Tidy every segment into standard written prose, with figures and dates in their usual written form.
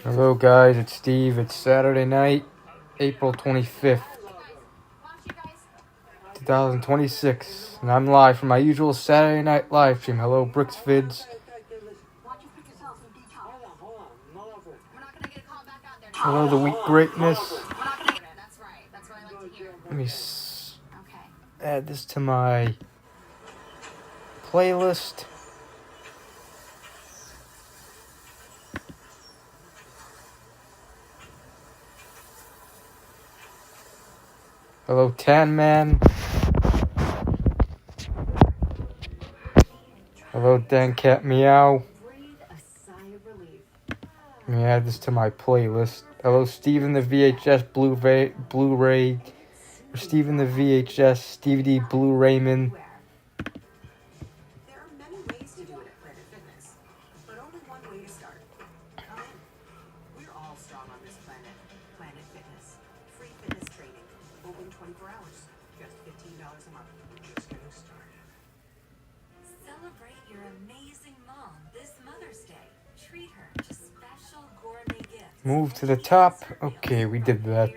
Hello guys, it's Steve. It's Saturday night, April 25th, 2026, and I'm live from my usual Saturday night live stream. Hello Bricks Vids. Hello the Week Greatness. Let me add this to my playlist. Hello Tan Man. Hello Dan Cat Meow. Let me add this to my playlist. Hello Steven the VHS Blu-ray. Steven the VHS DVD Blu-rayman. There are many ways to do it at Planet Fitness, but only one way to start. Come in. We're all strong on this planet. Planet Fitness. Free fitness training. Open 24 hours. Just $15 a month. Just getting started. Celebrate your amazing mom this Mother's Day. Treat her to special gourmet gifts. Move to the top. Okay, we did that.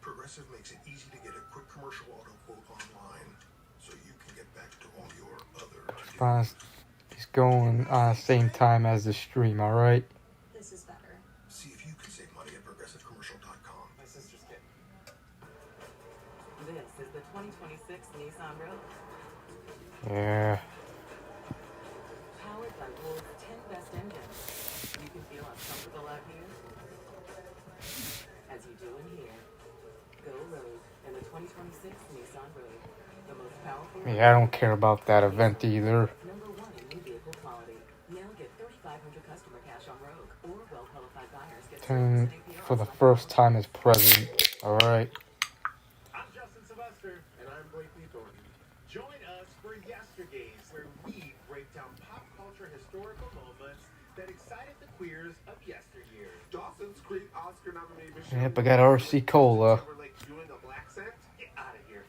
Progressive makes it easy to get a quick commercial auto quote online, so you can get back to all your other Response is going on the same time as the stream, alright? This is better. See if you can save money at progressivecommercial.com. My sister's kid. This is the 2026 Nissan Rogue. Yeah. Powered by Wolf's 10 best engines. You can feel uncomfortable out here, as you do in here. Go Rogue in the 2026 Nissan Rogue. The most powerful. Yeah, I don't care about that event either. Number one in new vehicle quality. Now get $3,500 customer cash on Rogue, or well-qualified buyers get Turn for the first time as president. Alright. I'm Justin Sylvester. And I'm Blake Thornton. Join us for Yestergays, where we break down pop culture historical moments that excited the queers of yesteryear. Dawson's Creek Oscar nominated Michelle. Yep, I got RC Cola. Timberlake doing a black scent? Get out of here.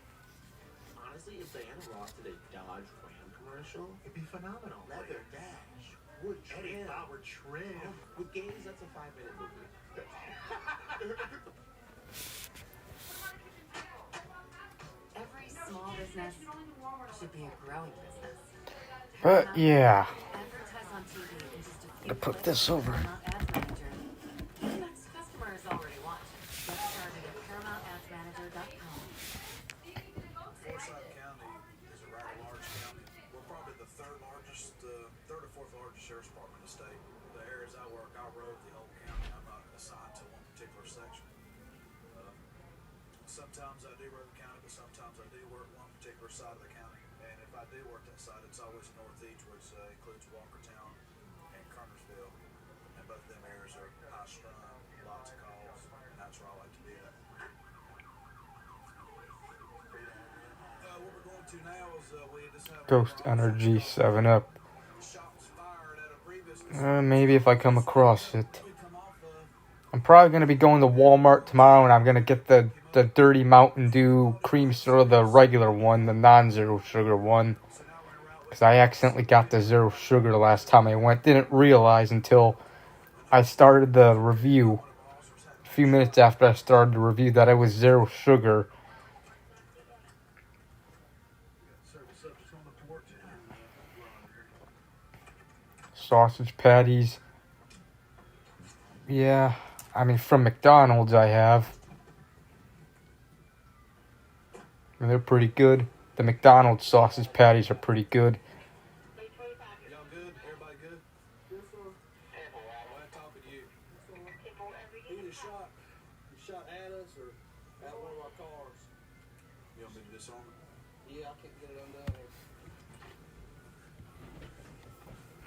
Honestly, if Diana Ross did a Dodge Ram commercial, it'd be phenomenal. Leather dash, wood trim. Eddie Bauer trim. With games, that's a 5-minute movie. Every small business should be a growing business. But yeah. Advertise on TV in just a few To put clicks this with over. Paramount Ads Manager. That's customers already want. Get started at ParamountAdsManager.com. Forsyth County is a rather large county. We're probably the third or fourth largest sheriff's department in the state. The areas I work, I rode the whole county. I'm not assigned to one particular section. Sometimes I do rode the county, but sometimes I do work one particular side of the county. And if I do work that side, it's always northeast, which includes Walkertown and Kernersville. And both of them areas are high strung, lots of calls, and that's where I like to be at. What we're going to now is we just have Ghost Energy 7-Up. shots fired at a previous Maybe if I come across it. I'm probably going to be going to Walmart tomorrow and I'm going to get the Dirty Mountain Dew cream soda, the regular one, the non-zero sugar one. Because I accidentally got the zero sugar the last time I went. Didn't realize until I started the review. A few minutes after I started the review that it was zero sugar. Sausage patties. Yeah, I mean from McDonald's I have. And they're pretty good. The McDonald's sausage patties are pretty good. Y'all good? Everybody good? Glad talking to you. Who you shot? You shot at us or at one of our cars? You want me to disarm it? Yeah, I can't get it undone here.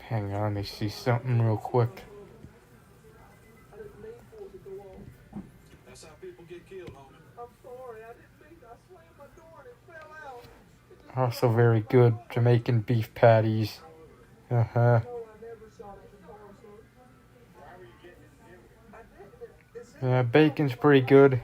Hang on, let me see something real quick. That's how people get killed, homie. I'm sorry, I didn't mean to. I slammed my door and it fell out. Also very good Jamaican beef patties. Uh-huh. Yeah, bacon's pretty good.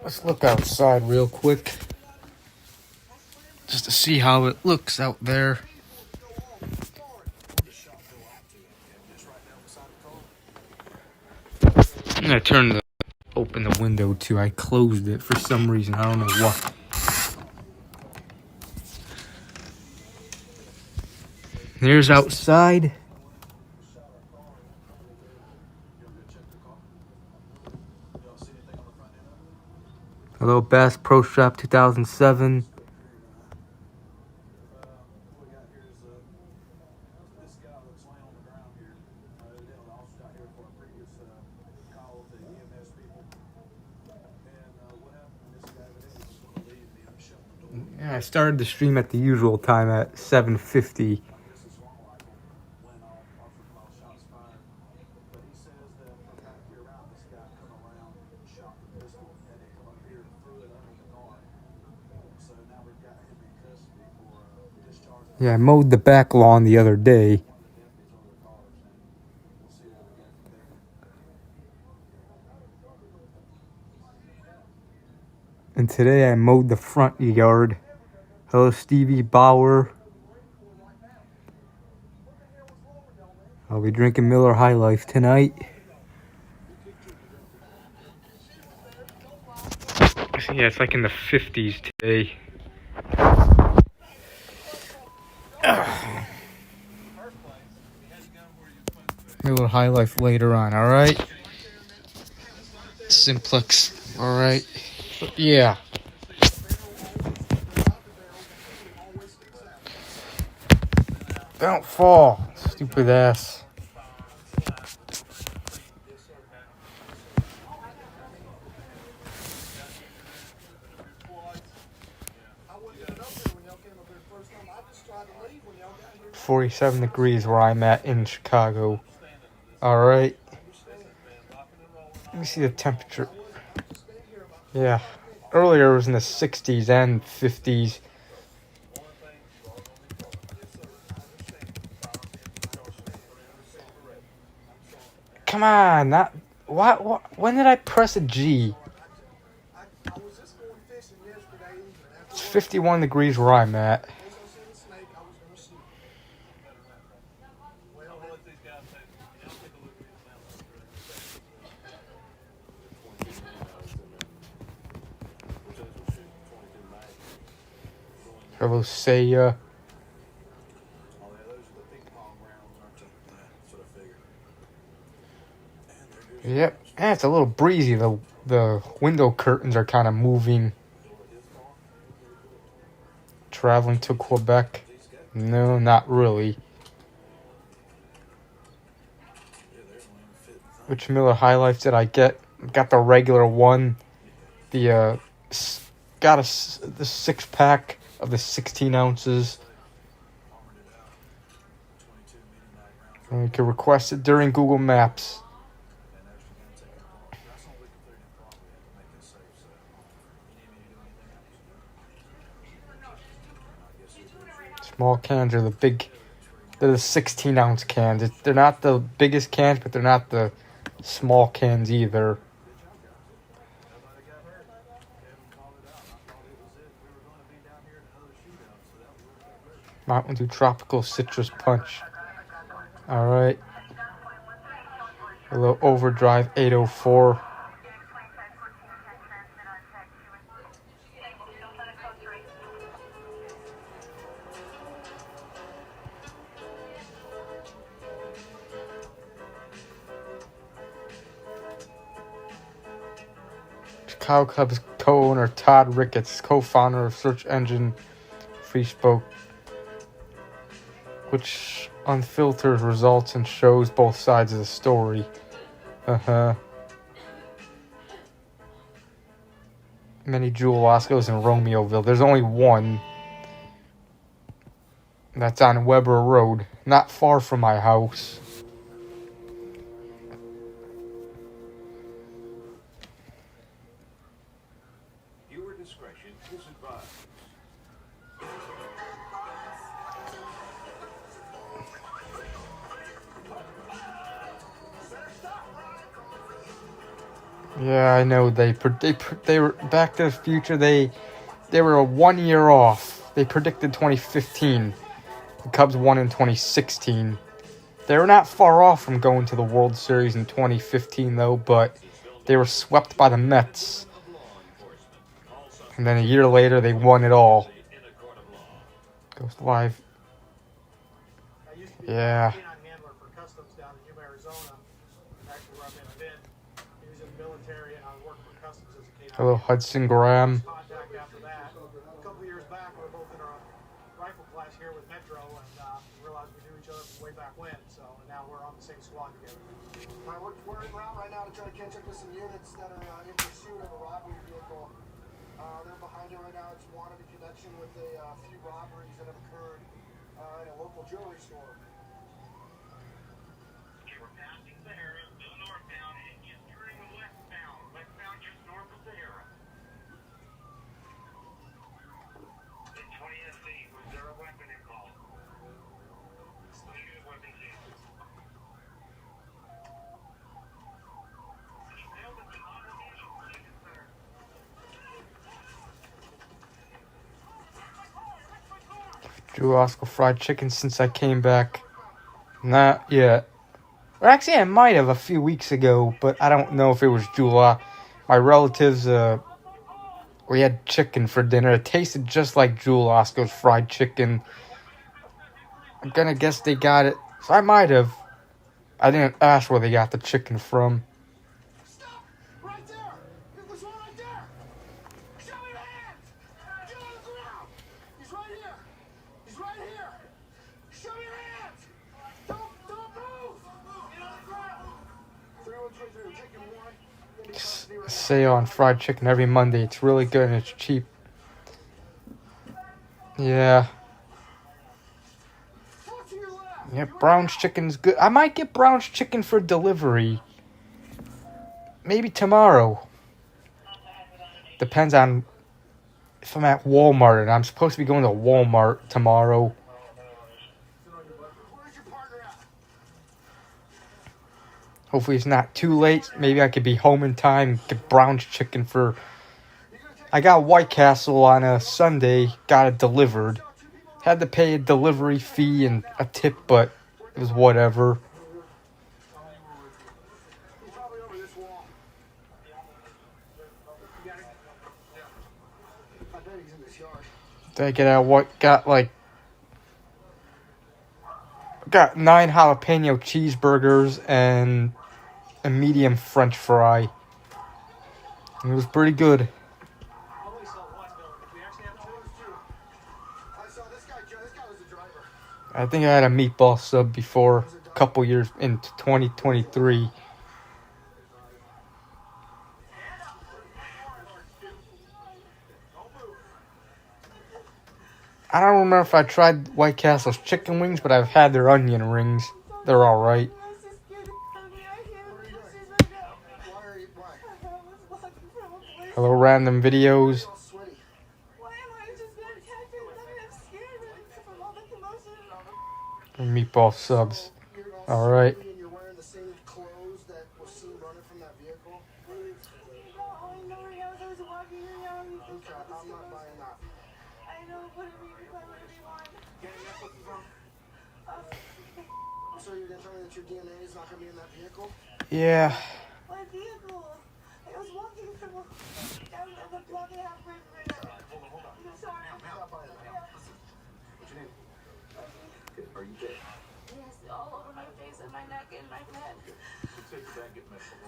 Let's look outside real quick. Just to see how it looks out there. I'm gonna open the window too. I closed it for some reason. I don't know why. There's outside. Hello, Bass Pro Shop 2007. Yeah, I started the stream at the usual time at 7:50. Yeah, I mowed the back lawn the other day. And today I mowed the front yard. Hello, Stevie Bauer. I'll be drinking Miller High Life tonight. Yeah, it's like in the 50s today. Miller High Life later on, alright? Simplex, alright? Yeah. Don't fall, stupid ass. It's 47 degrees where I'm at in Chicago. Alright. Let me see the temperature. Yeah. Earlier it was in the 60s and 50s. Come on, not what when did I press a G? It's 51 degrees where I'm at. Hello, Seiya. Yep, and it's a little breezy. The window curtains are kind of moving. Traveling to Quebec? No, not really. Which Miller High Life did I get? Got the regular one. The got the 6-pack of the 16 ounces. And you can request it during Google Maps. Small cans are they're the 16-ounce cans. They're not the biggest cans, but they're not the small cans either. Mountain Dew Tropical Citrus Punch. Alright. A little Overdrive 804. Chicago Cubs co-owner Todd Ricketts, co-founder of search engine Facebook, which unfiltered results and shows both sides of the story. Many Jewel Oscos in Romeoville. There's only one. That's on Weber Road, not far from my house. Viewer discretion is advised. Yeah, I know. They were Back to the Future. They were a 1 year off. They predicted 2015. The Cubs won in 2016. They were not far off from going to the World Series in 2015, though, but they were swept by the Mets. And then a year later, they won it all. Goes live. I used to be Yeah. a canine handler for customs down in Yuma, Arizona. Actually, where I've been. He was in the military, and I worked for customs as a canine Hello, handler. Hudson Graham. Contact after that. A couple of years back, we were both in our rifle class here with Metro, and realized we knew each other from way back when. So now we're on the same squad together. All right, we're en route right now to try to catch up with some units that are in pursuit of a robbery vehicle. They're behind it right now. It's wanted in connection with a few robberies that have occurred in a local jewelry store. Okay, we're passing Sahara, still northbound, and entering westbound. Westbound just north of Sahara. In 20 SC, was there a weapon involved? Negative weapon case. Detailed at the Honor Mutual Connection Center. Drew Oscar fried chicken since I came back. Not yet. Or actually, I might have a few weeks ago, but I don't know if it was Jula. My relatives, we had chicken for dinner. It tasted just like Jewel Oscar's fried chicken. I'm gonna guess they got it. So I might have. I didn't ask where they got the chicken from. Stop! Right there! There's one right there! Show me your hands! Get on the ground! He's right here! He's right here! Show me your hands! Don't move! Get on the ground! 3123, we're taking one. Sale on fried chicken every Monday. It's really good and it's cheap. Yeah. Foot to your left! Yeah, Brown's chicken's good. I might get Brown's chicken for delivery. Maybe tomorrow. Depends on if I'm at Walmart, and I'm supposed to be going to Walmart tomorrow. Where's your partner at? Hopefully it's not too late. Maybe I could be home in time and get Brown's chicken for... I got White Castle on a Sunday, got it delivered. Had to pay a delivery fee and a tip, but it was whatever. He's probably over this wall. You got him? Yeah. I bet he's in this yard. Did I get out what? Got 9 jalapeno cheeseburgers and a medium French fry. It was pretty good. I only saw one building. Did we actually have two? I saw this guy was the driver. I think I had a meatball sub before, a couple years into 2023. I don't remember if I tried White Castle's chicken wings, but I've had their onion rings. They're alright. Why? Hello, random videos. All sweaty. Why am I just getting attacked? I'm scared from all the commotion. Meatball subs. You're All right. sweaty and you're wearing the same clothes that were seen running from that vehicle. I know where I was walking around. Okay, I'm not buying that. I know, but I mean, if I would be one. So you're gonna tell me that your DNA is not gonna be in that vehicle? Yeah. My vehicle. I was walking from down the block and a half right now. Hold on. I'm sorry. I'm not buying that. What's your name? Good. Are you good? Yes, all over my face and my neck and my head. Let's take you back and get medical.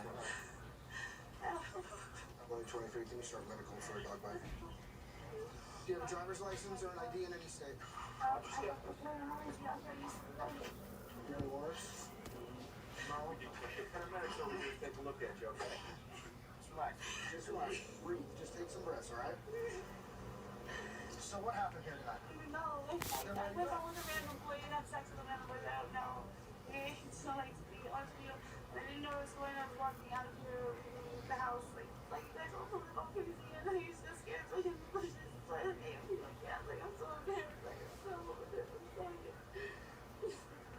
I'm only 23. Can you start medical for a dog bite? Do you have a driver's license or an ID in any state? You're in Lawrence? No. Paramedics over here to take a look at you, okay? Just relax. Just relax. Breathe. Just take some breaths, alright? So what happened here tonight? No, I was on a random boy and had sex with a random boy that I don't know. So like to be honest with you, I didn't know what was going on. I was walking out of the house like that girl from the crazy and I was just scared so he was pushing his sled at me and be like, yeah, like I'm so embarrassed, like I'm so embarrassed.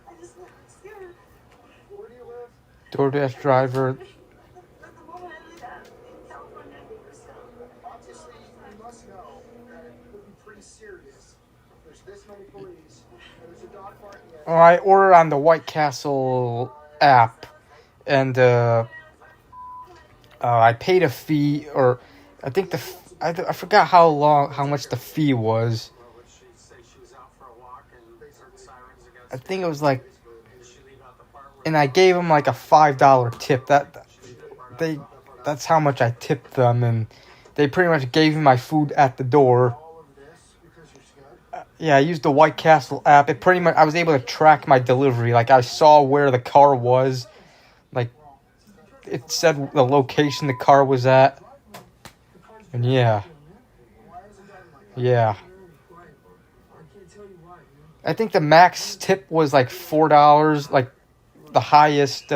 I just got scared. Where do you live? DoorDash driver. That's the moment I leave out. I ordered on the White Castle app, and I paid a fee, or I think I forgot how much the fee was. I think it was like, and I gave them like a $5 tip. That's how much I tipped them, and they pretty much gave me my food at the door. Yeah, I used the White Castle app. It pretty much, I was able to track my delivery. Like, I saw where the car was. Like, it said the location the car was at. And yeah. Yeah. I think the max tip was like $4, like the highest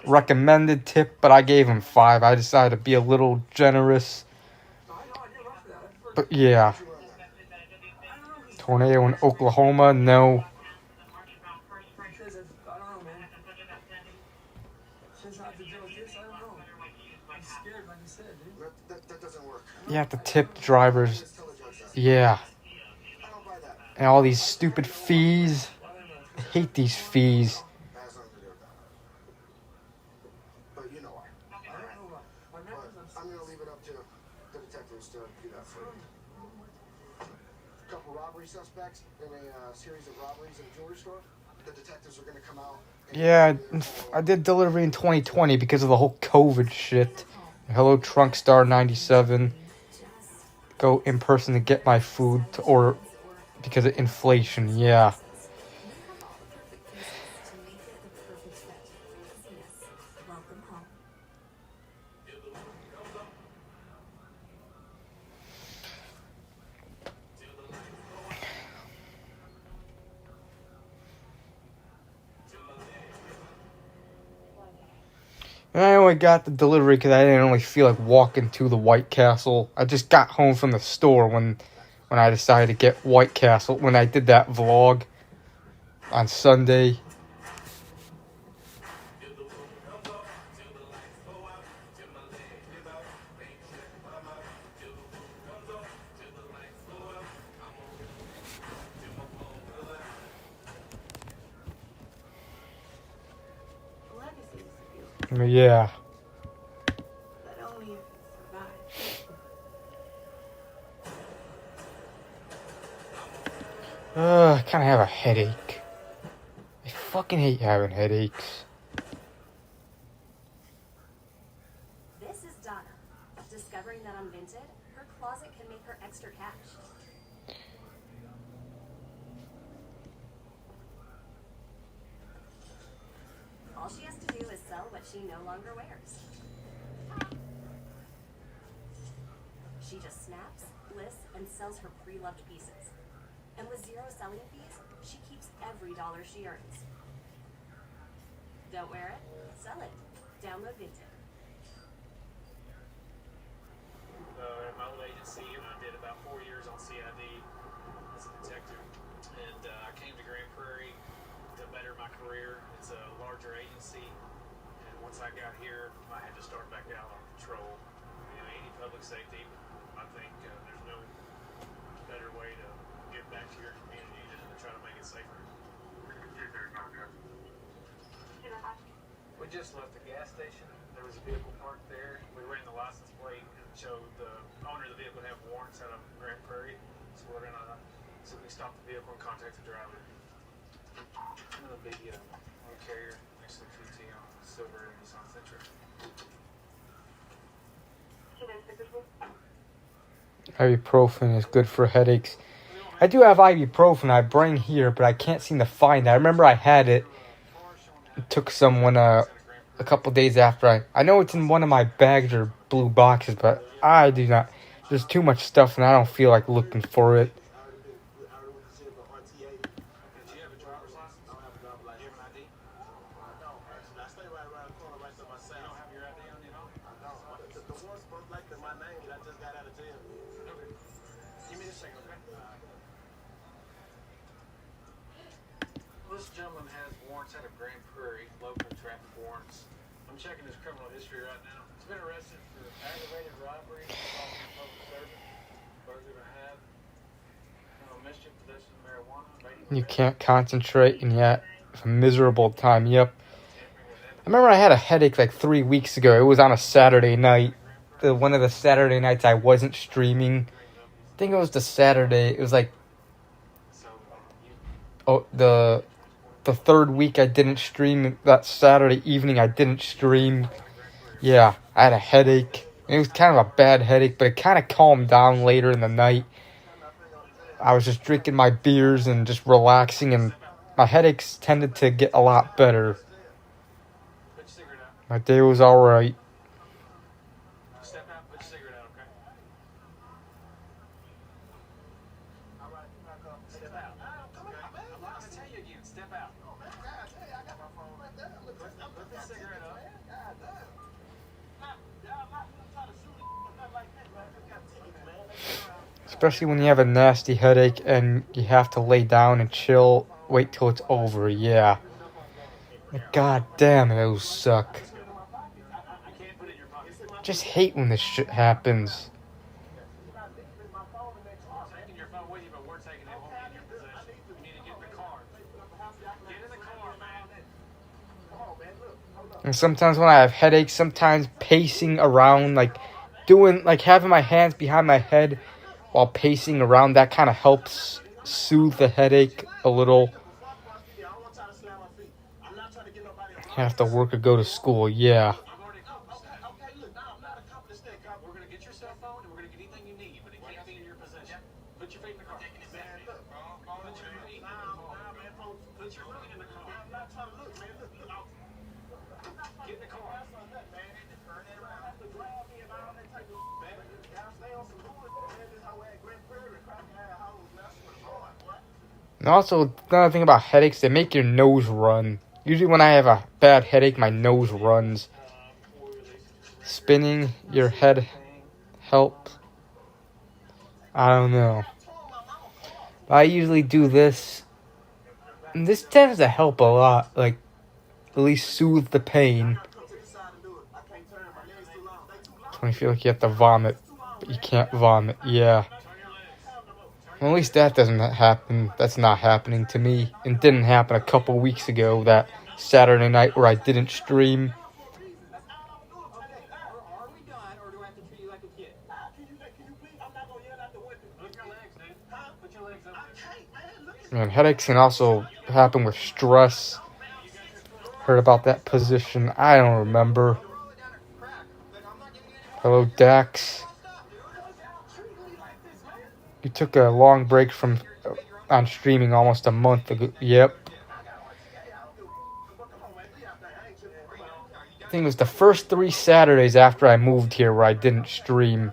recommended tip, but I gave him 5. I decided to be a little generous. But yeah. Tornado in Oklahoma, no. That doesn't work. You have to tip drivers. Yeah. And all these stupid fees. I hate these fees. Has nothing to do with that. But you know why. But I'm going to leave it up to the detectives to do that for you. A couple robbery suspects in a series of robberies in a jewelry store. The detectives are going to come out. Yeah, I did delivery in 2020 because of the whole COVID shit. Hello, Trunkstar 97. Go in person to get my food to order because of inflation. Yeah. Welcome home. I only got the delivery because I didn't really feel like walking to the White Castle. I just got home from the store when I decided to get White Castle, when I did that vlog on Sunday. Yeah. But only if it survives. I kind of have a headache. I fucking hate having headaches. This is Donna. Discovering that on Vinted, her closet can make her extra cash. All she has to do is sell what she no longer wears. She just snaps, lists, and sells her pre-loved pieces. And with 0 selling fees, she keeps every dollar she earns. Don't wear it? Sell it. Download Vinted. In my old agency, I did about 4 years on CID as a detective, and I came to Grand Prairie to better my career. It's a larger agency, and once I got here, I had to start back out on patrol. You know, any public safety, I think there's no better way to give back to your community than to try to make it safer. We just left the gas station. There was a vehicle parked there. We ran the license plate and showed the owner of the vehicle to have warrants out of Grand Prairie. So we're gonna, so we stopped the vehicle and contact the driver. Another big carrier next to the QT on Silver and Nissan Sentra. Ibuprofen is good for headaches. I do have ibuprofen I bring here, but I can't seem to find it. I remember I had it. It took someone a couple days after I know it's in one of my bags or blue boxes, but I do not. There's too much stuff and I don't feel like looking for it. Did you have a driver's license? I don't have a driver's license. Do you have an ID? No, actually, I stay right around the corner right to my side. You don't have your ID on you at all? No, the one's supposed like my name that I just got out of jail. Okay. Give me a second, okay? This gentleman has warrants out of Grand Prairie, local traffic warrants. I'm checking his criminal history right now. He's been arrested for aggravated robbery, assault on a public servant, burglary of a hat, mischief, possession of marijuana, You can't concentrate, and yet it's a miserable time. Yep. I remember I had a headache like 3 weeks ago. It was on a Saturday night. One of the Saturday nights I wasn't streaming. I think it was the Saturday. It was like the third week I didn't stream. That Saturday evening I didn't stream. Yeah, I had a headache. It was kind of a bad headache, but it kind of calmed down later in the night. I was just drinking my beers and just relaxing, and my headaches tended to get a lot better. My day was alright. Step out, put your cigarette out, okay? Step out. I'm not gonna tell you again. Step out. Put the cigarette up. Especially when you have a nasty headache and you have to lay down and chill, wait till it's over, yeah. God damn, those suck. Just hate when this shit happens. Taking your phone with you, but we're taking it. It won't be in your possession. You need to get in the car. Get in the car, man. And sometimes when I have headaches, sometimes pacing around, like having my hands behind my head while pacing around, that kind of helps soothe the headache a little. Have to work or go to school, yeah. We're gonna get your cell phone and we're gonna get anything you need, but it can't be in your possession. Put your feet in the car. Put your feet in the car. Get in the car. And also, another thing about headaches, they make your nose run. Usually when I have a bad headache, my nose runs. Spinning your head help. I don't know. But I usually do this. And this tends to help a lot. Like, at least soothe the pain. When you feel like you have to vomit, but you can't vomit. Yeah. Well, at least that doesn't happen. That's not happening to me. It didn't happen a couple weeks ago, that Saturday night where I didn't stream. Man, headaches can also happen with stress. Heard about that position. I don't remember. Hello, Dax. You took a long break from on streaming almost a month ago. Yep. I think it was the first 3 Saturdays after I moved here where I didn't stream.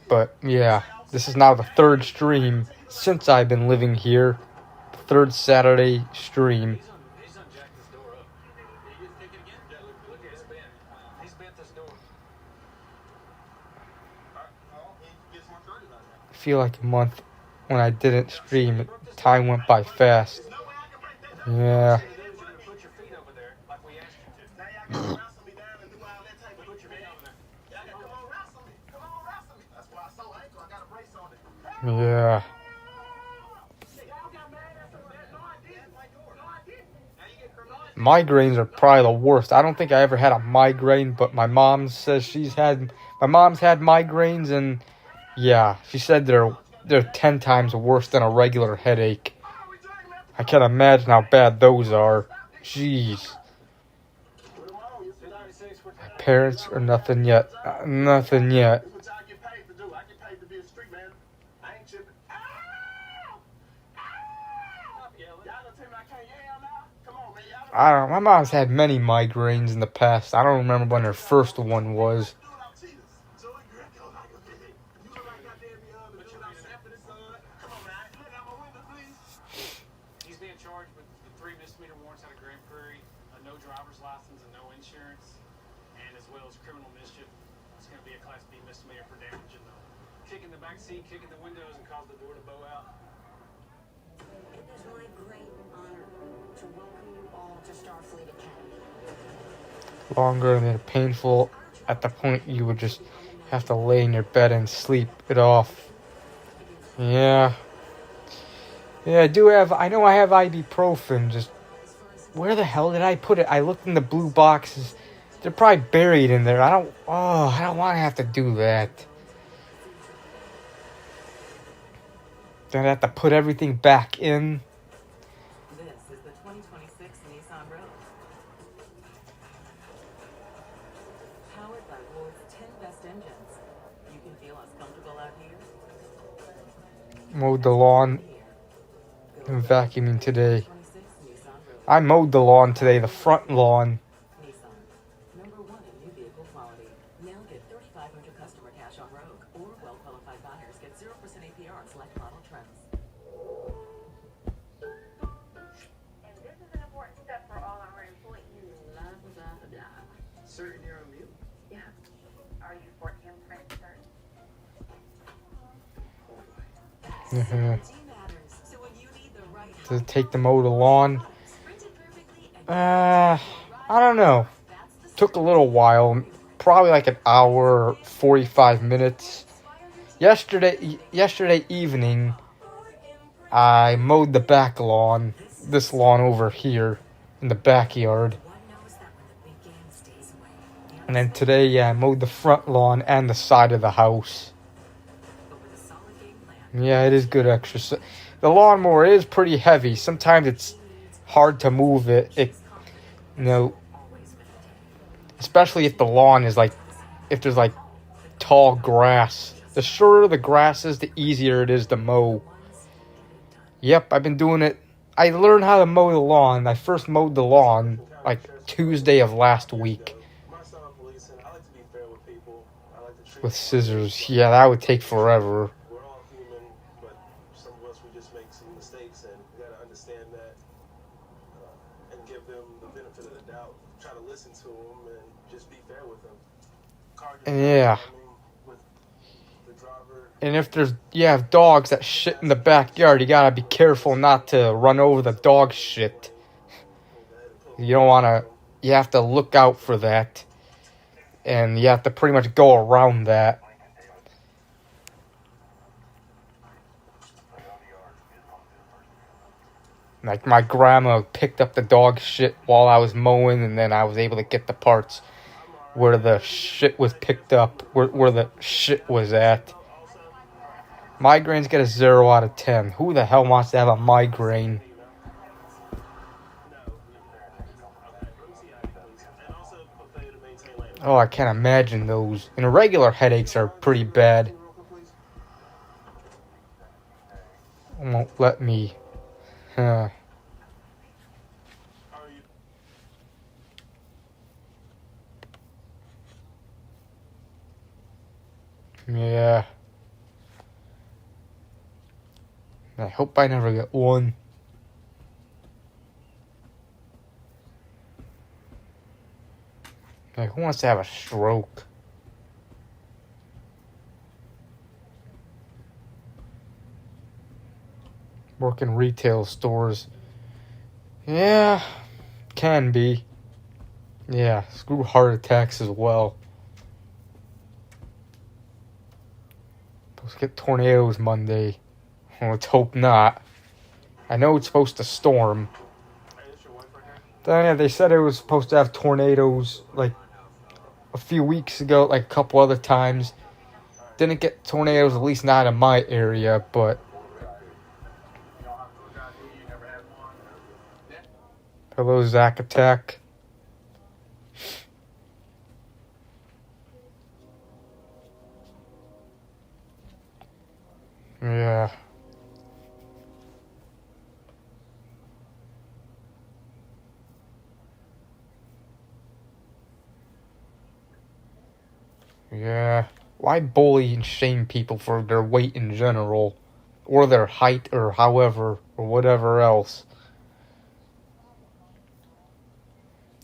But yeah, this is now the 3rd stream since I've been living here. The 3rd Saturday stream. I feel like a month when I didn't stream. Time went by fast. Yeah. Yeah. Migraines are probably the worst. I don't think I ever had a migraine, but my mom says my mom's had migraines, and yeah, she said they're 10 times worse than a regular headache. I can't imagine how bad those are. Jeez. My parents are nothing yet. Nothing yet. I don't know. My mom's had many migraines in the past. I don't remember when her first one was. He's being charged with 3 misdemeanor warrants out of Grand Prairie, no driver's license and no insurance, and as well as criminal mischief. It's going to be a Class B misdemeanor for damaging the kicking the back seat, kicking the windows, and cause the door to bow out. It is my great honor to welcome you all to Starfleet Academy. Longer and then painful. At the point you would just have to lay in your bed and sleep it off. Yeah. Yeah, I know I have ibuprofen. Just, where the hell did I put it? I looked in the blue boxes. They're probably buried in there. I don't want to have to do that. Then I have to put everything back in. This is the 2026 Nissan Rogue. Powered by world's 10 best engines. You can feel us comfortable out here. Mowed the lawn Here. and vacuuming today. 26 Nissan Rogue. I mowed the lawn today, the front lawn. Nissan. Number one in new vehicle quality. Now get $3,500 customer cash on Rogue. Or well-qualified buyers get 0% APR on select model trends. And this is an important step for all our employees. Blah, blah, blah, blah. Certain you're on mute? Yeah. Are you for imprint certain? Mhm. Certainty matters. So when you need the right To take the mow the lawn. printed perfectly and I don't know. that's the Took a little while. Probably like an hour, 45 minutes. Yesterday evening, I mowed the back lawn. This lawn over here in the backyard. One knows that when the big game stays away, And then today, yeah, I mowed the front lawn and the side of the house. but with a solid game plan, Yeah, it is good exercise. The lawnmower is pretty heavy. Sometimes it's hard to move it. You know, always maintain. especially if the lawn is like, if there's like tall grass. The shorter the grass is, the easier it is to mow. Yep, I've been doing it. I learned how to mow the lawn. I first mowed the lawn like Tuesday of last week My style of policing, I like to be fair with people. I like to treat with scissors. Yeah, that would take forever. We're all human, but some of us, we just make some mistakes, and you gotta understand that and give them the benefit of the doubt. Try to listen to them and just be fair with them. Yeah. I mean, with the driver, And if you have dogs that shit in the backyard, you gotta be careful not to run over the dog shit. You don't wanna, you have to look out for that. And you have to pretty much go around that. Like my grandma picked up the dog shit while I was mowing, and then I was able to get the parts where the shit was picked up, where the shit was at. Migraines get a 0 out of 10. Who the hell wants to have a migraine? Oh, I can't imagine those. And regular headaches are pretty bad. Won't let me. Yeah. I hope I never get one. Like, who wants to have a stroke? Work in retail stores. Yeah, can be. Yeah, screw heart attacks as well. Supposed to get tornadoes Monday. Let's hope not. I know it's supposed to storm. Then yeah, they said it was supposed to have tornadoes like a few weeks ago, like a couple other times. Didn't get tornadoes, at least not in my area, but hello, Zack Attack. Yeah. Yeah. Why bully and shame people for their weight in general? Or their height, or however, or whatever else.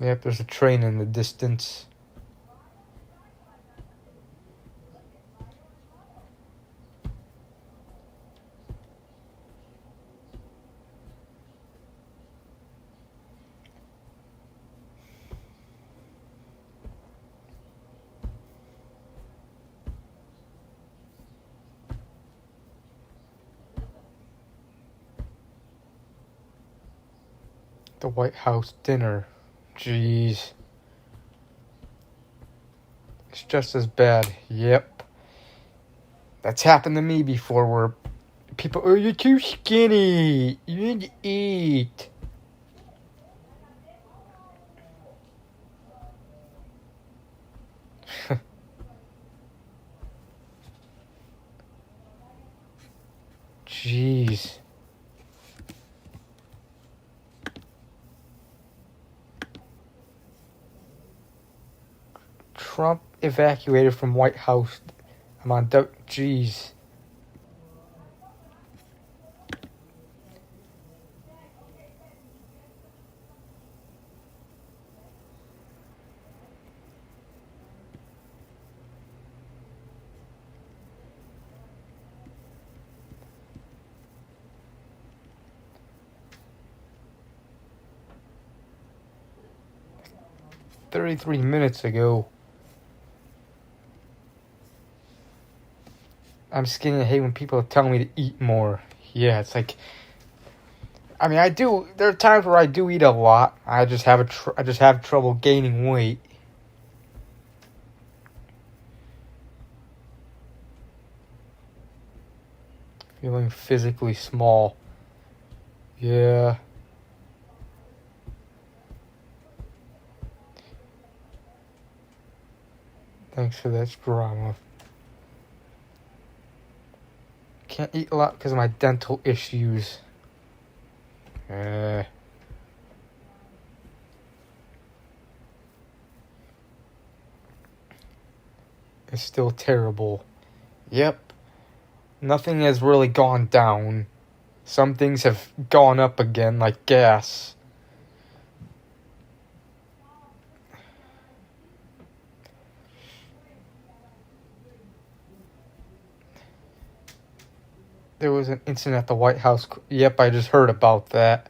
Yep, there's a train in the distance. The White House dinner. Jeez. It's just as bad. Yep. That's happened to me before where people, oh, you're too skinny. You need to eat. Jeez. Trump evacuated from White House. I'm on jeez. $33 minutes ago. I'm just getting hate when people tell me to eat more. Yeah, it's like, I mean, I do. There are times where I do eat a lot. I just have I just have trouble gaining weight. Feeling physically small. Yeah. Thanks for that drama. Can't eat a lot because of my dental issues. It's still terrible. Yep. Nothing has really gone down. Some things have gone up again, like gas. There was an incident at the White House. Yep, I just heard about that.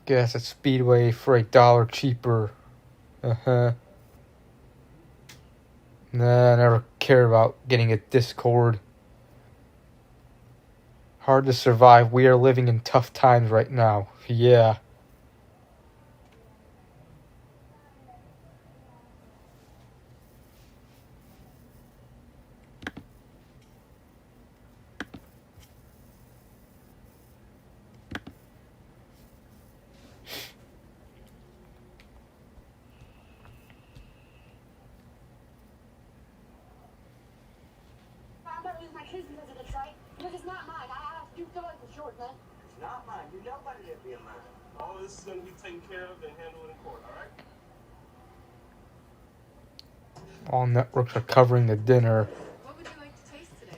Gas at Speedway for $1 cheaper. Nah, I never cared about getting a Discord. Hard to survive. We are living in tough times right now. Yeah. I'm not losing my kids because of this, right? Because it's not mine. I do feel like it's yours, man. It's not mine. You know what it is being mine. All this is going to be taken care of and handled in court, all right? All networks are covering the dinner. What would you like to taste today?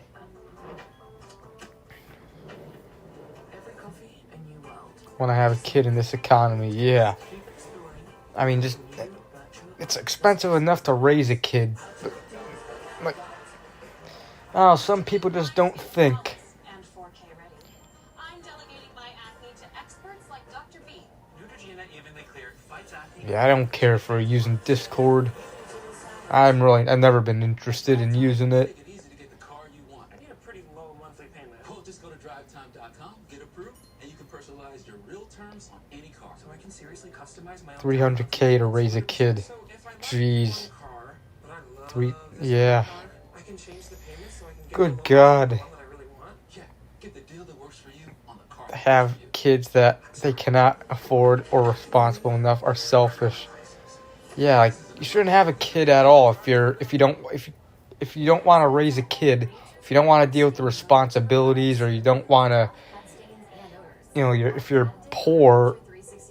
Every coffee a new world. When I have a kid in this economy, yeah. I mean, just it's expensive enough to raise a kid, but like, oh, some people just don't think. And 4K ready. I'm delegating my acne to experts like Dr. B. Neutrogena evenly cleared fights acne. Yeah, I don't care for using Discord. I've never been interested in using it. Make it easy to get the car you want. I need a pretty low monthly payment. Well, just go to drivetime.com, get approved, and you can personalize your real terms on any car. So I can seriously customize my own 300K to raise a kid. So if I like Jeez. one car, but I love Three. this Yeah. car, I can change the payment so I can get Good the God. one that I really want. Yeah, get the deal that works for you on the car. Have kids that they cannot afford or responsible enough are selfish. Yeah, like you shouldn't have a kid at all if you don't want to raise a kid, if you don't want to deal with the responsibilities, or you don't want to, if you're poor,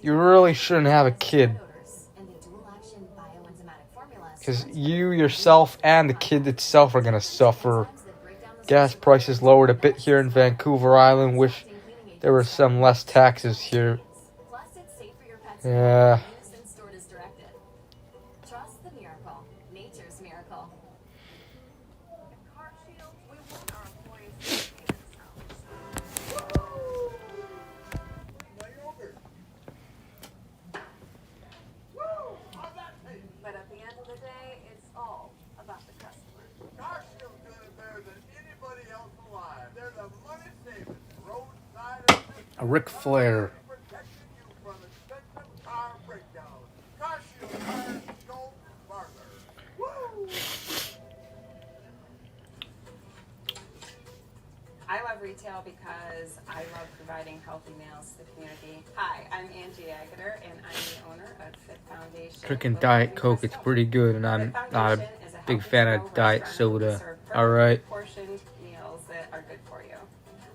you really shouldn't have a kid. Because you yourself and the kid itself are gonna suffer. Gas prices lowered a bit here in Vancouver Island. Wish there were some less taxes here. Yeah. Trust the miracle, nature's miracle. Car Shield, we want our employees to be themselves. But at the end of the day, it's all about the customer. Car Shield's doing it better than anybody else alive. They're the money savers. Road A Ric Flair. Protecting you from expensive tire breakdowns. Car Shield tires go farther. Woo! I love retail because I love providing healthy meals to the community. Hi, I'm Angie Agater, and I'm the owner of Fit Foundation. Drinking Diet Coke, it's pretty good, and I'm not a big fan of Diet Soda. Alright. Portioned meals that are good for you.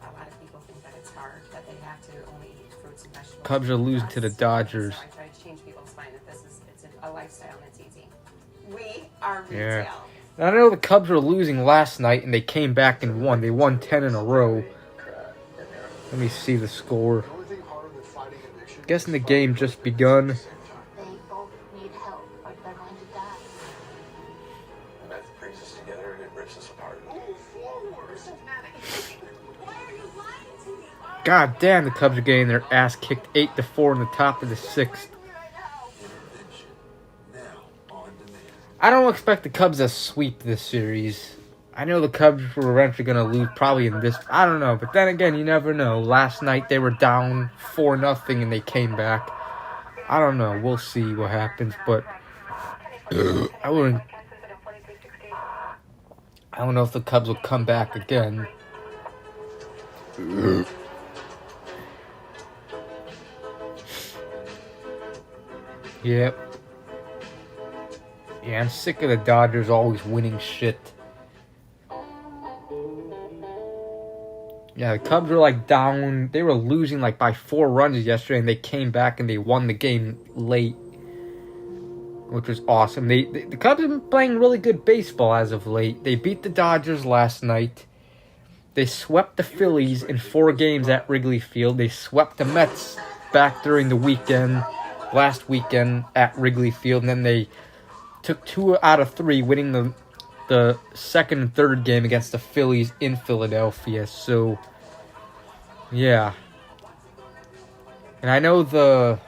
A lot of people think that it's hard, that they have to only eat fruits and vegetables. Cubs are losing to the Dodgers. So I try to change people's mind that it's a lifestyle and it's easy. We are retail. Yeah. I know the Cubs were losing last night, and they came back and won. They won 10 in a row. Let me see the score. Guessing the game just begun. They both need help, or they're going to die. Meth brings us together and it rips us apart. Move forward. Why are you lying to me? God damn, the Cubs are getting their ass kicked 8-4 in the top of the 6th. I don't expect the Cubs to sweep this series. I know the Cubs were eventually going to lose probably in this. I don't know. But then again, you never know. Last night they were down 4-0 and they came back. I don't know. We'll see what happens. But I don't know if the Cubs will come back again. Yep. Yeah, I'm sick of the Dodgers always winning shit. Yeah, the Cubs were like down. They were losing like by 4 runs yesterday, and they came back and they won the game late, which was awesome. The Cubs have been playing really good baseball as of late. They beat the Dodgers last night. They swept the Phillies in 4 games at Wrigley Field. They swept the Mets back during the weekend, last weekend at Wrigley Field, and then they took 2 out of 3, winning the second and third game against the Phillies in Philadelphia. So, yeah. And I know the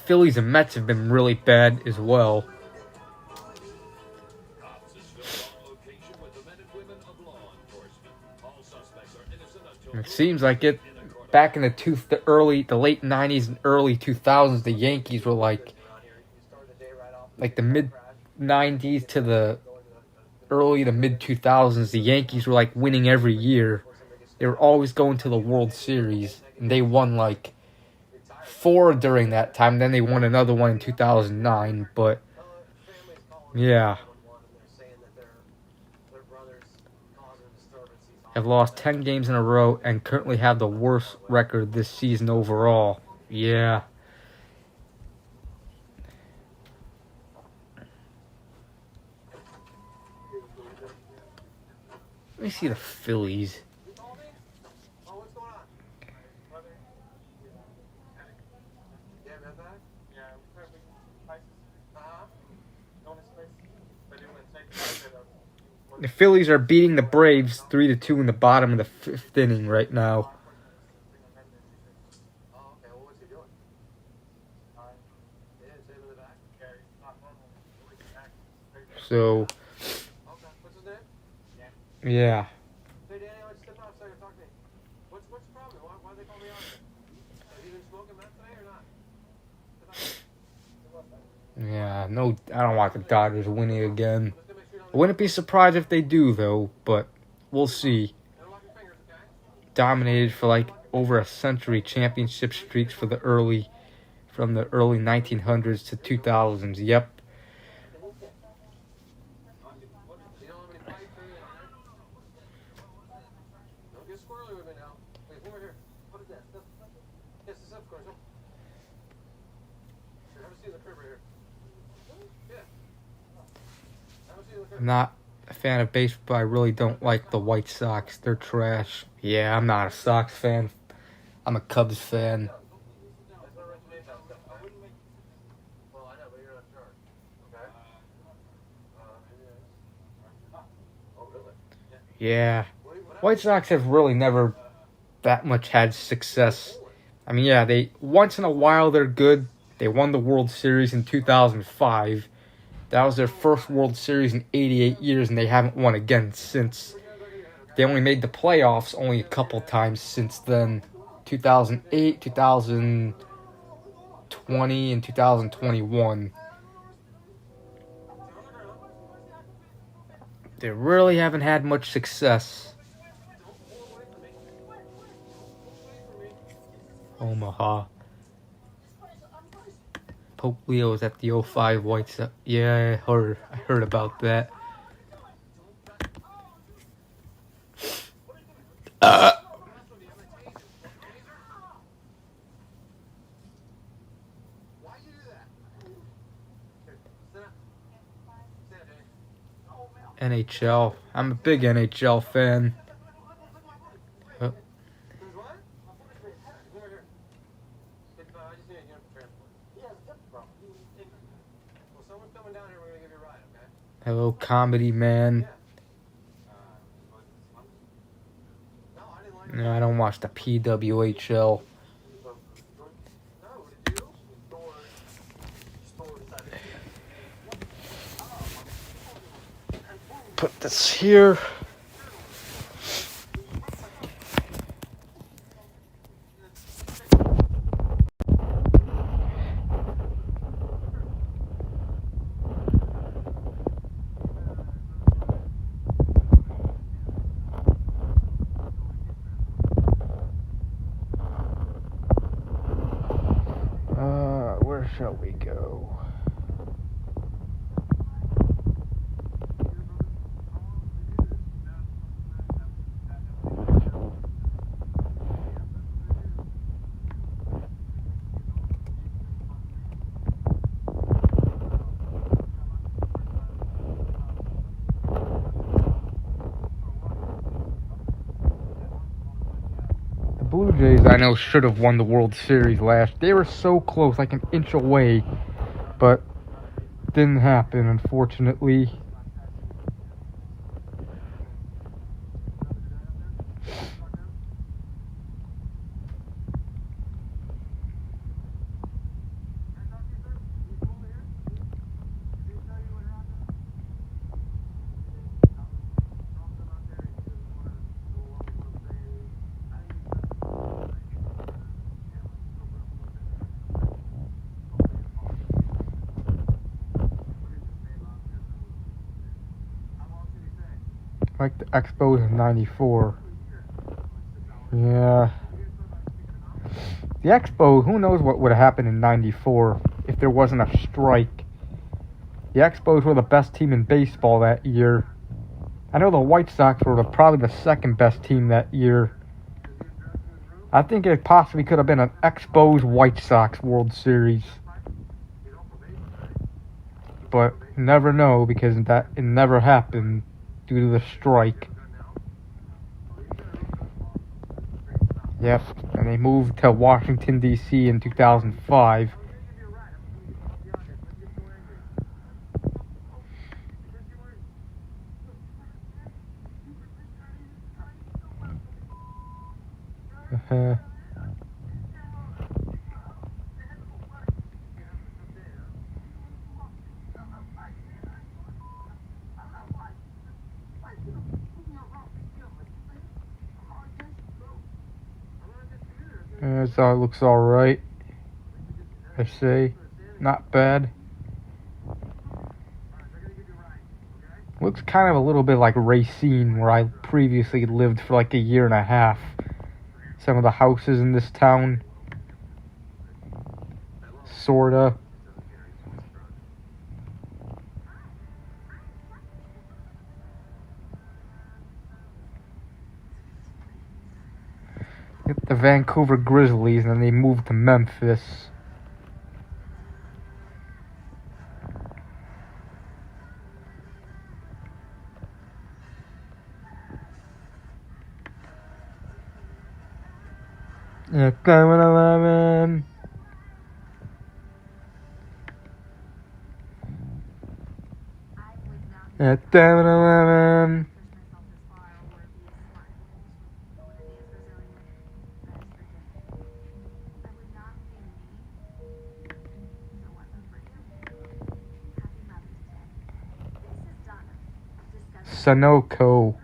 Phillies and Mets have been really bad as well. And it seems like it back in the late 90s and early 2000s, the Yankees were like the mid 90s to the early to mid 2000s, the Yankees were like winning every year. They were always going to the World Series, and they won like 4 during that time. Then they won another one in 2009. But yeah, have lost 10 games in a row and currently have the worst record this season overall. Yeah. Let me see the Phillies. Oh, what's going on? Yeah, about that? Yeah, The Phillies are beating the Braves 3-2 in the bottom of the 5th inning right now. Oh, okay. Well, what's he doing? Yeah, save in the back. So, Okay. What's his name? yeah. Hey, Danny, why don't you step out so you can talk to me? What's the problem? Why they call me out? Have you been smoking meth today or not? Yeah, no, I don't want the Dodgers winning again. I wouldn't be surprised if they do, though, but we'll see. Dominated for like over a century, championship streaks from the early 1900s to 2000s. Yep. Don't get squirrely with me now. Wait, over here. What is that? Yes, it's up, Corso. Here, have a seat in the crib right here. Yeah. Have a seat in the crib. I'm not a fan of baseball, but I really don't like the White Sox. They're trash. Yeah, I'm not a Sox fan. I'm a Cubs fan. Well, I know, but you're not sure. Okay. Oh, really? Yeah. White Sox have really never that much had success. I mean, yeah, they once in a while they're good. They won the World Series in 2005. That was their first World Series in 88 years, and they haven't won again since. They only made the playoffs only a couple times since then. 2008, 2020, and 2021. They really haven't had much success. Omaha. Pope Leo was at the 05 White Sox. Yeah, I heard about that. NHL. I'm a big NHL fan. Hello, comedy man. No, I don't watch the PWHL. Put this here. Where shall we go? The Blue Jays, I know, should have won the World Series last. They were so close, like an inch away, but didn't happen, unfortunately. Like the Expos in '94. Yeah. The Expos, who knows what would have happened in '94 if there wasn't a strike. The Expos were the best team in baseball that year. I know the White Sox were probably the second best team that year. I think it possibly could have been an Expos White Sox World Series. But you never know because it never happened due to the strike. Yep, and they moved to Washington, D.C. in 2005. So it looks alright. I say. Not bad. Looks kind of a little bit like Racine, where I previously lived for like a year and a half. Some of the houses in this town. Sorta. The Vancouver Grizzlies, and then they moved to Memphis. Yeah, coming 11. Yeah, coming 11. Sunoco.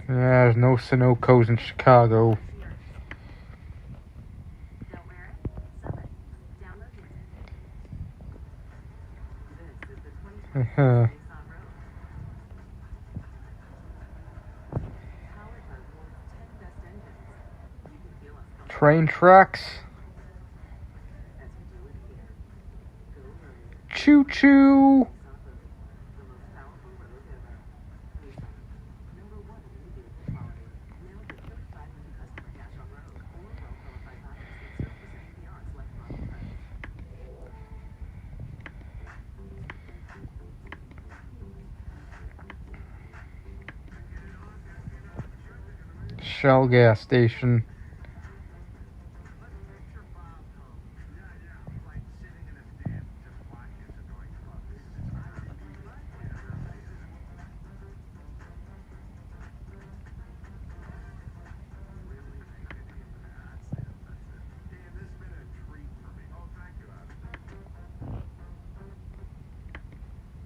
Yeah, there's no Sunoco's in Chicago. Don't wear it? Sell it. Download music. This is the 2020 Uh-huh. Nissan Rogue. Powered by the world's 10 best engines. You can feel us coming Train tracks. as we do it here. Go road. Choo choo. Nissan Rogue. The most powerful road ever. Nissan. Number one in new vehicle quality. Now with 3,500 customer cash on road. Or well-qualified buyers with 0% APR select model credits. Shell gas station.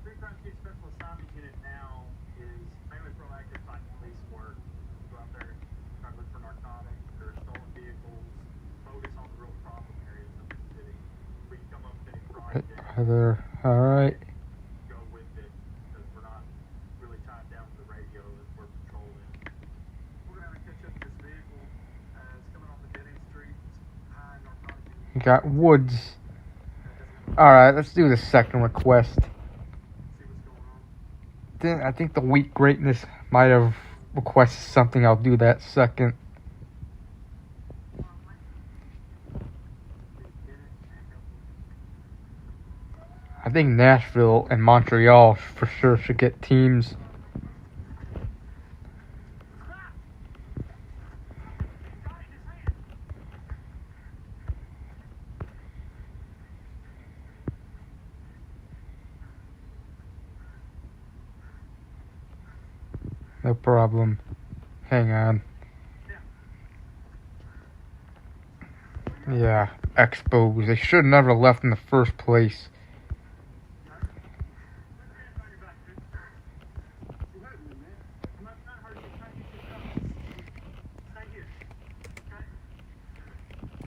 Free Crime Chief Special Assignment Unit now is mainly proactive type police work. Go out there, try to look for narcotics or stolen vehicles, focus on the real problem areas of the city. We can come up with any Right project, by there. Alright. go with it, because we're not really tied down to the radio as we're patrolling. We're going to catch up to this vehicle. It's coming off the dead-end street. It's high narcotic. We got woods. Alright, let's do the second request. I think the weak greatness might have requested something. I'll do that second. I think Nashville and Montreal for sure should get teams. No problem. Hang on. Yeah, Expos. They should have never left in the first place.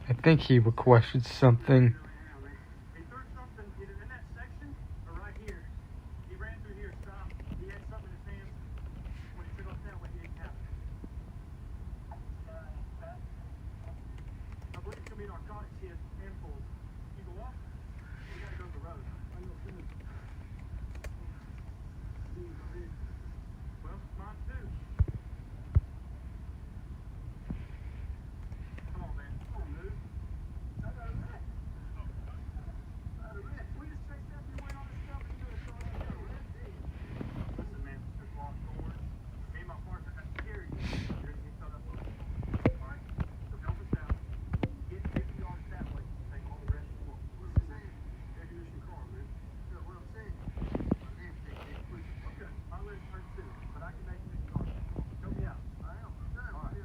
I think he requested something. He threw something either in that section or right here. He ran through here, stopped. He had something in his hands. When he took off that way, he didn't have it. I believe it's going to be narcotics. He has handfuls. You go off, you got to go to the road. Well, mine too. Come on, man. Come on, dude. I got a wreck. We just chased after you went on this stuff and you doing so much better, man. Listen, man, there's a lot of thorns. Me and my partner have to carry you. You're gonna get caught up on it. Alright? So help us out. Get 50 yards that way. Take all the rest you want. What I'm saying, air conditioned car, man. Yeah, what I'm saying, my damn thing ain't quick. Okay, my leg's hurt too, but I can make 50 yards. Help me out. I am. Alright.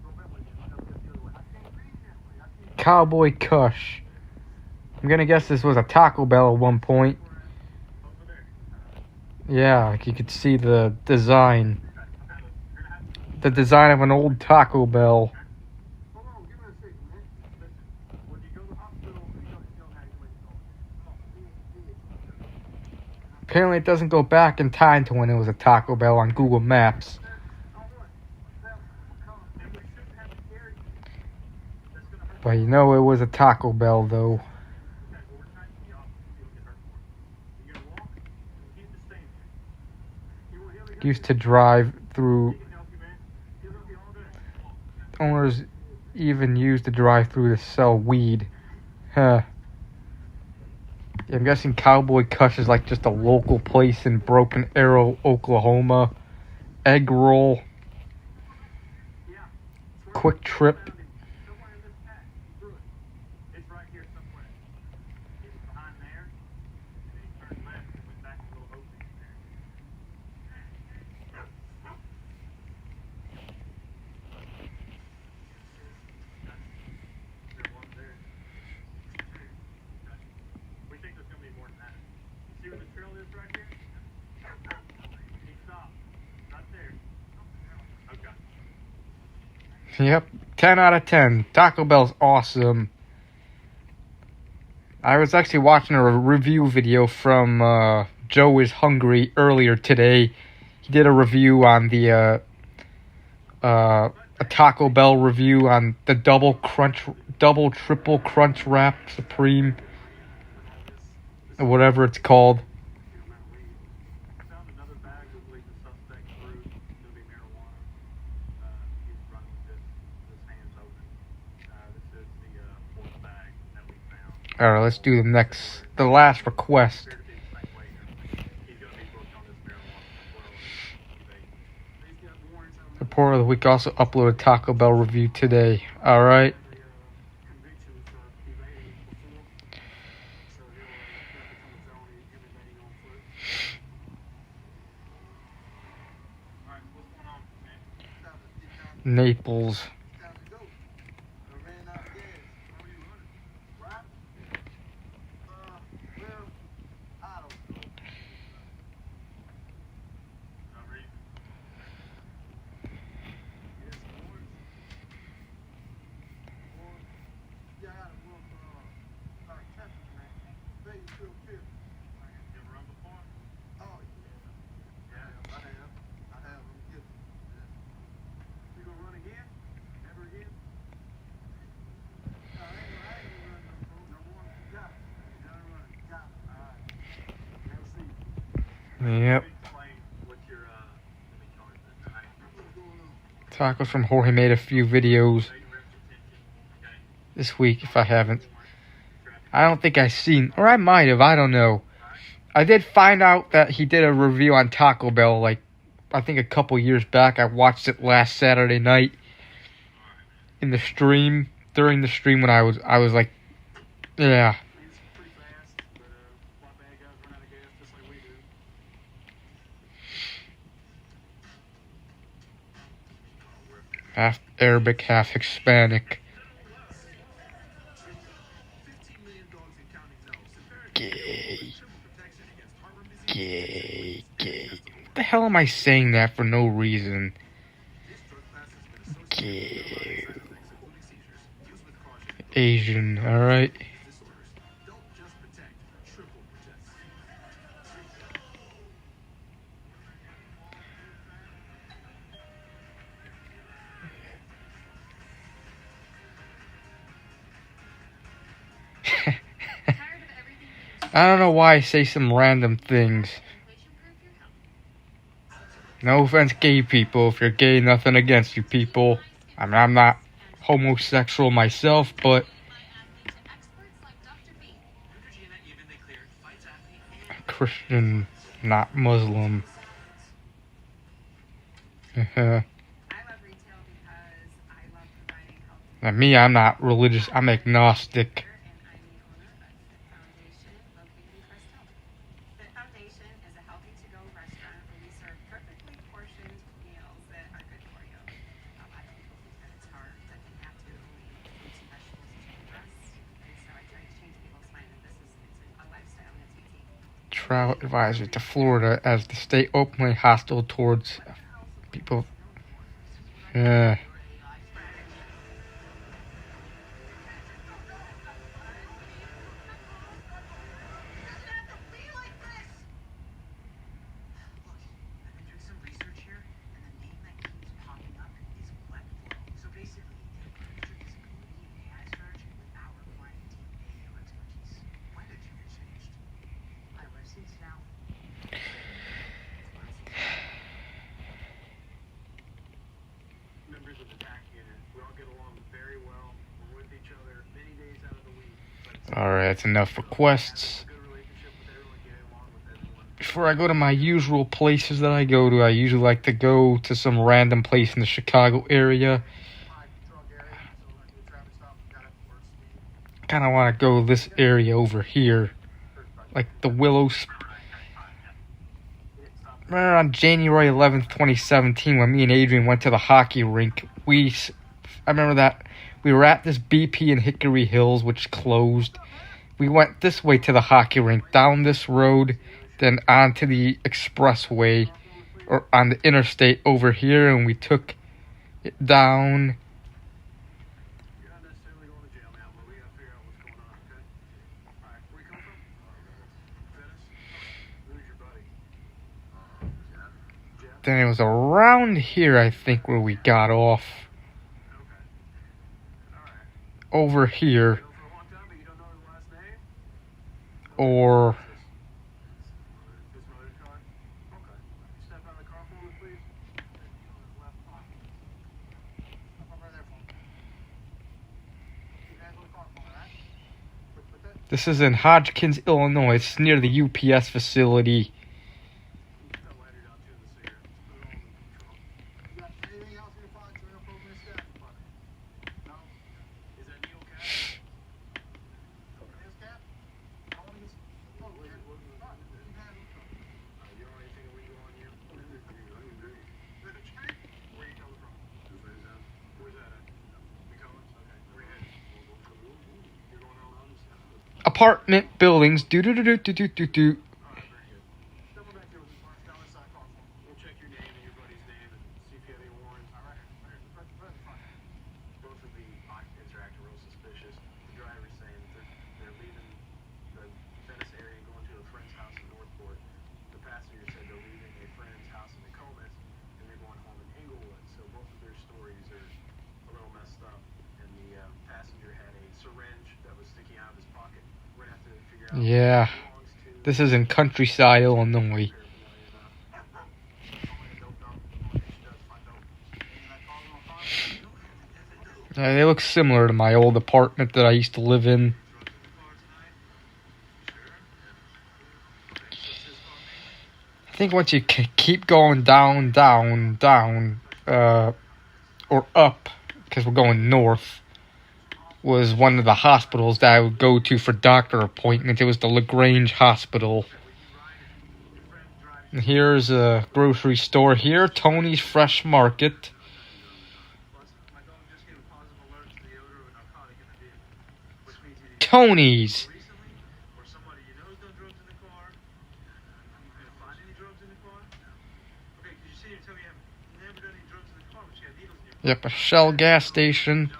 Go that way, man. Help you up the other way. I can't read that way. I can't. Cowboy Kush. I'm gonna guess this was a Taco Bell at one point. Yeah, like you could see the design. The design of an old Taco Bell. Hold on, give me a second, man. Listen, when you go to the hospital, you don't tell how you went to. Apparently it doesn't go back in time to when it was a Taco Bell on Google Maps. But you know it was a Taco Bell though. Used to drive through. Owners even used to drive through to sell weed. Huh. Yeah, I'm guessing Cowboy Kush is like just a local place in Broken Arrow, Oklahoma. Egg roll. Quick trip. It's right here somewhere. It was behind there, and then he turned left and went back to the little opening there. There was there. We think there's going to be more than that. See where the trail is right here? He stopped. Right there. Okay. Yep, 10 out of 10. Taco Bell's awesome. I was actually watching a review video from Joe is Hungry earlier today. He did a review on the a Taco Bell review on the double triple crunch wrap supreme, or whatever it's called. Found another bag with legal suspect fruit, could be marijuana. He's running with his hands open. This is the fourth bag that we found. All right, let's do the last request. He's going to be booked on this marijuana as well as he's got warrants on Report of the week also uploaded Taco Bell review today. All right. convictions for evading before. So he'll become a felony evading on foot. Alright, what's going on, man? Naples. Time to go. I ran out of gas. Where were you running? Right? Well, I don't know. No reason. Yes, warrants. Warrants. Yeah, I got a warrant for theft, man. Vegas Field Fifth. You ever run before? Oh, yeah. Yeah. I have. I'm guilty. Yeah. You gonna run again? Never again? No, I ain't gonna run no more. Got it. You done running? Got it. Alright. Never see you. Yep. Explain what your let me charge this tonight. What's going on? Tacos from Jorge made a few videos Evading arrest detention. Okay. this week, if I haven't. I don't think I've seen, or I might have, I don't know. I did find out that he did a review on Taco Bell, like, I think a couple years back. I watched it last Saturday night in the stream, during the stream when I was like, yeah. It's pretty fast, but a lot of bad guys run out of gas just like we do. Half Arabic, half Hispanic. $15 million in counting now. Gay. Triple protection against harbor disease. Gay. Gay. What the hell am I saying that for no reason? This drug class has been associated with Gay. side effects, including seizures. Use with caution. Asian, alright. Disorders. Don't just protect, triple protect. I don't know why I say some random things. No offense, gay people. If you're gay, nothing against you people. I mean, I'm not homosexual myself, but Christian, not Muslim. I love retail because I love providing healthy Now, me, I'm not religious. I'm agnostic. and I'm the owner of Fit Foundation located in Crest Hill. Fit Foundation is a healthy to-go restaurant where we serve perfectly portioned meals that are good for you. A lot of people think that it's hard, that they have to only eat fruits and vegetables to progress. And so I try to change people's mind that it's a lifestyle and it's easy. Travel advisory to Florida as the state openly hostile towards people. Look, I've been doing some research here, and the name that keeps popping up is Webflow. So basically, it merges Boolean AI search with our client team AO expertise. When did you get changed? I wear suits now. Members of the TAC unit, we all get along very well. We're with each other many days out of the week. But it's Alright, that's enough requests. a good relationship with everyone, getting along with everyone. Before I go to my usual places that I go to, I usually like to go to some random place in the Chicago area. High drug area, so I do a traffic stop, got it, works. Kind of want to go this area over here, like the Willows. Remember on January 11th, 2017, when me and Adrian went to the hockey rink, I remember that we were at this BP in Hickory Hills, which closed. We went this way to the hockey rink, down this road, then onto the expressway, or on the interstate over here, and we took it down Then it was around here, I think, where we got off. Over here. Or... This is in Hodgkins, Illinois. It's near the UPS facility. Apartment buildings. Do do do do do do do do. Yeah, this is in Countryside, Illinois. They look similar to my old apartment that I used to live in. I think once you keep going down, or up, because we're going north, was one of the hospitals that I would go to for doctor appointments. It was the LaGrange Hospital. And here's a grocery store here, Tony's Fresh Market. Tony's. Yep, a Shell gas station.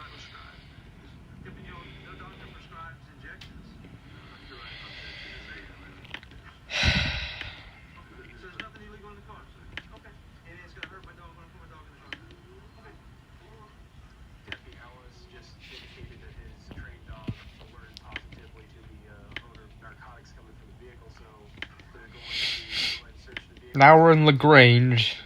Now we're in LaGrange.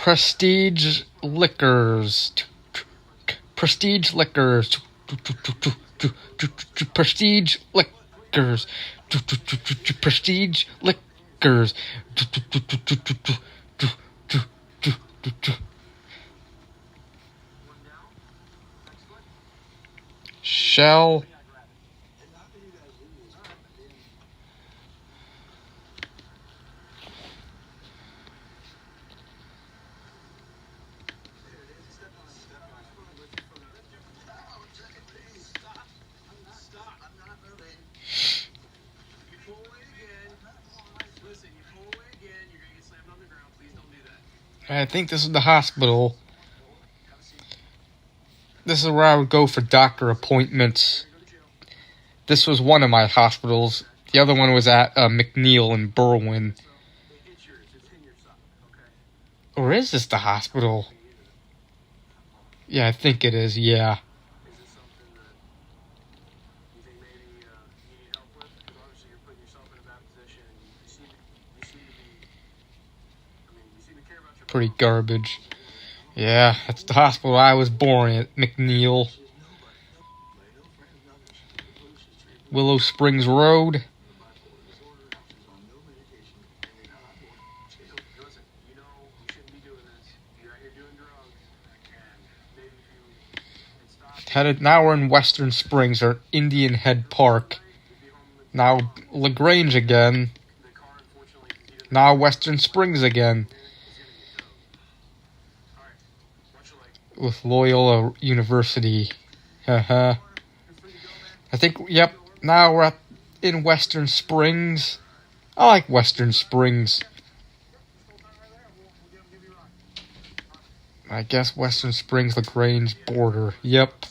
Prestige Liquors. Prestige Liquors. Prestige Liquors. Prestige Liquors. Shell. I think this is the hospital. This is where I would go for doctor appointments. This was one of my hospitals. The other one was at McNeil in Berwyn. Or is this the hospital? Yeah, I think it is, yeah. Pretty garbage. Yeah, that's the hospital I was born at, McNeil. Willow Springs Road. Now we're in Western Springs, or Indian Head Park. Now LaGrange again. Now Western Springs again. With Loyola University. Haha. I think, yep, now we're in Western Springs. I like Western Springs. I guess Western Springs, LaGrange border. Yep.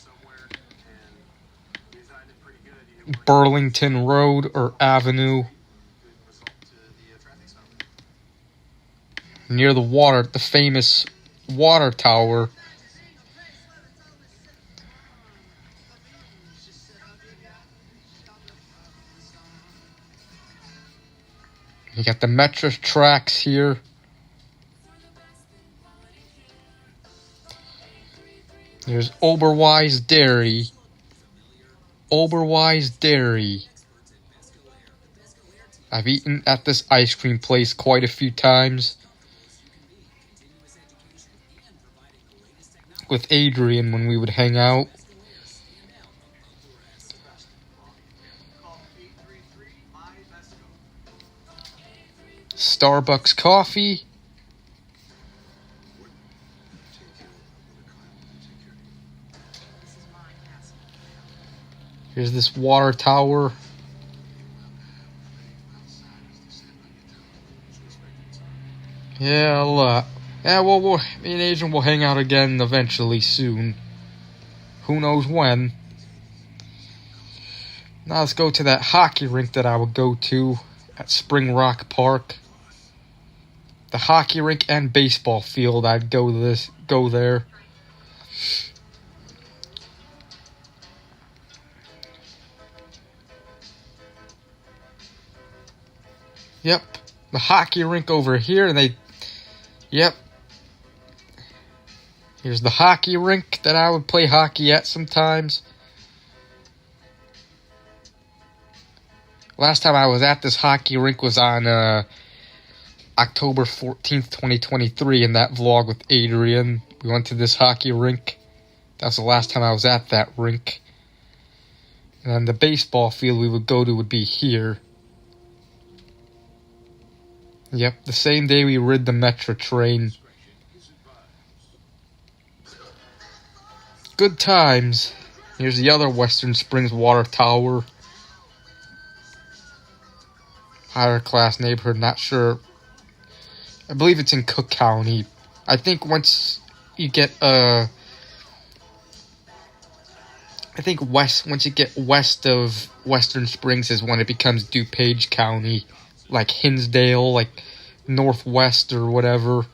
Burlington Road or Avenue. Near the water, the famous water tower. You got the metro tracks here. There's Oberweis Dairy. Oberweis Dairy. I've eaten at this ice cream place quite a few times. With Adrian when we would hang out. Starbucks coffee. Here's this water tower. Yeah, well, me and Adrian will hang out again eventually soon. Who knows when. Now let's go to that hockey rink that I would go to at Spring Rock Park. The hockey rink and baseball field, I'd go there. Yep, the hockey rink over here, and yep. Here's the hockey rink that I would play hockey at sometimes. Last time I was at this hockey rink was on October 14th, 2023, in that vlog with Adrian. We went to this hockey rink. That was the last time I was at that rink. And then the baseball field we would go to would be here. Yep, the same day we rid the metro train. Good times. Here's the other Western Springs water tower. Higher class neighborhood, not sure. I believe it's in Cook County. I think once you get once you get west of Western Springs is when it becomes DuPage County, like Hinsdale, like Northwest or whatever.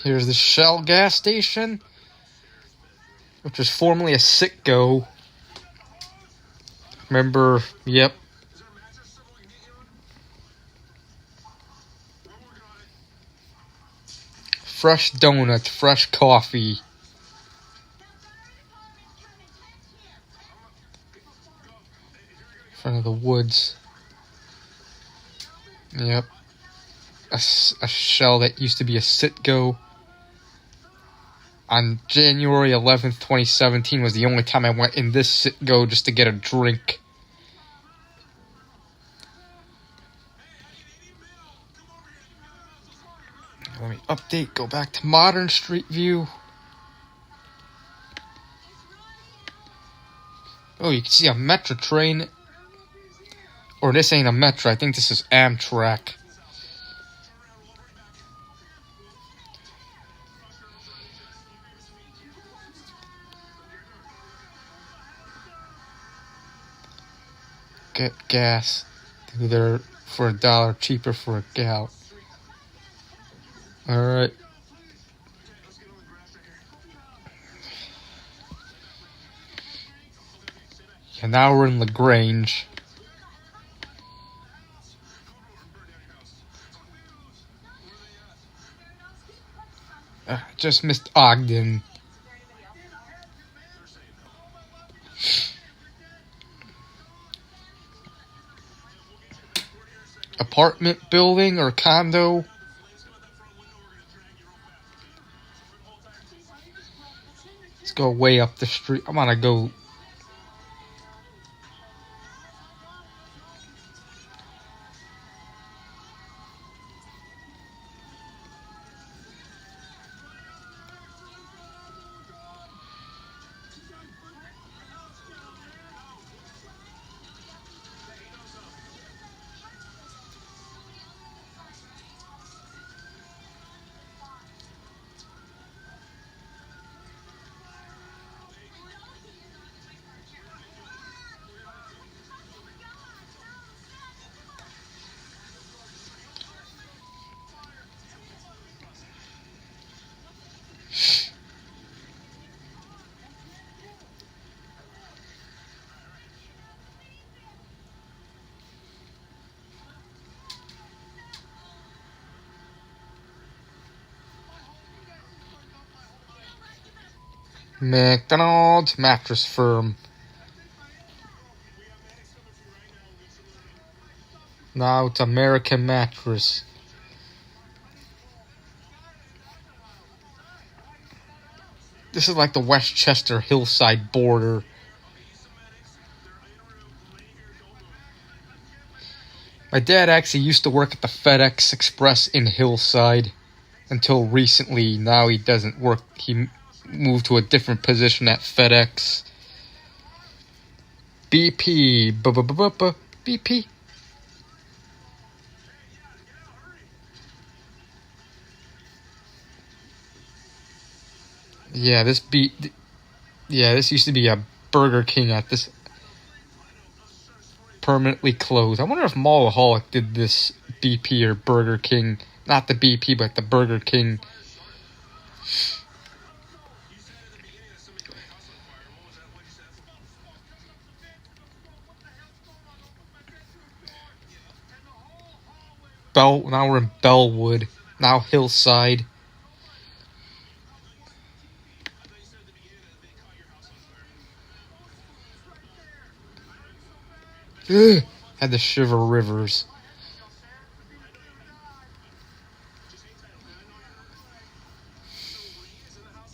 Here's the Shell gas station, which was formerly a Citgo. Remember, yep. Fresh donuts, fresh coffee. In front of the woods. Yep. A Shell that used to be a Citgo. On January 11th, 2017 was the only time I went in this Citgo just to get a drink. Let me update, go back to Modern Street View. Oh, you can see a metro train. Or this ain't a metro, I think this is Amtrak. Get gas. They're for $1 cheaper for a gal. Alright. And now we're in LaGrange. Just missed Ogden. Apartment building or condo? Let's go way up the street. I'm gonna go. McDonald's mattress firm. Now it's American Mattress. This is like the Westchester Hillside border. My dad actually used to work at the FedEx Express in Hillside until recently. Now he doesn't work. He moved to a different position at FedEx. BP. BP. Yeah, this used to be a Burger King at this permanently closed. I wonder if Mallaholic did this BP or Burger King. Not the BP, but the Burger King. Now we're in Bellwood. Now Hillside. Ugh, had to shiver rivers.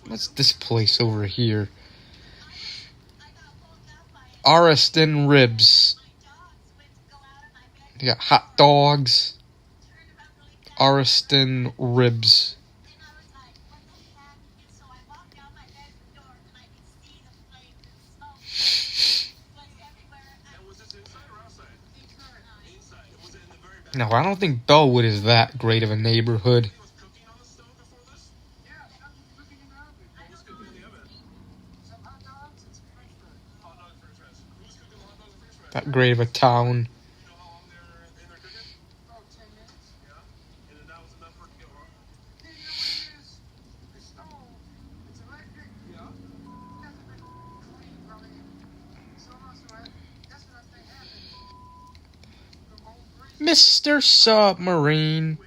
What's this place over here? Ariston Ribs. You got hot dogs. Ariston Ribs. No, I don't think Bellwood is that great of a neighborhood. That great of a town. Mr. Submarine.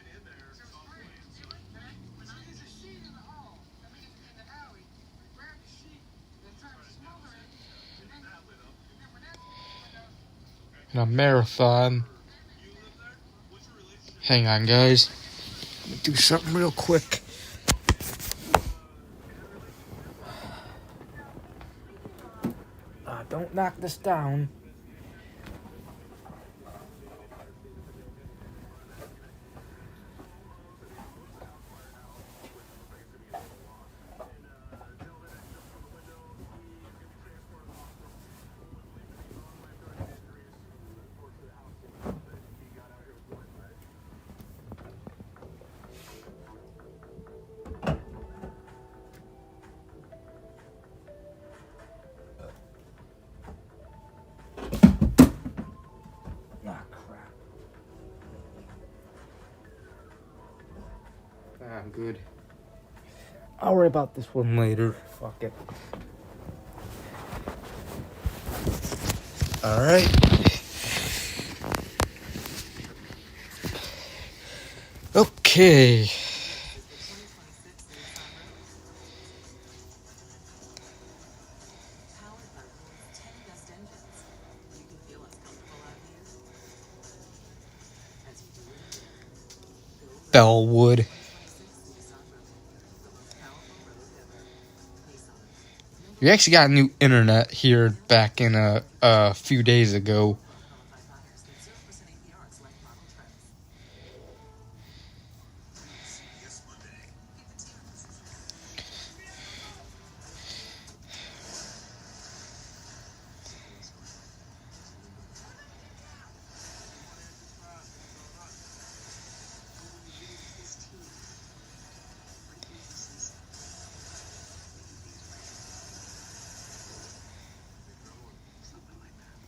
In a marathon. Hang on, guys. Let me do something real quick. Don't knock this down. I'm good. I'll worry about this one later. Fuck it. All right. Okay. Powered by world's 10 best engines. You can feel what's comfortable out here as you do it in here. Go Road. Bellwood. 2026 Nissan Road. The most powerful road ever. Nissan. We actually got new internet here back in a few days ago. Qualified buyers get 0% APR on select model treads. CBS Monday.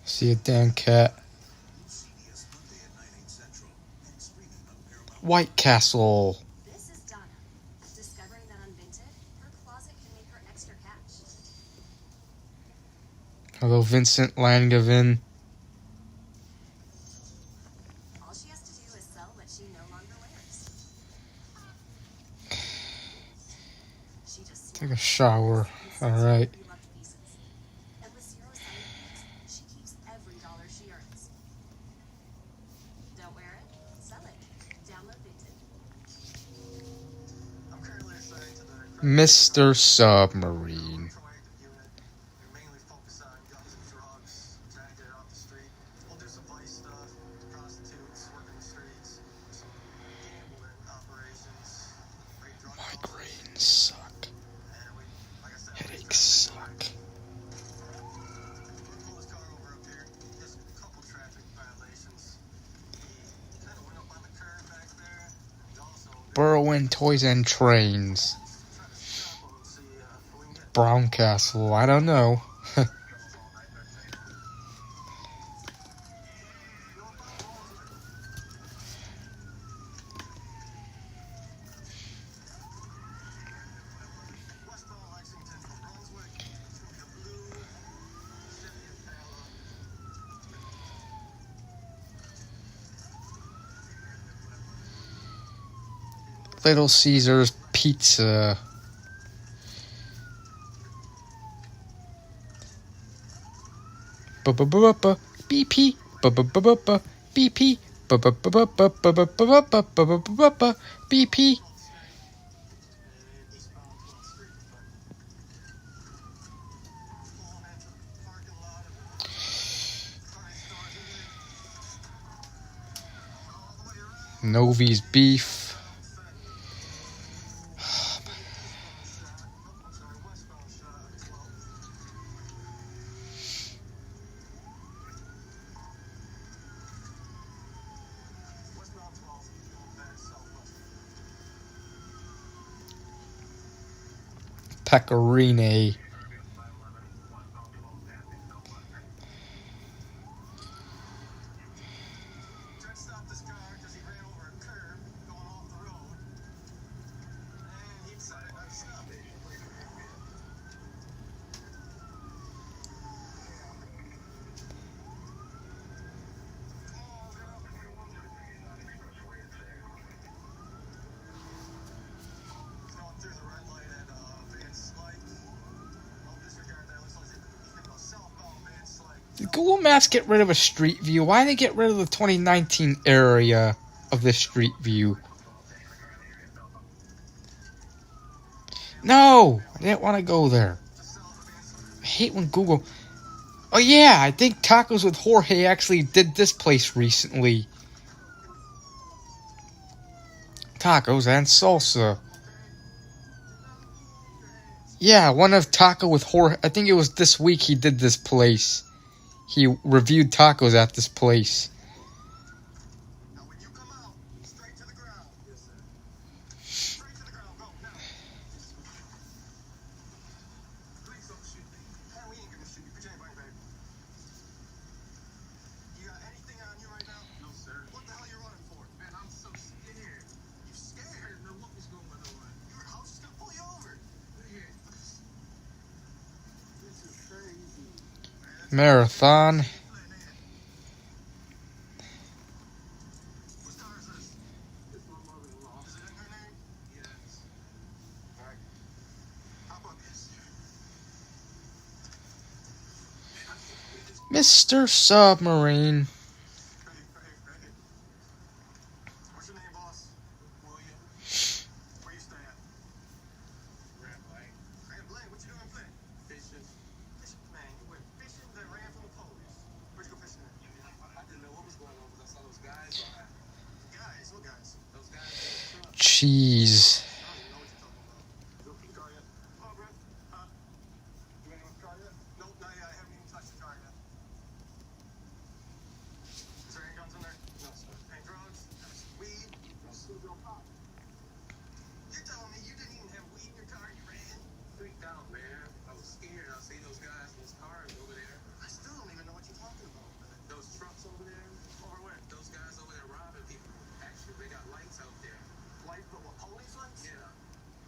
See a damn cat. CBS Monday at 9, 8 Central. And streaming on Paramount. White Castle. This is Donna. Discovering that on Vinted, her closet can make her extra cash. Hello, Vincent Langevin. All she has to do is sell what she no longer wears. She just Take a shower. All right. beloved pieces. And with 0 selling fees, she keeps every dollar she earns. Don't wear it? Sell it. Download Vinted. I'm currently assigned to the Mr. Submarine. proactive unit. We mainly focus on guns and drugs, trying to get it off the street. We'll do some vice stuff, prostitutes, working the streets, some gambling operations, great drug Migraines suck. and we, like I said, Headaches suck. pull this car over up here. Just a couple traffic violations. He kind of went up on the curb back there. He's also Burrowing Toys and Trains. trying to stop him and see if we can get Brown Castle. I don't know. westbound Lexington from Brunswick. It's gonna be a blue Chevy Impala. Little Caesars Pizza. Ba-ba-ba-ba-ba. BP. Ba-ba-ba-ba-ba. BP. Ba-ba-ba-ba-ba-ba-ba-ba-ba-ba-ba-ba. BP. And eastbound 12th Street. Pulling into the parking lot of the car store here. All the way around. Novi's Beef. Westbound shot as well. Westbound 12, going back southwest. Pecorine. Tried to stop this car because he ran over a curb going off the road. And he decided not to stop it. Going through the red light at Vance Slike. Don't disregard that. Looks like he's thinking about southbound Vance Slike. Did Google Maps get rid of a street view? Why did they get rid of the 2019 area of the street view? No! I didn't want to go there. I hate when Google... Oh yeah, I think Tacos with Jorge actually did this place recently. Tacos and salsa. Yeah, one of Taco with Jorge. I think it was this week he did this place. He reviewed tacos at this place. Now when you come out, straight to the ground. Yes, sir. Straight to the ground. Go now. Please don't shoot me. Man, we ain't gonna shoot you. Put your hand behind your back. You got anything on you right now? No, sir. What the hell are you running for? Man, I'm so scared. You scared? No, what was going on? I was just gonna pull you over. This is crazy. Marathon. Plan A Mr. Submarine. What's your name, boss? William. Where you stay at? Rant. What you doing, Flint? Fishing. Fishing? Man, you went fishing that ran from the police. Where'd you go fishing at? I didn't know what was going on because I saw those guys on that. Guys? What guys? Those guys in the truck. Cheese. I don't even know what you're talking about. You opened the car yet? Oh, Brett. You ain't opened the car yet? Nope, not yet. I haven't even touched the car yet. Is there any guns in there? No, sir. Any drugs? Weed? No, still don't pop. You're telling me you didn't even have weed in your car? You ran? Freaked out, man. I was scared. I seen those guys in those cars over there. I still don't even know what you're talking about, man. Those trucks over there? Over where? Those guys over there robbing people. Actually, they got lights out there. Lights? But what, police lights? Yeah.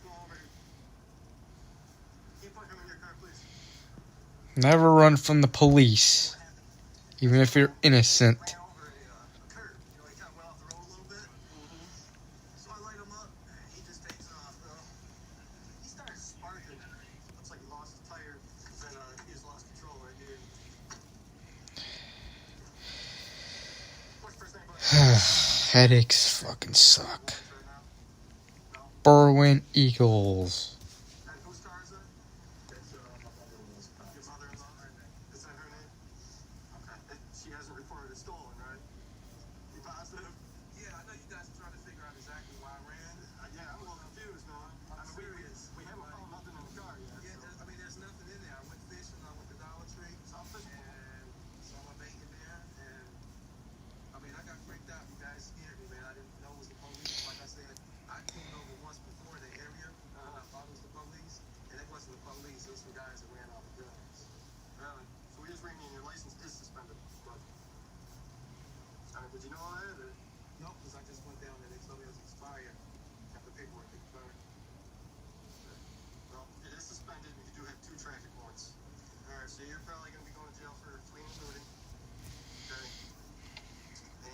Come over here. Can you put him in your car, please? Never run from the police, even if you're innocent. Ran over a curb. You know, he kind of went off the road a little bit. So I light him up. He just takes off, though. He started sparking. Looks like he lost his tire. Then he just lost control right here. What's your first name, buddy? Headaches fucking suck. Right now? No? Berwyn Eagles. And whose car is that? It's my mother-in-law's car. Your mother-in-law? Is that her name? Okay. She hasn't reported it stolen, right? You positive? Yeah, I know you guys are trying to figure out exactly why I ran. Yeah, I'm a little confused now. I'm serious. We haven't found nothing in the car yet. Yeah, I mean, there's nothing in there. I went fishing. I went to Dollar Tree. Something? And saw my bait in there. And, I mean, I got freaked out. You guys scared me, man. I didn't know it was the police. Like I said, I pulled over once before in the area. I thought it was the police. And it wasn't the police. It was some guys that ran off the drugs. Really? So we just ran you and your license is suspended. But, did you know all that? Or? No, because I just went down and they told me it was expired. Got the paperwork expired. Well, it is suspended and you do have 2 traffic warrants. Alright, so you're probably going to be going to jail for fleeing and looting. Okay.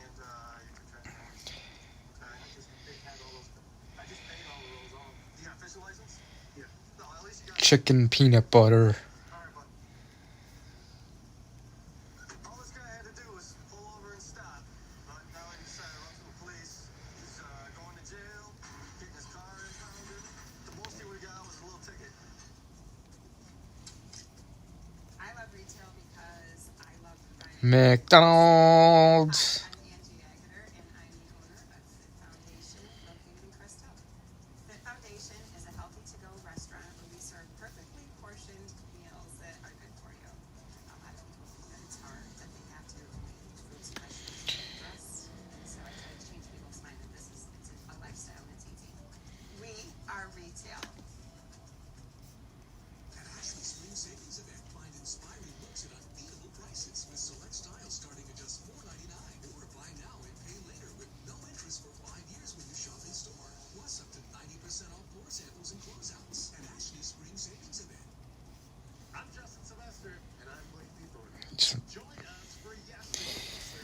And, your 2 traffic warrants. Okay. I just paid all those off. You got a fishing license? Yeah. No, at least you got Chicken peanut butter. Alright, bud. All this guy had to do was pull over and stop. But now he decided to run from the police. He's going to jail, getting his car impounded. The most he would have got was a little ticket. I love retail because I love buying. McDonald's. I'm Angie Agater, and I'm the owner of Fit Foundation, located in Crest Hill. Fit Foundation is a healthy to-go restaurant where we serve perfectly portioned meals that are good for you. A lot of people think that it's hard, that they have to eat fruits and vegetables for us. So I try to change people's mind that it's a lifestyle and it's easy. We are retail. At Ashley Spring Savings Event, find inspiring looks at unbeatable prices with select styles starting at just $4.99. Or buy now and pay later with no interest for 5 years when you shop in store. Plus up to 90% off floor samples and closeouts at Ashley Spring Savings Event. I'm Justin Sylvester, and I'm Blake Thorne. Join us for Yesterday's,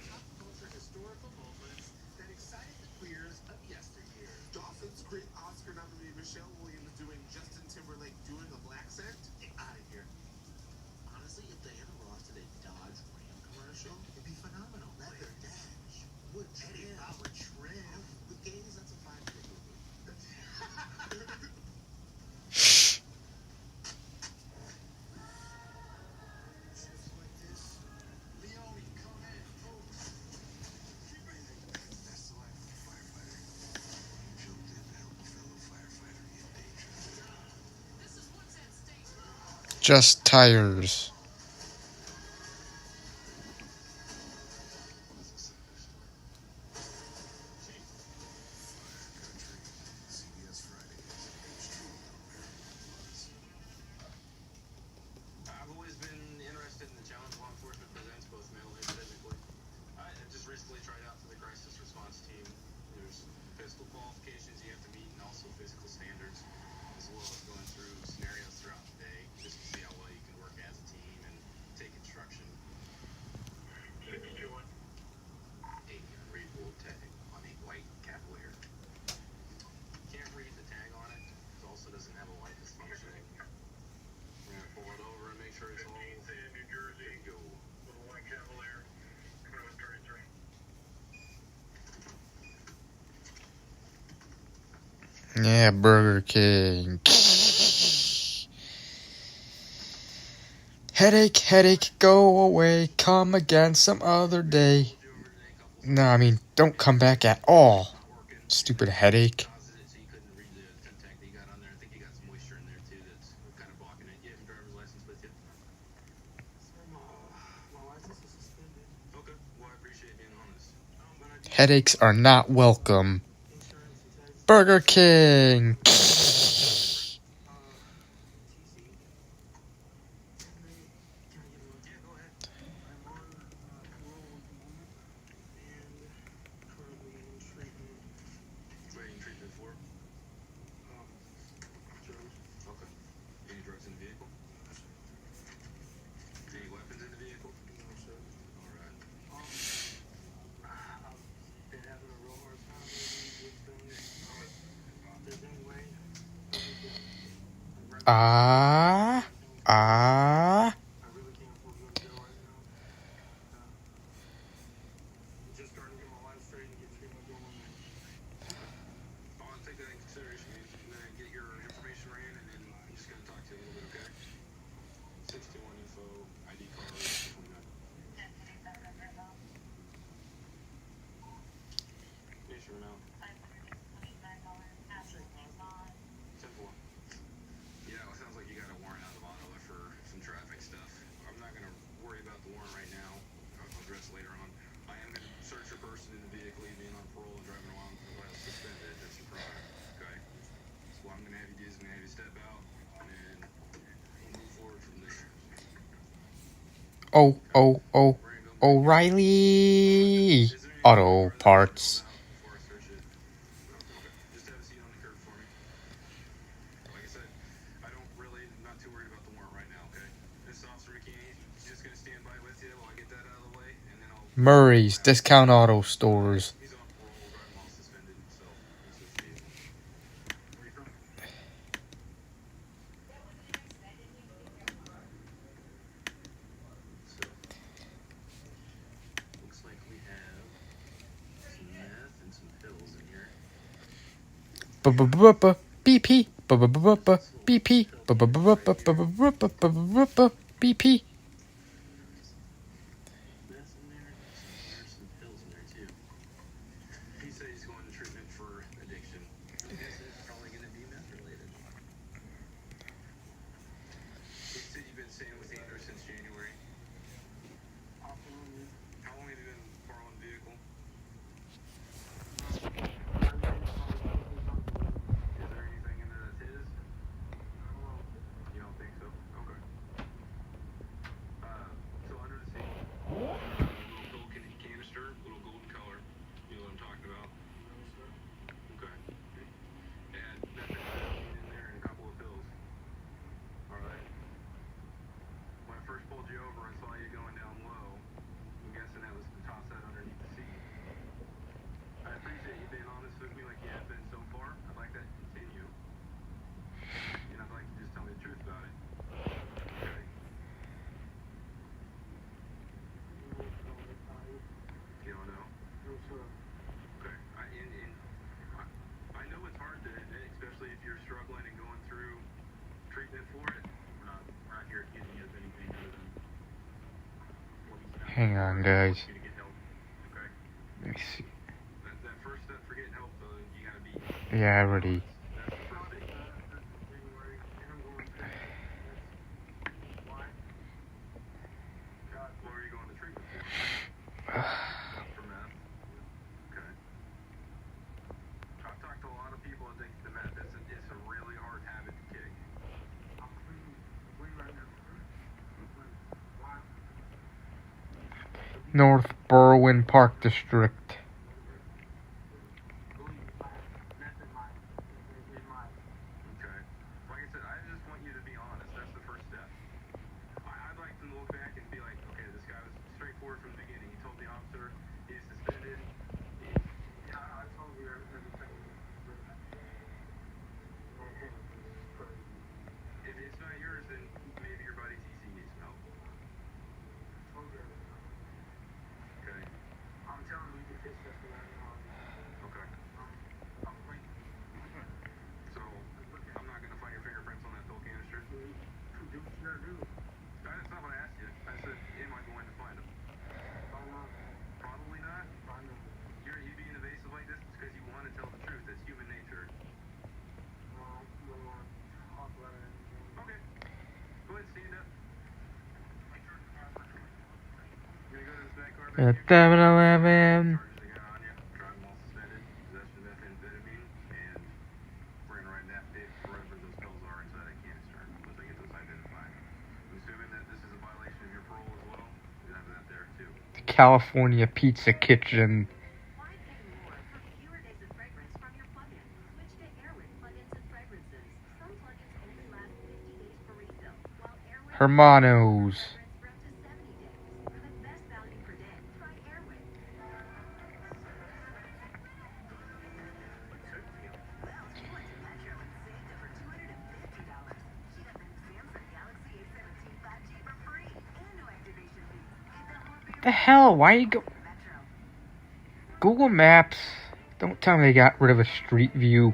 pop culture historical moments that excited the queers of yesteryear. Dawson's Creek Oscar nominee Michelle Williams doing Justin Timberlake doing a black scent? Get out of here. Honestly, if Diana Ross did a Dodge Ram commercial, it'd be phenomenal. Leather dash. Wood trim. Eddie Bauer trim. With gays, that's a 5-year movie. Shifts like this, Leone, come in, folks. That's the life of a firefighter. Jumped in to help a fellow firefighter get dangerous. This is what's at stake. Just tires. CBS Friday is extreme American Plus. I've always been interested in the challenge law enforcement presents, both mentally and physically. I just recently tried out for the crisis response team. There's physical qualifications you have to meet and also physical standards, as well as going through scenarios throughout the day just to see how well you can work as a team. Yeah, Burger King. Headache, headache, go away. Come again some other day. No, I mean, don't come back at all. Stupid headache. So you couldn't read the temp tag that you got on there. I think you got some moisture in there too that's kind of blocking it. You have your driver's license with you? My license is suspended. Okay. Well, I appreciate being honest. But I do Headaches are not welcome. Burger King. TC. Yeah, go ahead. I'm on parole at the moment and currently in treatment. What are you in treatment for? Drugs. Okay. Any drugs in the vehicle? No, sir. Any weapons in the vehicle? No, sir. All right. I've been having a real hard time lately with things. If there's any way that we can Ah. I really can't afford to go to jail right now. Just starting to get my life straight and get treatment going. Okay. I'll take that in consideration. I'm gonna get your information ran, and then I'm just gonna talk to you a little bit, okay? 621 info, ID card, 29. Yes, your amount. Simple. Yeah, well, it sounds like you got a warrant out of Ottawa for some traffic stuff. I'm not gonna worry about the warrant right now. I'll address it later on. I am gonna search your person in the vehicle, you being on parole and driving while suspended. That's your crime, okay? So what I'm gonna have you do is I'm gonna have you step out, and then we'll move forward from there. Oh. O'Reilly. Auto Parts. Before I search it. Okay. Just have a seat on the curb for me. Like I said, I'm not too worried about the warrant right now, okay? This is Officer McKinney. He's just gonna stand by with you while I get that out of the way, and then I'll... Murray's Discount Auto Stores. He's on parole, driving while suspended, so he's just vehicle. Where are you from? So, looks like we have some meth and some pills in here. BP. BP. BP. Meth in there, there's some pills in there too. He said he's going to treatment for addiction. I'm guessing it's probably going to be meth related. He said you've been staying with Andrew since January. How long have you been borrowing the vehicle? Is there anything in there that's his? You don't think so? Okay. So under the seat, little gold canister, little golden color. You know what I'm talking about? Okay. And methamphetamine in there and a couple of pills. All right. When I first pulled you over, I saw you going down low. I'm guessing that was to toss that underneath the seat. I appreciate you being honest with me like you have been so far. I'd like that to continue. And I'd like you to just tell me the truth about it. Okay. You don't know? Okay. I know it's hard to admit, especially if you're struggling and going through treatment for it. We're not here accusing you of anything other than what he's done. Hang on, guys. You to get help. Okay. Let me see. That first step for getting help, though, you gotta be. Yeah, I already. That's the first thing. Why? What are you going to treatment for? For meth? Okay. I've talked to a lot of people addicted to meth. It's a really hard habit to kick. I'm clean right now. Why? North Berwyn Park District. Okay. Like I said, I just want you to be honest. That's the first step. I'd like to look back and be like, okay, this guy was straightforward from the beginning. He told the officer he's suspended. I told you everything. If it's not yours, then maybe your buddy TC needs some help. Okay. I'm telling you, you can At 7-Eleven. The California Pizza Kitchen. Why pay more for fewer days of fragrance from your plug-in? Switch to Airwick plugins and fragrances. Some plugins only last 50 days for refill, while Airwick Hermanos. fragrance for up to 70 days. For the best value per day, try Airwick. Well, she went to Metro and saved over $250. She got the Samsung Galaxy A17 5G for free and no activation fees. Ain't that more The hell? Why you go? Metro? Google Maps. Don't tell me they got rid of a street view.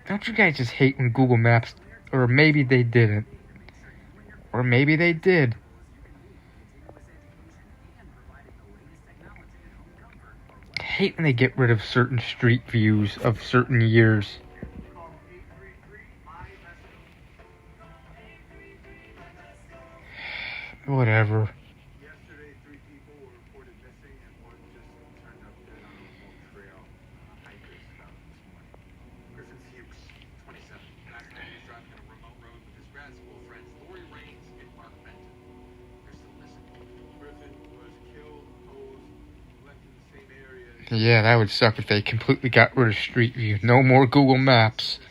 Don't you guys just hate when Google Maps? Or maybe they didn't. Or maybe they did. I hate when they get rid of certain street views of certain years. Whatever. Yesterday, 3 people were reported missing and one just turned up dead on a remote trail. Hikers found this morning. Griffin Hughes, 27. Last night he was driving on a remote road with his grad school friends Lori Raines and Mark Benton. They're still missing. Griffin was killed, posed, left in the same area. Yeah, that would suck if they completely got rid of Street View. No more Google Maps.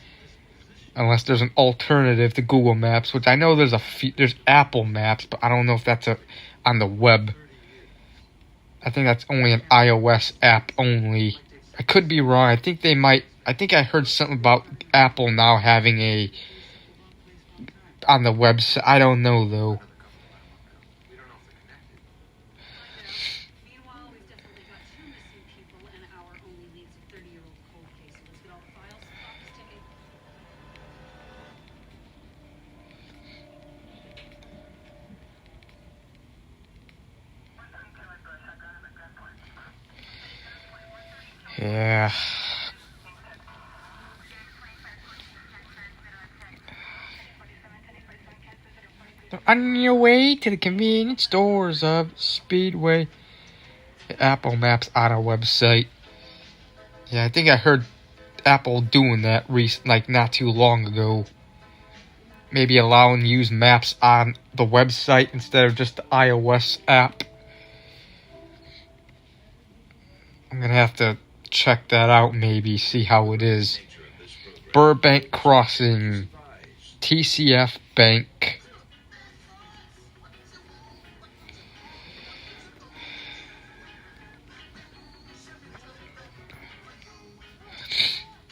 Unless there's an alternative to Google Maps, which I know there's there's Apple Maps, but I don't know if that's on the web. I think that's only an iOS app only. I could be wrong. I think they might. I think I heard something about Apple now having a on the website. I don't know though. Meanwhile, we've definitely got 2 missing people, and our only lead's a 30-year-old cold case. So let's get all the files. Clock is ticking. Yeah. On your way to the convenience stores of Speedway. Apple Maps on our website. Yeah, I think I heard Apple doing that like not too long ago. Maybe allowing to use maps on the website instead of just the iOS app. I'm gonna have to check that out, maybe see how it is. Burbank Crossing, TCF Bank.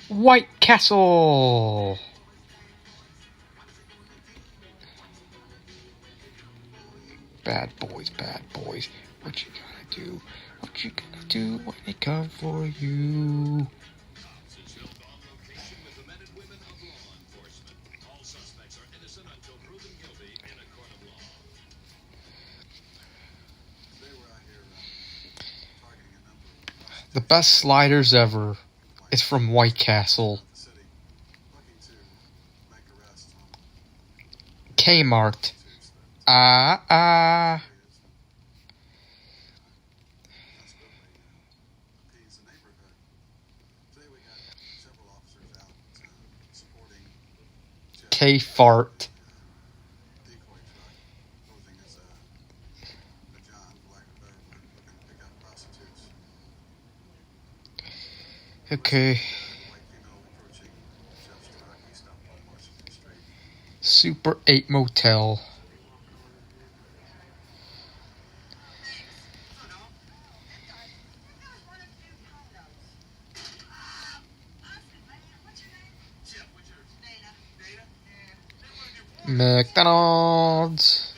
White Castle. Bad boys, bad boys. What you gonna do? What you gonna do when they come for you? The best sliders ever is from White Castle. Kmart. K-fart. Okay. Super 8 Motel. McDonald's.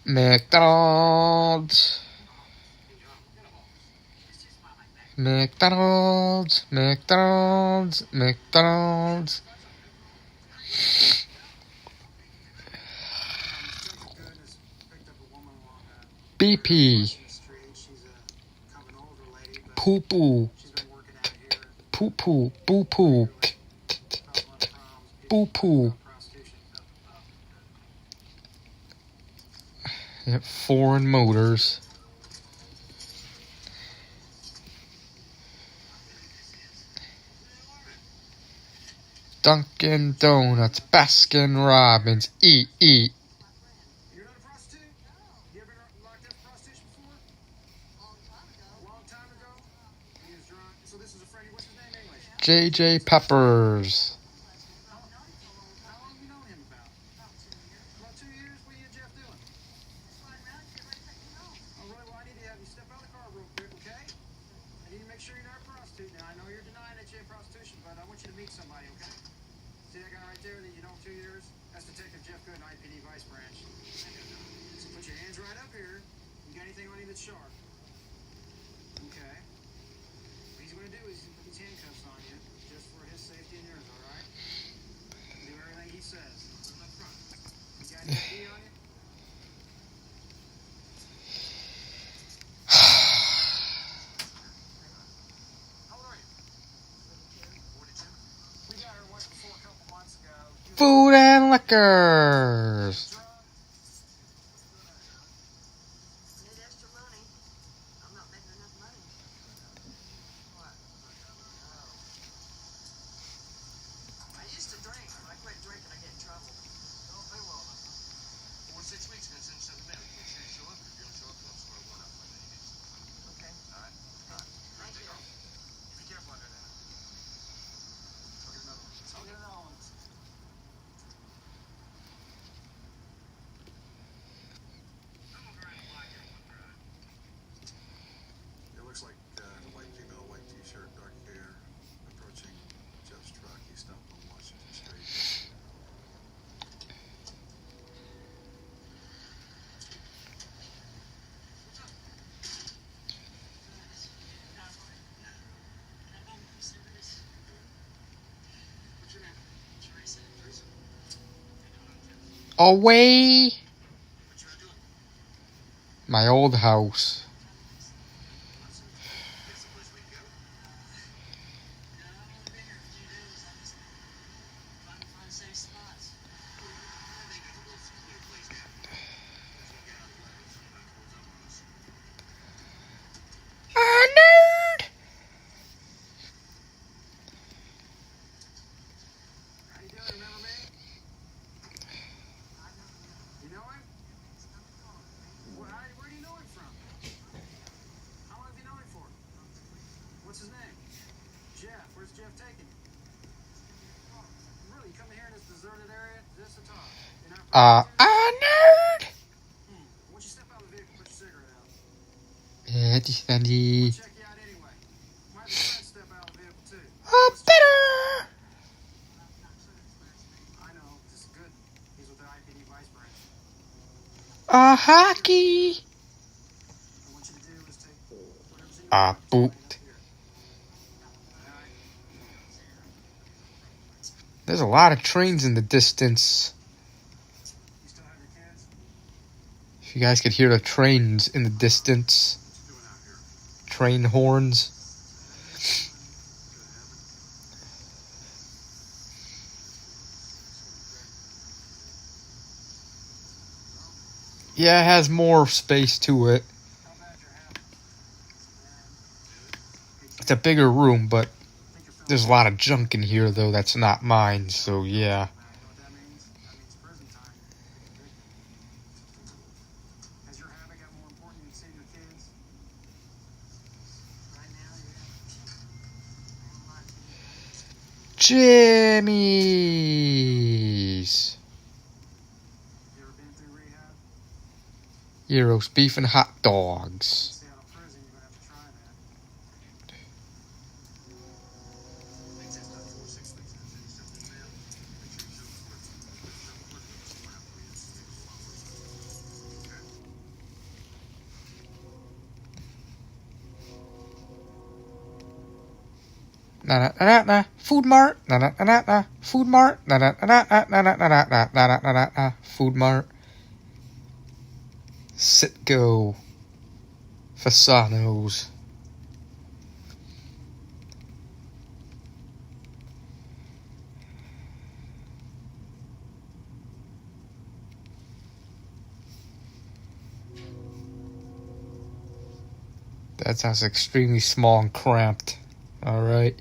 McDonald's. McDonald's. McDonald's. McDonald's. BP. Poo poo. Poo poo. Boo poo. Boo poo. Yep, foreign motors. Dunkin' Donuts, Baskin Robbins, eat. You're not a prostitute? You ever locked up for prostitution before? A long time ago? He was drunk. So this is a friend. What's his name anyway? JJ Peppers. How long have you known him about? About 2 years? What are you and Jeff doing? Oh, really? Well, I need to have you step out of the car real quick, okay? I need to make sure you're not a prostitute. Now, I know you're denying that you're in prostitution, but I want you to meet somebody, okay? See that guy right there that you know 2 years? That's Detective Jeff Good, IPD Vice Branch. So put your hands right up here. You got anything on you that's sharp? Okay. What he's going to do is put these handcuffs on you, just for his safety and yours, all right? Do everything he says. Up front. You got any ID on you? How old are you? 42. We got her once before a couple months ago. Food and liquors. Need extra money. I'm not making enough money. What? I used to drink. When I quit drinking, I get in trouble. Don't pay well enough. 4 to 6 weeks, and then send something out. Make sure you show up. If you don't show up, I'll square one up. Like that. Okay. All right? All right. Thank you. Be careful out there now. I'll get another one. I'll get another one. It looks like a white female, white t-shirt, dark hair, approaching Jeff's truck. He stopped on Washington Street. What's your name? Teresa. Teresa. Away. What you gonna do? My old house. That's the place we can go. Nerd. How you doing? Remember me? You know him? Where do you know him from? How long have you known him for? What's his name? Jeff. Where's Jeff taking you? Really? You come here in this deserted area just to talk? You're not Nerd. Once you step out of the vehicle, put your cigarette out. Sandy. Check you out anyway. Might be friends step out of the vehicle too. Better. I know. This is good. He's with the IPD Vice Branch. Hockey. What I want you to do is take whatever's in your Boot. up here. Alright? There's a lot of trains in the distance. You still have your kids? If you guys could hear the trains in the distance. What you doing out here? Train horns. Yeah, it has more space to it. How bad your habit? It's a bigger room, but Think you're feeling there's a lot of junk in here, though, that's not mine, so yeah. You know what that means? That means prison time. Has your habit got more important than seeing your kids? Right now, yeah. Jimmy's. You ever been through rehab? Gyros, beef, and hot dogs. Stay out of prison, you're gonna have to try that. Na na na na. Food Mart. Na na na na. Food Mart. Na na na na na na na na na na na na. Food Mart. Sit go. Fasano's. That sounds extremely small and cramped. Alright.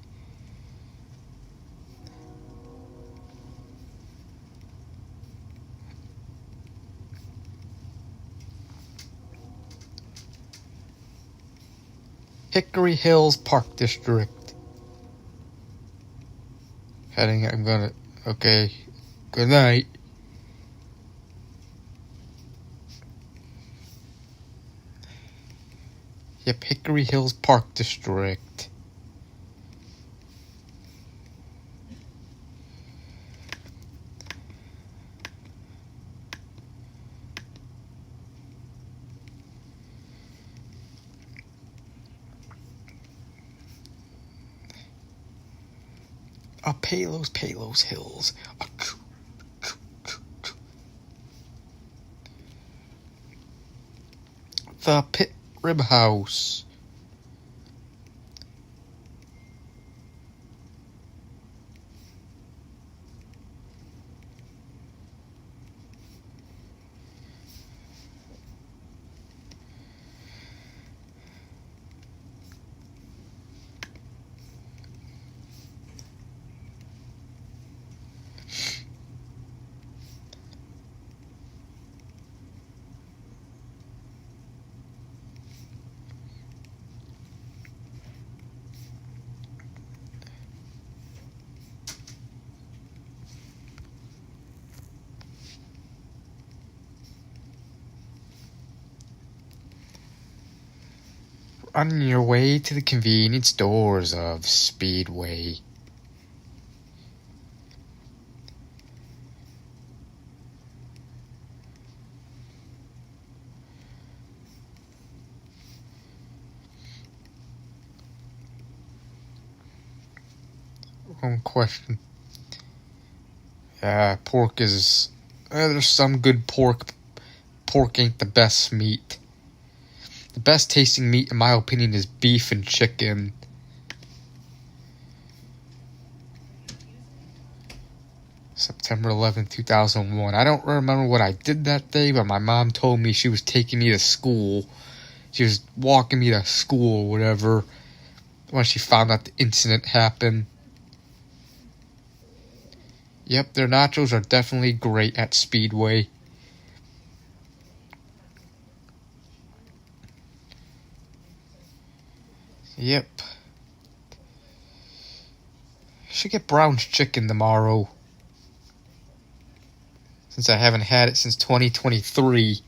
Hickory Hills Park District. Okay. Good night. Yep, Hickory Hills Park District. Palos Hills. The Pit Rib House. On your way to the convenience stores of Speedway. One question. Pork is... there's some good pork. Pork ain't the best meat. The best tasting meat, in my opinion, is beef and chicken. September 11th, 2001. I don't remember what I did that day, but my mom told me she was taking me to school. She was walking me to school or whatever when she found out the incident happened. Yep, their nachos are definitely great at Speedway. Yep. Should get Brown's Chicken tomorrow. Since I haven't had it since 2023.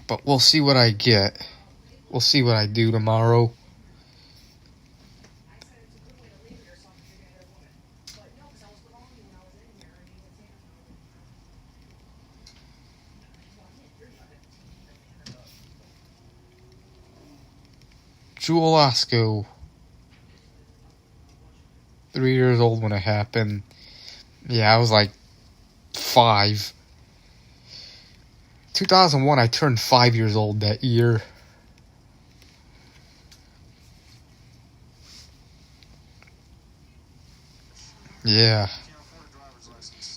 But we'll see what I get. We'll see what I do tomorrow. Jewel Osco. 3 years old when it happened. Yeah, I was like 5. 2001, I turned 5 years old that year. Yeah.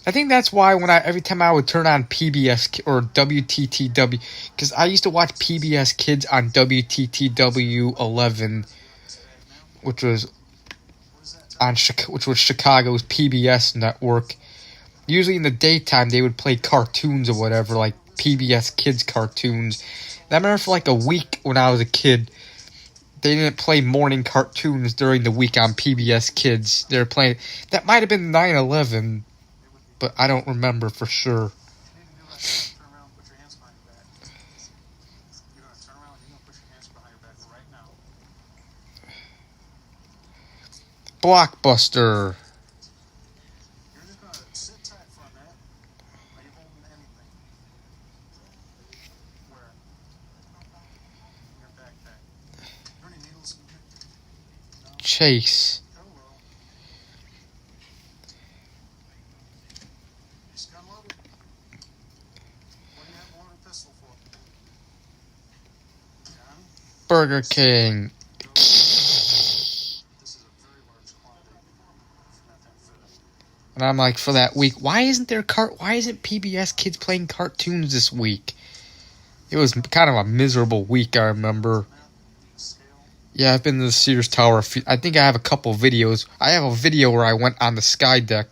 I think that's why every time I would turn on PBS or WTTW, because I used to watch PBS Kids on WTTW 11, which was Chicago's PBS network. Usually in the daytime they would play cartoons or whatever, like PBS Kids cartoons. And I remember for like a week when I was a kid, they didn't play morning cartoons during the week on PBS Kids. They were playing... That might have been 9/11, but I don't remember for sure. Blockbuster. Chase. Burger King. And I'm like, for that week, why isn't PBS Kids playing cartoons this week? It was kind of a miserable week, I remember. Yeah, I've been to the Sears Tower. I think I have a couple videos. I have a video where I went on the sky deck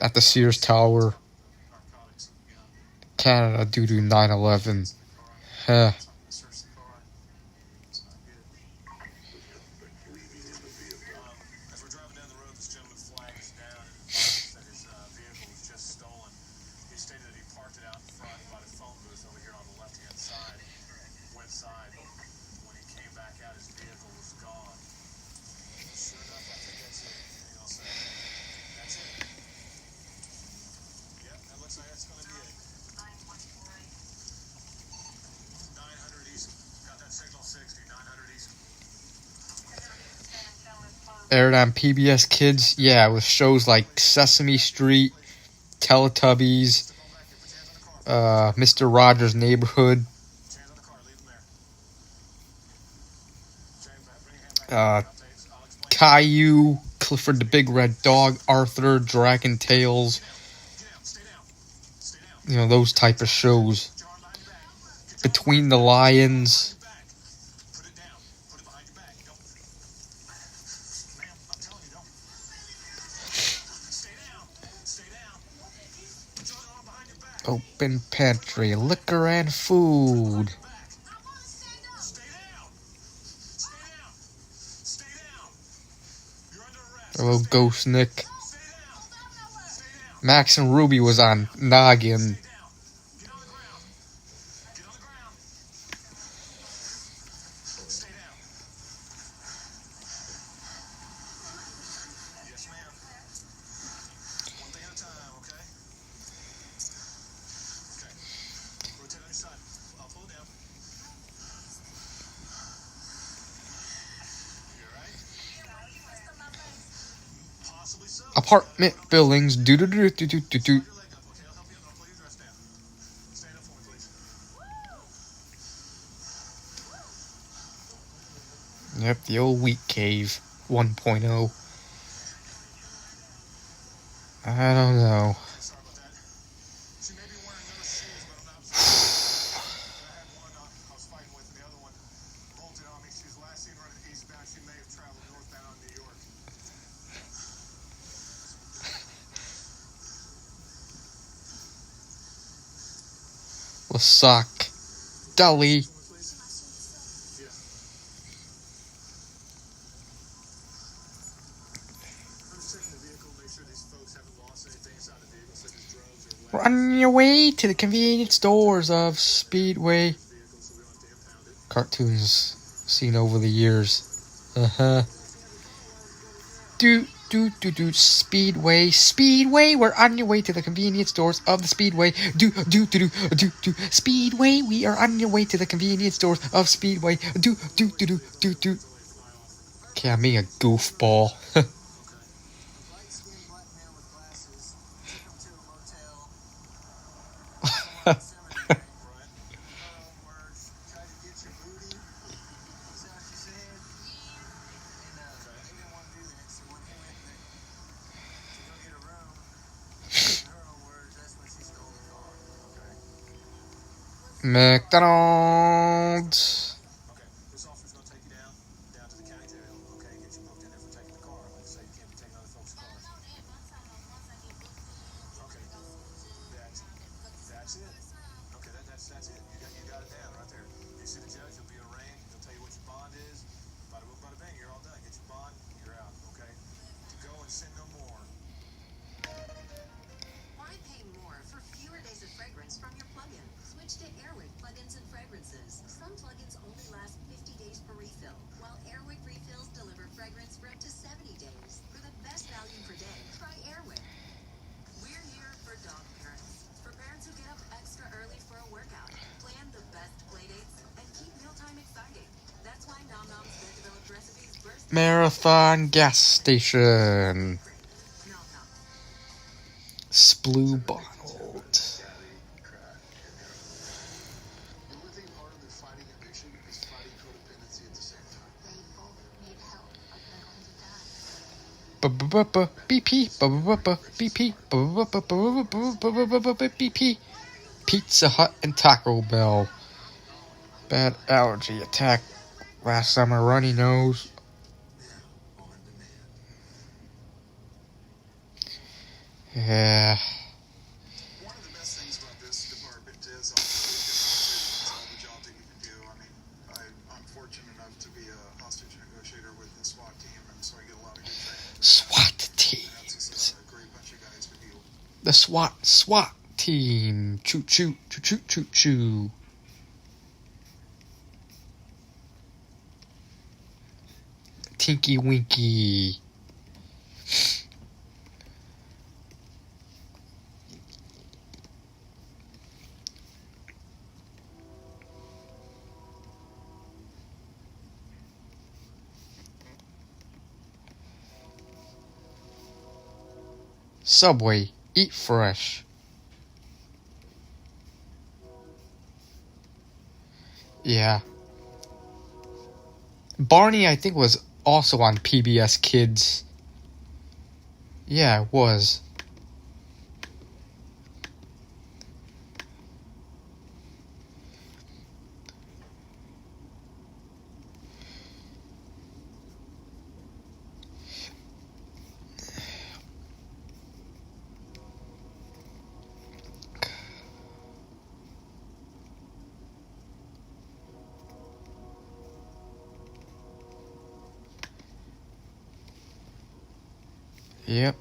at the Sears Tower, Canada, due to 9/11. Huh. As we're driving down the road, this gentleman flags down and advises that his vehicle was just stolen. He stated that he parked it out in front by the phone booth over here on the left-hand side. Went inside. When he came back out, his vehicle was gone. Sure enough, I think that's it. Anything else there? That's it. Yep, that looks like that's going to be it. 900 East. Got that signal 60. 900 East. Aired on PBS Kids, yeah, with shows like Sesame Street, Teletubbies, Mr. Rogers' Neighborhood, Caillou, Clifford the Big Red Dog, Arthur, Dragon Tales, you know, those type of shows. Between the Lions. Open pantry, liquor and food. Hello, Ghost Nick. Max and Ruby was on Noggin. Apartment buildings. Do. Yep, the old wheat cave 1.0. I don't know. Lasak. Dully. We're on your way to the convenience stores of Speedway. Cartoons seen over the years. Speedway, we're on your way to the convenience stores of the Speedway. Speedway, we are on your way to the convenience stores of Speedway. Okay, I'm being a goofball. McDonald's. This officer's going to take you down to the county jail, okay? Get you booked in there for taking the car. Like I say, you can't be taking other folks' cars. Okay. That's it. Okay, that's it. You got it down right there. You see the judge, he'll be arraigned. He'll tell you what your bond is. Bada boom, bada bang, you're all done. Get your bond, you're out, okay? Go and sin no more. Why pay more for fewer days of fragrance from your plug-in? Switch to Airwick plugins and fragrances. Some plugins only last 50 days per refill, while Airwick refills deliver fragrance for up to 70 days. For the best value per day, try Airwick. We're here for dog parents. For parents who get up extra early for a workout, plan the best playdates, and keep mealtime exciting. That's why Nom Nom's vet developed recipes burst. Marathon gas station. Splue bottled. BP, BP, Pizza Hut and Taco Bell. Bad allergy attack last summer, runny nose. Yeah. One of the best things about this department is all the positions, all the jobs that you can do. I mean, I'm fortunate enough to be a hostage negotiator with the SWAT team, and so I get a lot of good training. SWAT team. And that's just a great bunch of guys to be with. The SWAT team. Choo choo choo choo choo choo. Tinky Winky. Subway, eat fresh. Yeah. Barney, I think, was also on PBS Kids. Yeah, it was. Yep.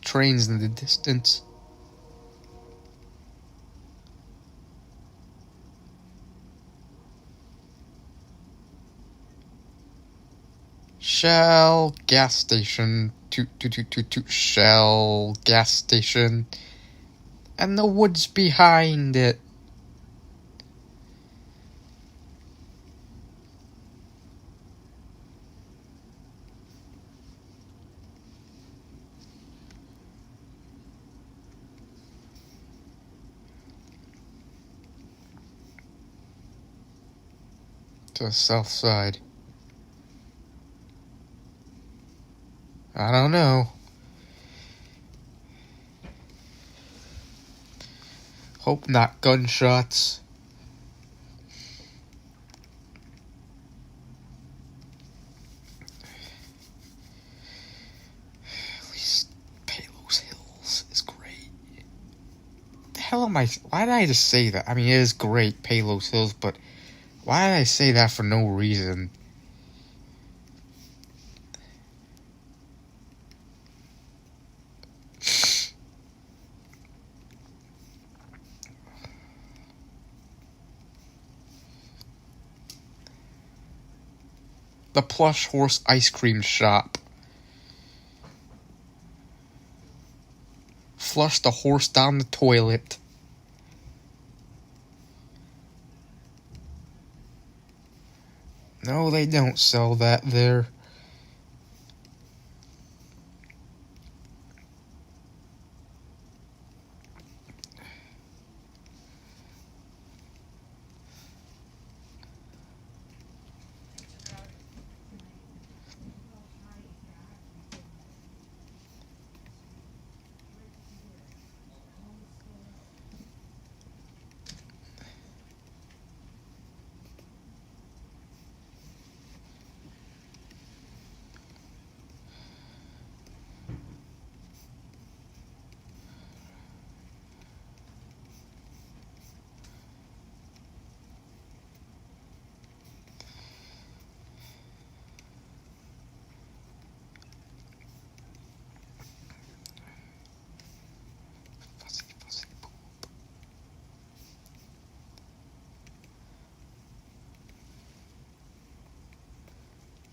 Trains in the distance. Shell gas station. Toot toot toot toot toot. Shell gas station. And the woods behind it. To the south side. I don't know. Hope not gunshots. At least Palos Hills is great. The hell am I? Why did I just say that? I mean, it is great, Palos Hills, but why did I say that for no reason? The Plush Horse Ice Cream Shop. Flush the horse down the toilet. No, they don't sell that there.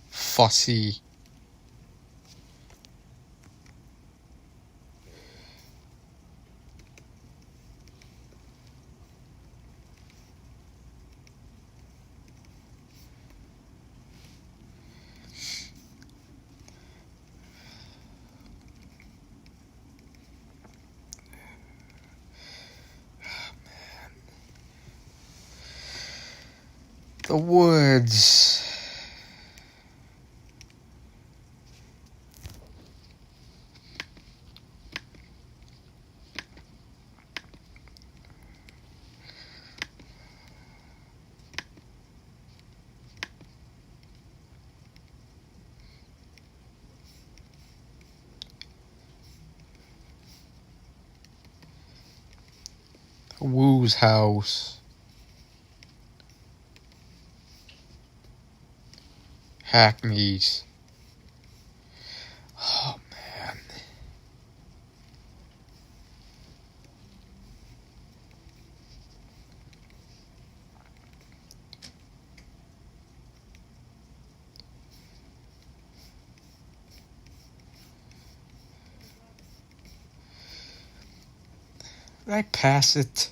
Fussy. The woods. Woo's house. Hackneys. Oh man. Did I pass it?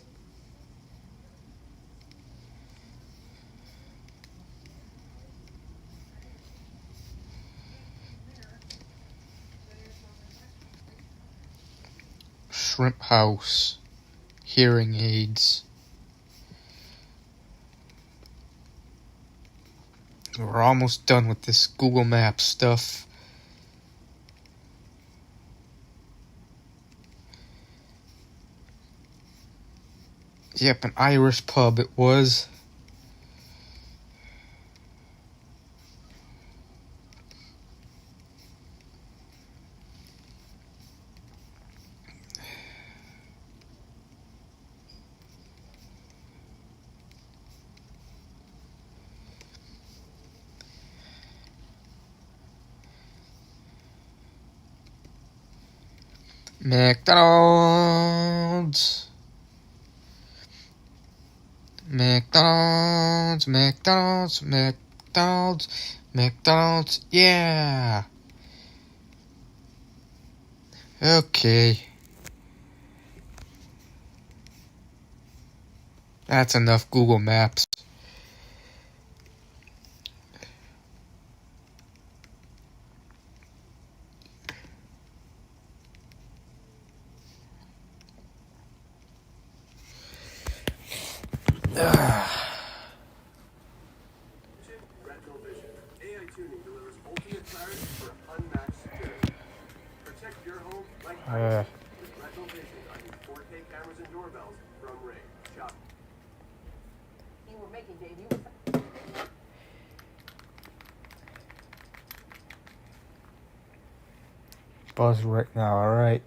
Shrimp house. Hearing aids. We're almost done with this Google Maps stuff. Yep, an Irish pub it was. McDonald's. McDonald's, McDonald's, McDonald's, McDonald's, yeah. Okay. That's enough Google Maps. You were making, Dave. You were... Buzz right now, alright.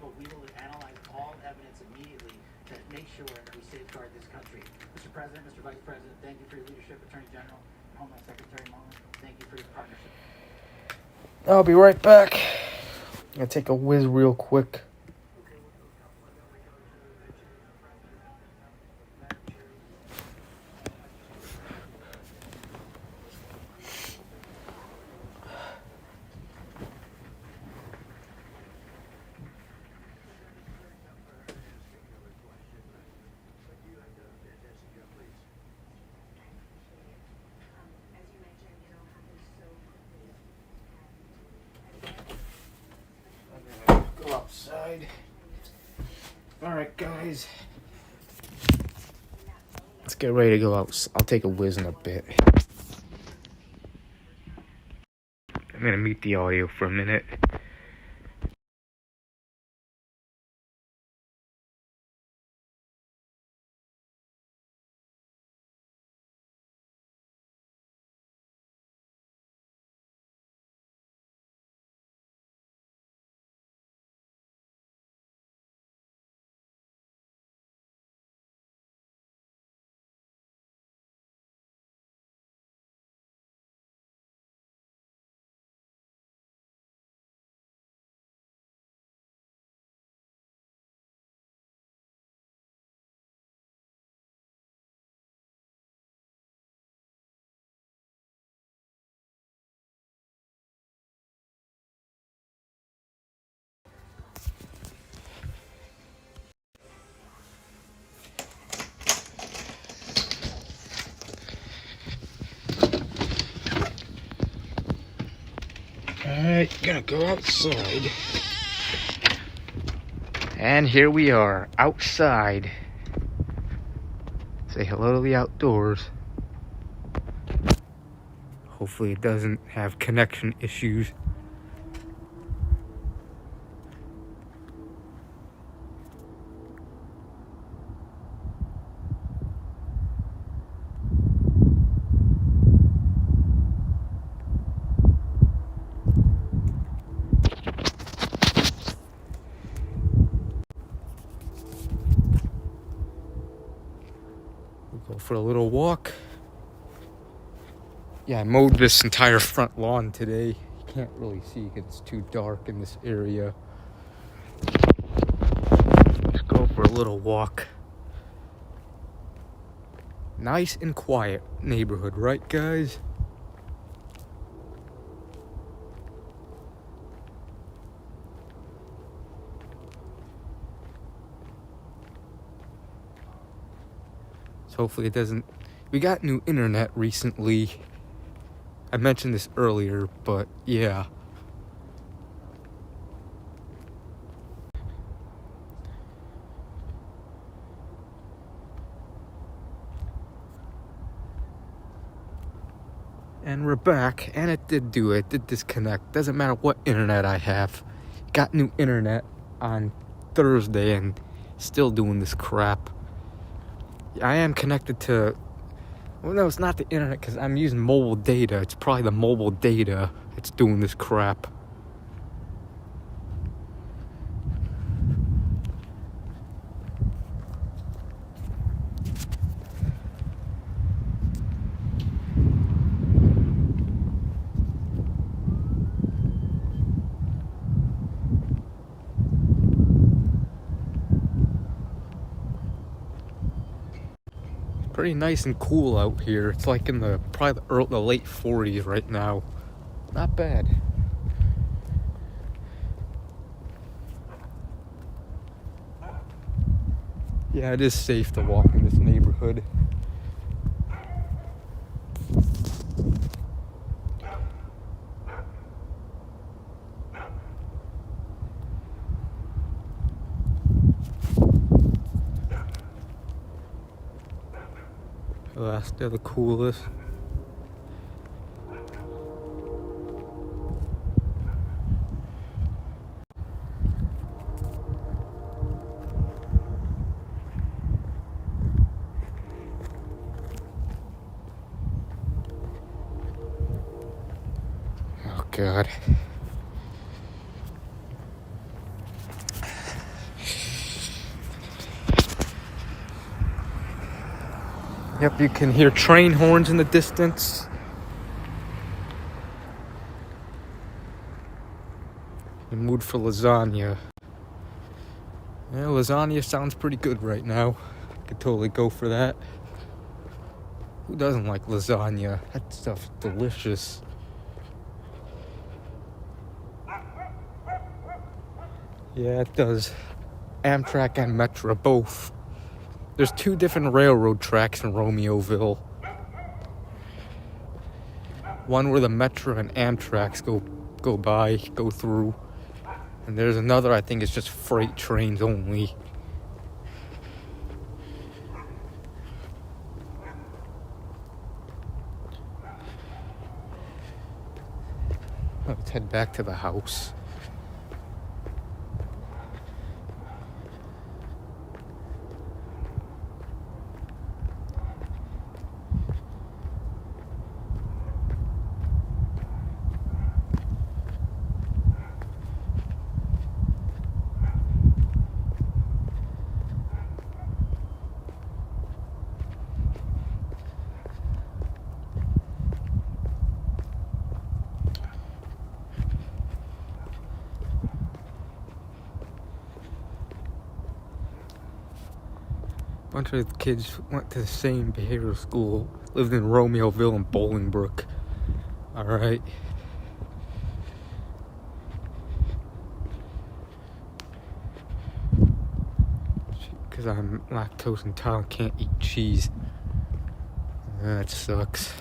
But we will analyze all evidence immediately to make sure that we safeguard this country. Mr. President, Mr. Vice President, thank you for your leadership. Attorney General, Homeland Secretary Mullen, thank you for your partnership. I'll be right back. I'm gonna take a whiz real quick. Go outside. Alright, guys. Let's get ready to go out. I'll take a whiz in a bit. I'm gonna mute the audio for a minute. Alright, gonna go outside. And here we are, outside. Say hello to the outdoors. Hopefully it doesn't have connection issues. for a little walk. Yeah, I mowed this entire front lawn today. You can't really see because it's too dark in this area. Let's go for a little walk. Nice and quiet neighborhood, right, guys? So hopefully it doesn't... We got new internet recently. I mentioned this earlier, but yeah. And we're back, and it did do it. It did disconnect. Doesn't matter what internet I have. Got new internet on Thursday and still doing this crap. I am connected to... Well, no, it's not the internet because I'm using mobile data. It's probably the mobile data that's doing this crap. Pretty nice and cool out here. It's like in the probably the late 40s right now. Not bad. Yeah, it is safe to walk in this neighborhood. Oh, that's the coolest. Oh God. Yep, you can hear train horns in the distance. In the mood for lasagna. Yeah, lasagna sounds pretty good right now. Could totally go for that. Who doesn't like lasagna? That stuff's delicious. Yeah, it does. Amtrak and Metro both. There's 2 different railroad tracks in Romeoville. One where the Metro and Amtraks go through. And there's another, I think it's just freight trains only. Let's head back to the house. A bunch of kids went to the same behavioral school, lived in Romeoville and Bolingbrook. Alright. Because I'm lactose intolerant, can't eat cheese. That sucks.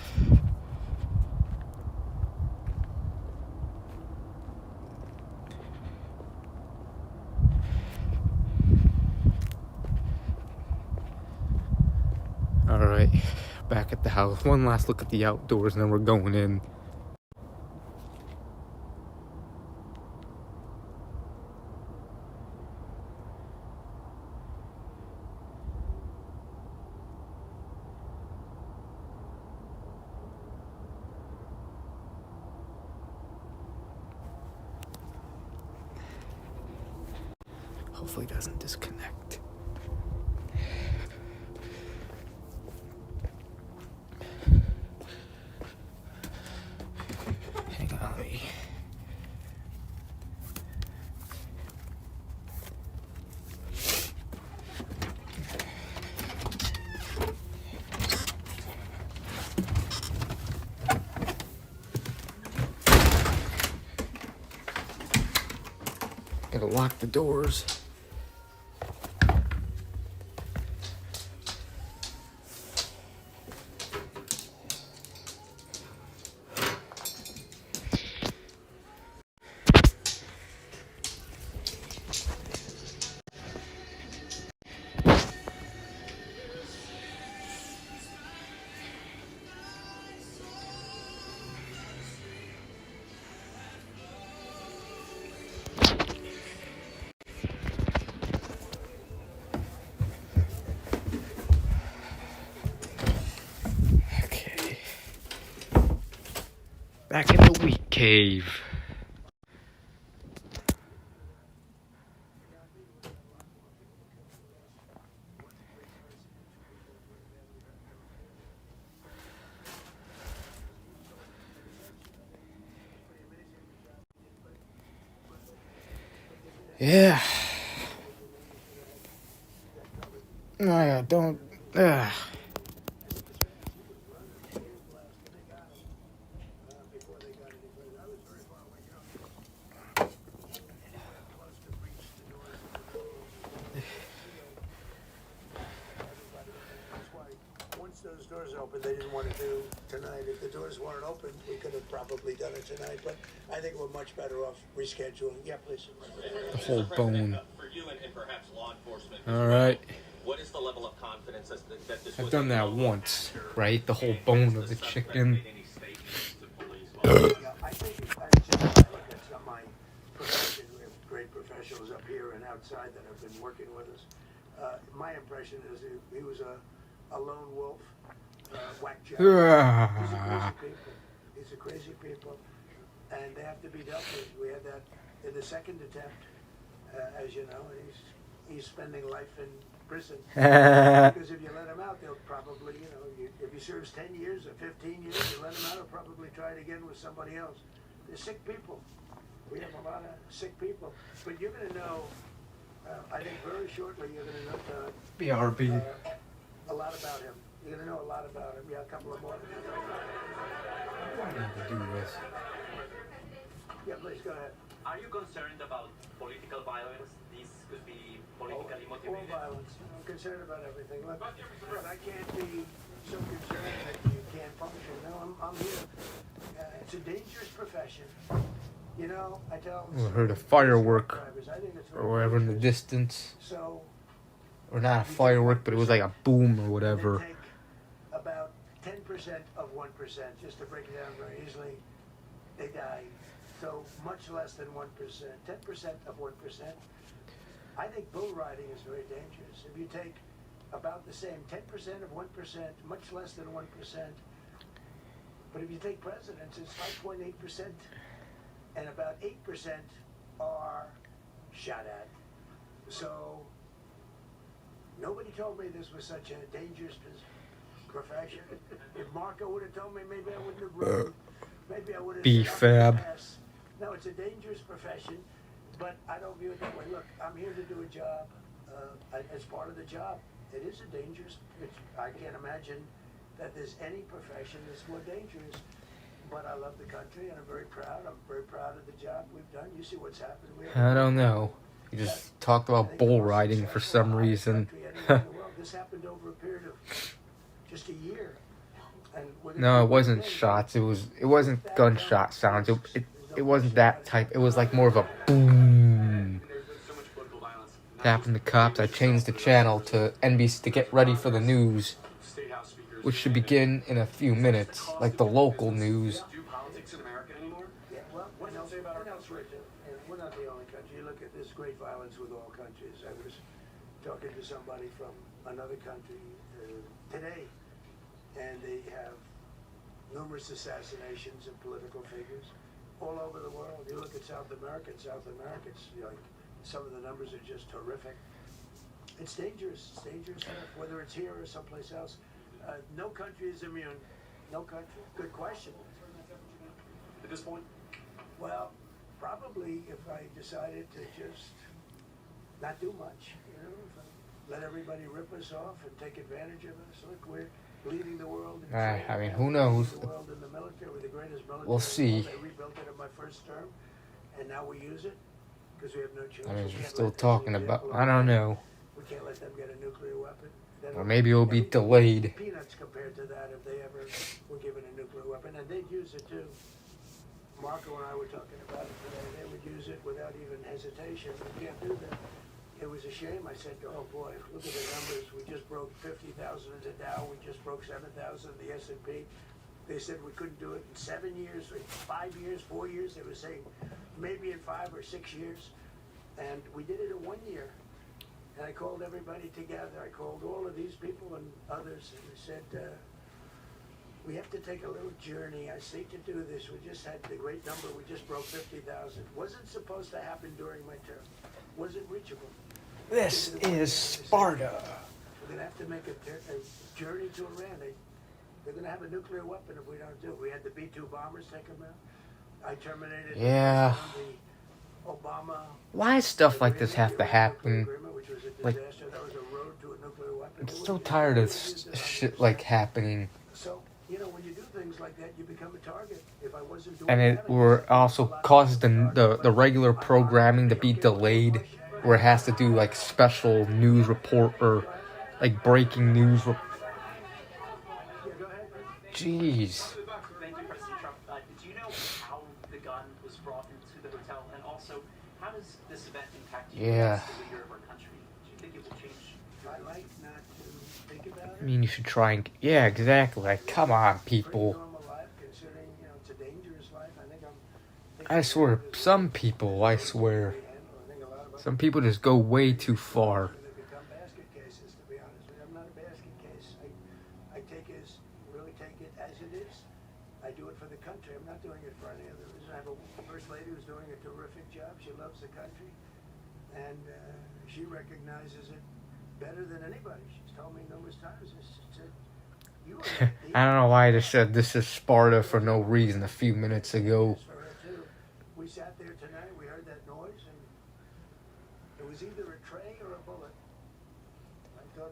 Alright, back at the house. One last look at the outdoors and then we're going in. Hopefully it doesn't disconnect. Gotta lock the doors. Okay. Back in the wheat cave. Yeah. I don't. Once those doors opened, they didn't want to do tonight. If the doors weren't open, we could have probably done it tonight. But I think we're much better off rescheduling. Yeah, please. The whole bone. For you and perhaps law enforcement. All right. What is the level of confidence that this I've done that once, right? The whole bone of the chicken. Yeah, I think it's not my profession. We have great professionals up here and outside that have been working with us. My impression is he was a lone wolf, whack-job. He's a crazy people, and they have to be dealt with. We had that in the second attempt, as you know, and he's spending life in prison. Because if you let him out, they'll probably, if he serves 10 years or 15 years, you let him out, he'll probably try it again with somebody else. They're sick people. We have a lot of sick people. But you're going to know, I think very shortly, you're going to know BRB. A lot about him. You're going to know a lot about him. Yeah, a couple of more. I need to do this. Yeah, please, go ahead. Are you concerned about political violence? This could be politically motivated. All violence. I'm concerned about everything. Look, I can't be so concerned that you can't function. No, I'm here. It's a dangerous profession. I tell them. I heard a firework I think it's or whatever in the distance. So, Or not a firework, but it was like a boom or whatever. they take about 10% of 1%, just to break it down very easily, they die. So much less than 1%, 10% of 1%. I think bull riding is very dangerous. If you take about the same 10% of 1%, much less than 1%, but if you take presidents, it's 5.8%, and about 8% are shot at. So nobody told me this was such a dangerous profession. If Marco would have told me, maybe I wouldn't have run. Maybe I would have B-Fab. No, it's a dangerous profession, but I don't view it that way. Look, I'm here to do a job. As part of the job, it is a dangerous. I can't imagine that there's any profession that's more dangerous. But I love the country, and I'm very proud. I'm very proud of the job we've done. You see what's happened. I don't know. You just talked about bull riding for some reason. This happened over a period of just a year. No, it wasn't shots. It wasn't gunshot sounds. It wasn't that type. It was like more of a boom. Happened to cops. I changed the channel to NBC to get ready for the news, which should begin in a few minutes, like the local news. Yeah, well, what else we're doing? And we're not the only country. You look at this great violence with all countries. I was talking to somebody from another country today, and they have numerous assassinations of political figures all over the world. You look at South America. It's like some of the numbers are just horrific. It's dangerous. It's dangerous enough, whether it's here or someplace else. No country is immune. No country. Good question. At this point? Well, probably if I decided to just not do much, let everybody rip us off and take advantage of us. Look, we're leading the world. I mean, who knows? The world in the military, we're the greatest military. We'll see. They rebuilt it in my first term, and now we use it. because we have no choice. I mean, We we're can't still let them, talking as an about. example, I don't know. we can't let them get a nuclear weapon. Then Or maybe it'll be everything delayed. peanuts compared to that if they ever were given a nuclear weapon, and they'd use it too. Marco and I were talking about it today. They would use it without even hesitation. We can't do that. It was a shame. I said, oh boy, look at the numbers. We just broke 50,000 in the Dow. We just broke 7,000 in the S&P. They said we couldn't do it in 7 years, or 5 years, 4 years. They were saying maybe in 5 or 6 years. And we did it in 1 year. And I called everybody together. I called all of these people and others, and I said, we have to take a little journey. I say to do this. We just had the great number. We just broke 50,000. Wasn't supposed to happen during my term. Wasn't reachable. This is Sparta. We're going to have to make a journey to Iran. They're going to have a nuclear weapon if we don't do it. We had the B-2 bombers take them out. I terminated Yeah. the Obama. Why does stuff like this have to happen? Which was a Like, disaster. That was a road to a nuclear weapon. I'm so tired of shit like happening. So, you know, when you do things like that, you become a target. If I wasn't doing And it will also causes the regular programming to be delayed, where it has to do like special news report or like breaking news. Jeez. Thank you, President Trump. Do you know how the gun was brought into the hotel? And also, how does this event impact you Yeah. as the leader of our country? Do you think it will change? I like not to think about I mean, you should try and. Yeah, exactly. Like, come on, people. normal life, considering, you know, it's a dangerous life. I think I swear, some people, I swear. Some people just go way too far. they become basket cases, to be honest with you. I'm not a basket case. I really take it as it is. I do it for the country. I'm not doing it for any other reason. I have a first lady who's doing a terrific job. She loves the country, and she recognizes it better than anybody. She's told me numerous times. She said, "You are the I don't know why I just said this is Sparta for no reason a few minutes ago. for her too." We sat there tonight. We heard that noise, and it was either a tray or a bullet.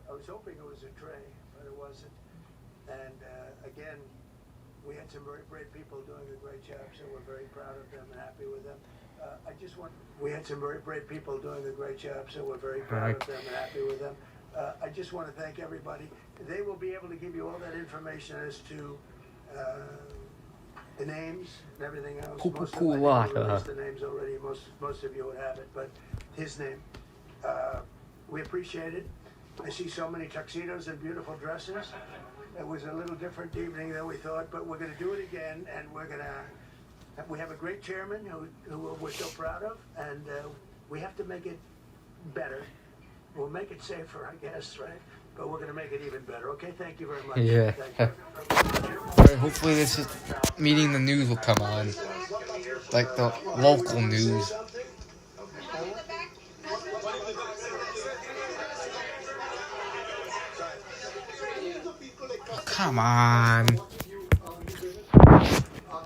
I was hoping it was a tray, but it wasn't. And again, we had some very brave people doing a great job, so we're very proud of them and happy with them. We had some very brave people doing a great job, so we're very proud of them and happy with them. I just want to thank everybody. They will be able to give you all that information as to the names and everything else. Most of them, I think we released the names already. Most of you would have it, but his name. We appreciate it. I see so many tuxedos and beautiful dresses. It was a little different evening than we thought, but we're going to do it again, and we have a great chairman who we're so proud of, and we have to make it better. We'll make it safer, I guess, right? But we're going to make it even better. Okay, thank you very much. Yeah. Thank you. Alright, hopefully this is meeting the news will come on. Like the local news. Oh, come on.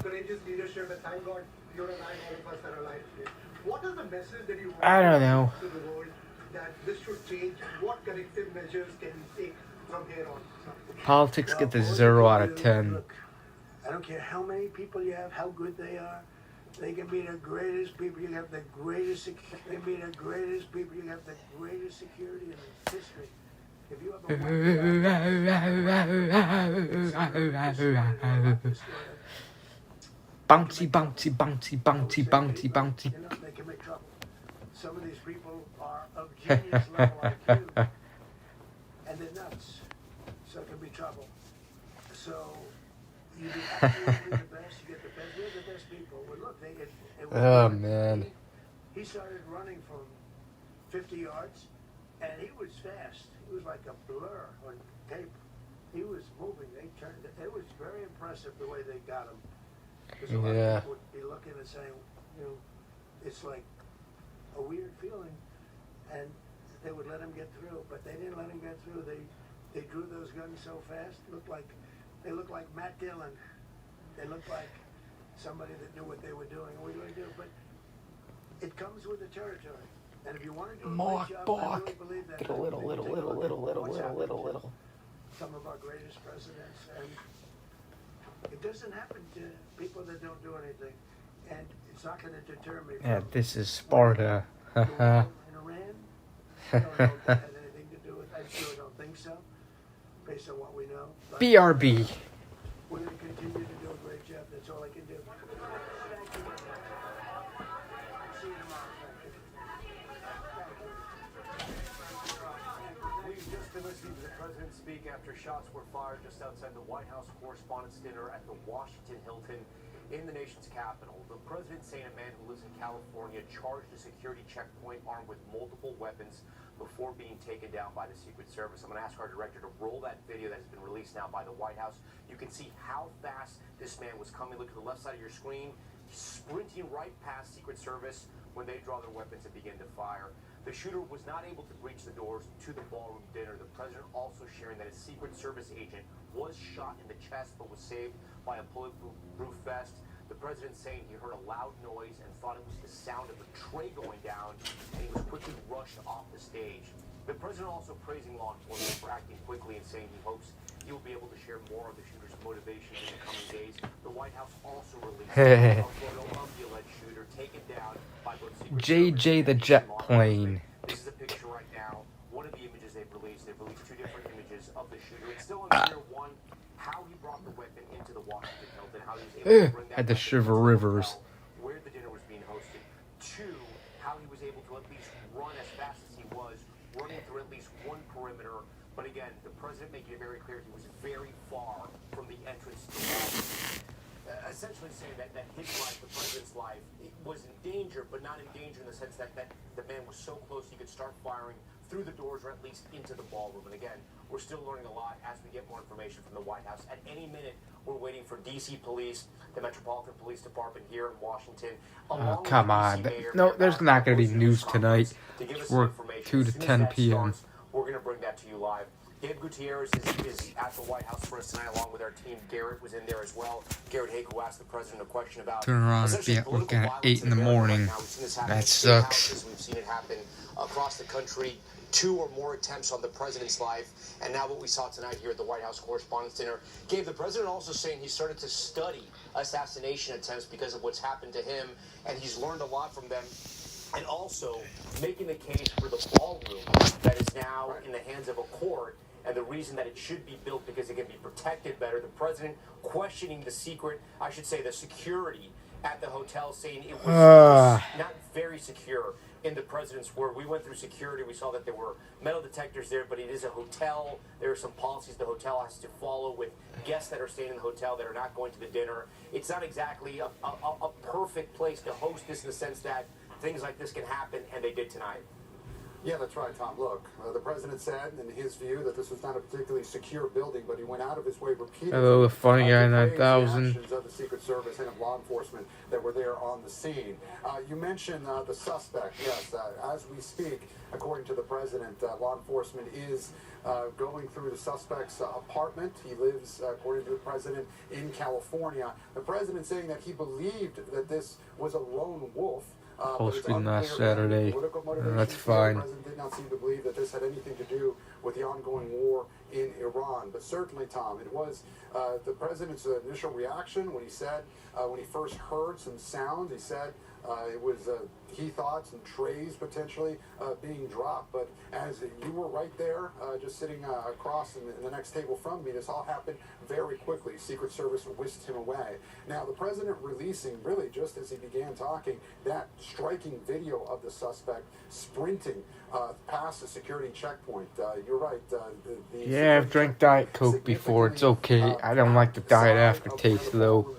Courageous leadership, and thank God you and I, all of us, are alive today. What is the message that you want I don't know. to the world that this should change? What corrective measures can we take from here on? Politics get the 0 out of 10. Look, I don't care how many people you have, how good they are. They can be the greatest people. You have the greatest. They can be the greatest people. You have the greatest security in history. If you have Bouncy, bouncy, bouncy, bouncy, bouncy, bouncy. They can make trouble. Some of these people are of genius level IQ, and they're nuts. So it can be trouble. So you do absolutely the best. You get the best. We're the best people. Well, look, Oh, man. He started running from 50 yards, and he was fast. He was like a blur on tape. He was moving. They turned it. It was very impressive the way they got him. Because a lot of people would be looking and saying, you know, it's like a weird feeling. And they would let him get through, but they didn't let him get through. They drew those guns so fast. They looked like Matt Dillon. They looked like somebody that knew what they were doing. And we really do. But it comes with the territory. And if you want to do a great job, I really believe that. Get a little. Some of our greatest presidents, and it doesn't happen to people that don't do anything. And it's not going to deter me from Yeah, this is Sparta. the war in Iran. I don't know if that had anything to do with it. I sure don't think so, based on what we know. But BRB. we're going to continue to do a great job. That's all I can do. Thank you. See you tomorrow. We've just been listening to the president speak after shots were fired just outside the White House Correspondents' Dinner at the Washington Hilton in the nation's capital. The president saying a man who lives in California charged a security checkpoint armed with multiple weapons before being taken down by the Secret Service. I'm going to ask our director to roll that video that has been released now by the White House. You can see how fast this man was coming. Look at the left side of your screen, sprinting right past Secret Service when they draw their weapons and begin to fire. The shooter was not able to breach the doors to the ballroom dinner. The president also sharing that a Secret Service agent was shot in the chest but was saved by a bulletproof vest. The president saying he heard a loud noise and thought it was the sound of a tray going down, and he was quickly rushed off the stage. The president also praising law enforcement for acting quickly and saying he hopes he will be able to share more of the shooter's motivations in the coming days. The White House also released a photo of the alleged shooter taken down by both Secret JJ the jet plane. This is a picture right now. One of the images they've released. They've released two different images of the shooter. It's still unclear, one, how he brought the weapon into the Washington Hilton, how he was able to bring that Had to weapon shiver into the rivers. hotel where the dinner was being hosted. Two, how he was able to at least run as fast as he was, running through at least one perimeter. But again, the president making it very clear he was very far from the entrance to the Washington. Essentially saying that his life, the president's life, it was in danger, but not in danger in the sense that the man was so close he could start firing through the doors or at least into the ballroom. And again, we're still learning a lot as we get more information from the White House. At any minute, we're waiting for D.C. Police, the Metropolitan Police Department here in Washington. Oh, come on. No, there's not going to be news tonight. We're 2 to 10 p.m. We're going to bring that to you live. Gabe Gutierrez is at the White House for us tonight, along with our team. Garrett was in there as well. Garrett Hake, who asked the president a question about Turn around and be at work at 8 in the morning. That sucks. We've seen it happen across the country. 2 or more attempts on the president's life, and now what we saw tonight here at the White House Correspondents' Dinner. Gabe, the president also saying he started to study assassination attempts because of what's happened to him, and he's learned a lot from them. And also making the case for the ballroom that is now in the hands of a court, and the reason that it should be built because it can be protected better. The president questioning the security at the hotel, saying it was not very secure. In the president's word, we went through security. We saw that there were metal detectors there, but it is a hotel. There are some policies the hotel has to follow with guests that are staying in the hotel that are not going to the dinner. It's not exactly a perfect place to host this in the sense that things like this can happen, and they did tonight. Yeah, that's right, Tom. Look, the president said, in his view, that this was not a particularly secure building, but he went out of his way repeatedly. Hello, the funny guy to praise 9000. the actions of the Secret Service and of law enforcement that were there on the scene. You mentioned the suspect. Yes, as we speak, according to the president, law enforcement is going through the suspect's apartment. He lives, according to the president, in California. The president saying that he believed that this was a lone wolf. Hosting last Saturday. That's fine. The president did not seem to believe that this had anything to do with the ongoing war in Iran. But certainly, Tom, it was the president's initial reaction when he said, when he first heard some sounds, he said it was, he thought, some trays potentially being dropped. But as you were right there, just sitting across in the next table from me, this all happened very quickly. Secret Service whisked him away. Now, the president releasing, really just as he began talking, that striking video of the suspect sprinting past the security checkpoint. You're right. Yeah, I've drank Diet Coke before. It's okay. I don't like the diet aftertaste, though.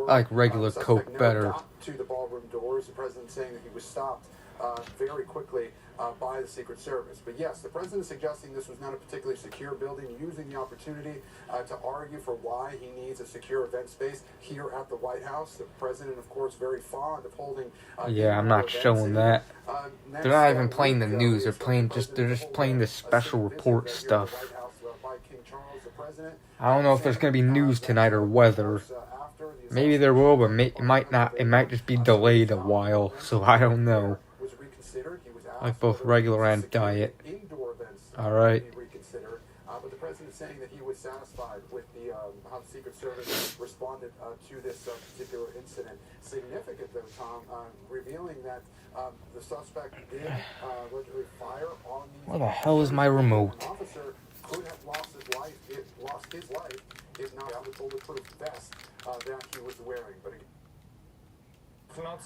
I like regular Coke better. To the ballroom doors, the president saying that he was stopped very quickly by the Secret Service. But yes, the president is suggesting this was not a particularly secure building, using the opportunity to argue for why he needs a secure event space here at the White House. The president, of course, very fond of holding. Yeah, I'm not showing that. They're not even playing the news. They're just playing the special report stuff. I don't know if there's gonna be news tonight or weather. Maybe there will, but it might not. It might just be delayed a while, so I don't know. Like both regular and diet. Alright. But the president saying that he was satisfied with the how the Secret Service responded to this particular incident. Significant, though, Tom, revealing that the suspect did literally fire on the. Where the hell is my remote? An officer could have lost his life if not the bulletproof vest that he was wearing. But if not,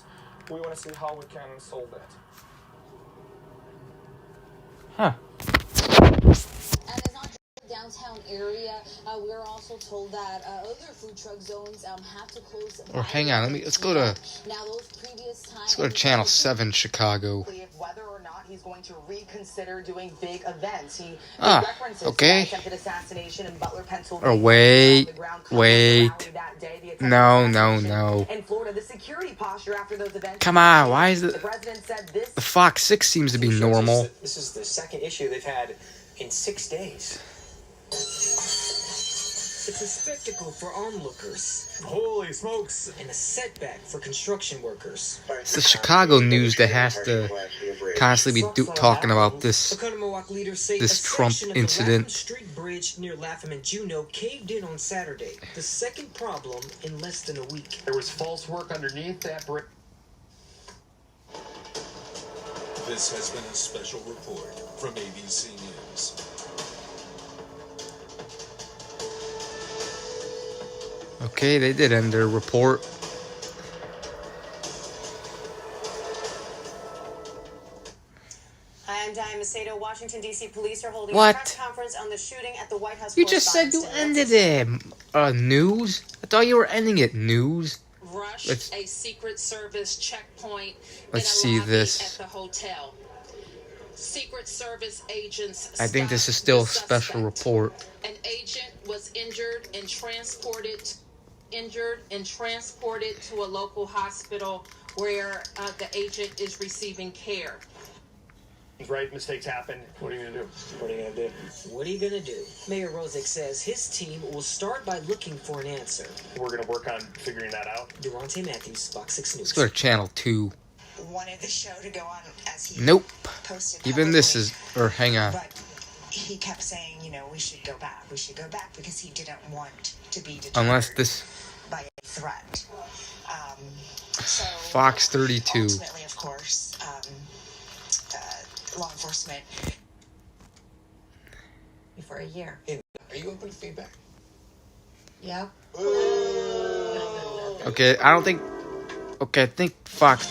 we want to see how we can solve that. Huh. And it's not just the downtown area. We were also told that other food truck zones have to close. Or hang on, let's go to Channel 7 Chicago. Whether or not he's going to reconsider doing big events. He references okay. attempted assassination in Butler, Pennsylvania. Or wait. No. In Florida, the security posture after those events. Come on, why is it? The president said this. The Fox 6 seems to be normal. This is the second issue they've had in 6 days. It's a spectacle for onlookers. Holy smokes. And a setback for construction workers. It's the Chicago news that has to constantly be talking about this Trump incident. Street Bridge near Lafayette, Juneau caved in on Saturday. The second problem in less than a week. There was false work underneath that bridge. This has been a special report from ABC News. Okay, they did end their report. I'm Diane Macedo. Washington, D.C. police are holding What? a press conference on the shooting at the White House. You just said you ended it. News? I thought you were ending it. News? Rush a Secret Service checkpoint Let's in a see lobby this. at the hotel. Secret Service agents. I think this is still a special report. An agent was injured and transported to a local hospital where the agent is receiving care. Right, mistakes happen. What are you gonna do? What are you gonna do? Mayor Rosick says his team will start by looking for an answer. We're gonna work on figuring that out. Durante Matthews, Fox 6 News. Let's go to Channel 2. Wanted the show to go on as he Nope. posted Even this publicly. is... Or hang on. But he kept saying, we should go back. We should go back because he didn't want to be deterred Unless this... by a threat. So Fox 32. Ultimately, of course, law enforcement for a year. Are you open to feedback? Yeah. Okay, I don't think... Okay, I think Fox...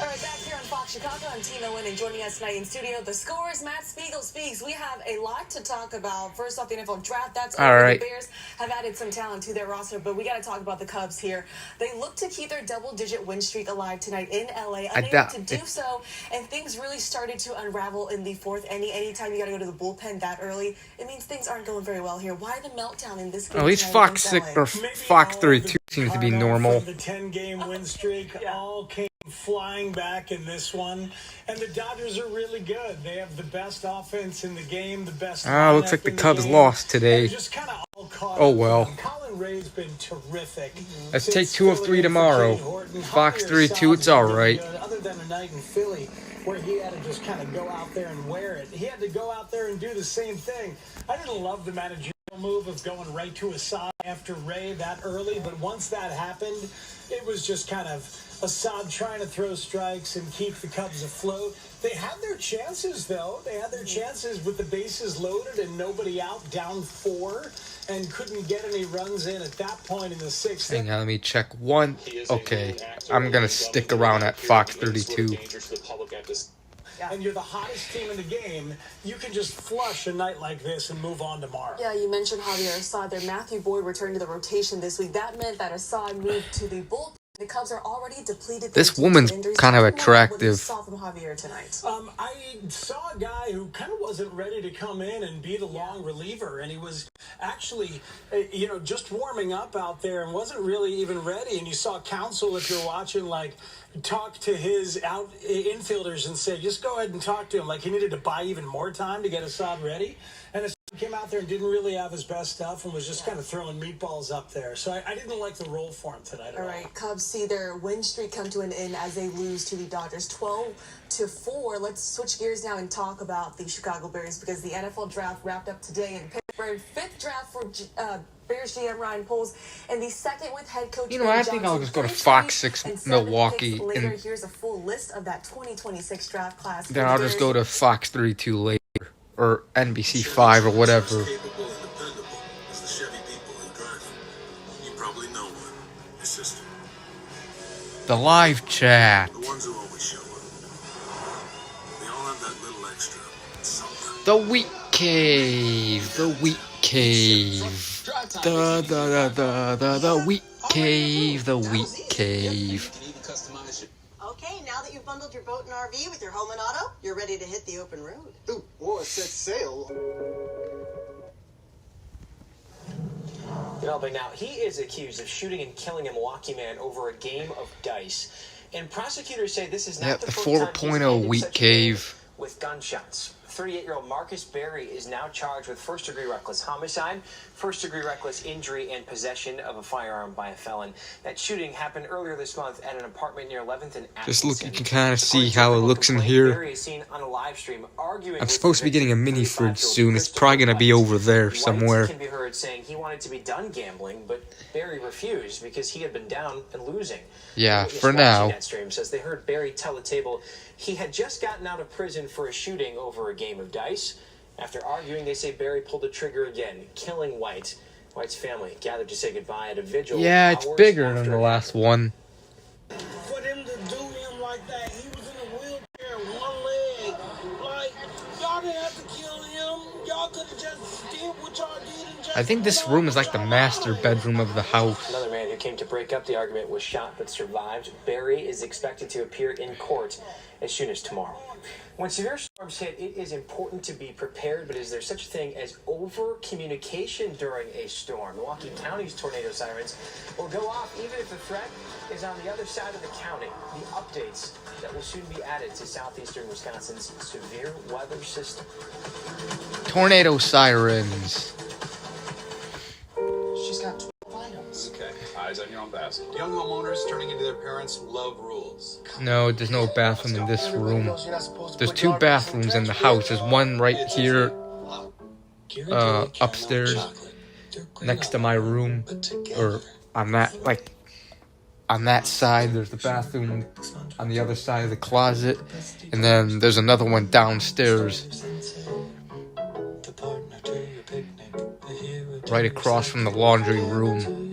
All right, back here on Fox Chicago, I'm Tina Nguyen, and joining us tonight in studio, the Scores, Matt Spiegel speaks. We have a lot to talk about. First off, the NFL draft. That's all over. right. The Bears have added some talent to their roster, but we got to talk about the Cubs here. They look to keep their double-digit win streak alive tonight in LA, unable to do so, and things really started to unravel in the fourth inning. Anytime you got to go to the bullpen that early, it means things aren't going very well here. Why the meltdown in this game? At least Fox 6 or Fox 32 seems to be normal. The 10-game win streak all came flying back in this one, and the Dodgers are really good. They have the best offense in the game, the best. Looks like the Cubs lost today. Just kind of all caught Oh up. well. Colin Ray's been terrific. Let's take 2 of 3 tomorrow. Fox 32, it's all right. Other than a night in Philly where he had to just kind of go out there and wear it, he had to go out there and do the same thing. I didn't love the managerial move of going right to Assad after Ray that early, but once that happened, it was just kind of Assad trying to throw strikes and keep the Cubs afloat. They had their chances, though. They had their chances with the bases loaded and nobody out, down 4, and couldn't get any runs in at that point in the 6th. Hang on, let me check one. Okay, I'm going to stick around at Fox 32. And you're the hottest team in the game, you can just flush a night like this and move on tomorrow. Yeah, you mentioned Javier Assad there. Matthew Boyd returned to the rotation this week. That meant that Assad moved to the bullpen. The Cubs are already depleted. This woman's kind of What you attractive. saw from Javier tonight. I saw a guy who kind of wasn't ready to come in and be the long reliever, and he was actually, just warming up out there and wasn't really even ready. And you saw Counsell, if you're watching, talk to his out infielders and say, just go ahead and talk to him. Like he needed to buy even more time to get Assad ready. And Assad came out there and didn't really have his best stuff and was just kind of throwing meatballs up there. So I didn't like the role for him tonight at all. All right, Cubs see their win streak come to an end as they lose to the Dodgers 12-4. Let's switch gears now and talk about the Chicago Bears because the NFL draft wrapped up today and Fifth draft for Bears GM Ryan Poles, and the second with head coach. You know, I think I'll just go to Fox 6 Milwaukee. Later, And here's a full list of that 2026 draft class. then I'll just go to Fox 32 later. Or NBC 5 or whatever. The live chat. The ones who always show up. They all have that little extra. Something. The Wheat Cave. The Wheat Cave. The Wheat Cave. The Wheat Cave. Okay, now that you've bundled your boat and RV with your home and auto, you're ready to hit the open road. Ooh, boy, set sail. Developing now, he is accused of shooting and killing a Milwaukee man over a game of dice. And prosecutors say this is not the the first time he's 4.0 ended Wheat such a Cave. game with gunshots. 38-year-old Marcus Berry is now charged with first-degree reckless homicide, first-degree reckless injury, and possession of a firearm by a felon. That shooting happened earlier this month at an apartment near 11th and Atkinson. Just look, you can kind of see how it looks in here. Berry is seen on a live stream arguing I'm with supposed to be getting a mini fridge soon. It's probably going to be over there White somewhere. can be heard saying he wanted to be done gambling, but Barry refused because he had been down and losing. Yeah, A witness for watching now. that stream says they heard Barry tell the table he had just gotten out of prison for a shooting over a game of dice. After arguing, they say Barry pulled the trigger again, killing White. White's family gathered to say goodbye at a vigil. Yeah, it's hours bigger after than the last one. For them to do him like that, he was in a wheelchair, one leg. Like, y'all didn't have to kill him. Y'all could have just did what y'all did and just... I think this room is like the master bedroom of the house. Another man who came to break up the argument was shot but survived. Barry is expected to appear in court as soon as tomorrow. When severe storms hit, it is important to be prepared, but is there such a thing as over-communication during a storm? Milwaukee County's tornado sirens will go off even if the threat is on the other side of the county. The updates that will soon be added to southeastern Wisconsin's severe weather system. Tornado sirens. She's got 12 items. Okay, eyes on your own basket. Young homeowners turning into their parents love rules. No, there's no bathroom in this room. There's 2 bathrooms in the house. There's one right here, upstairs, next to my room, or on that side. There's the bathroom on the other side of the closet, and then there's another one downstairs, right across from the laundry room.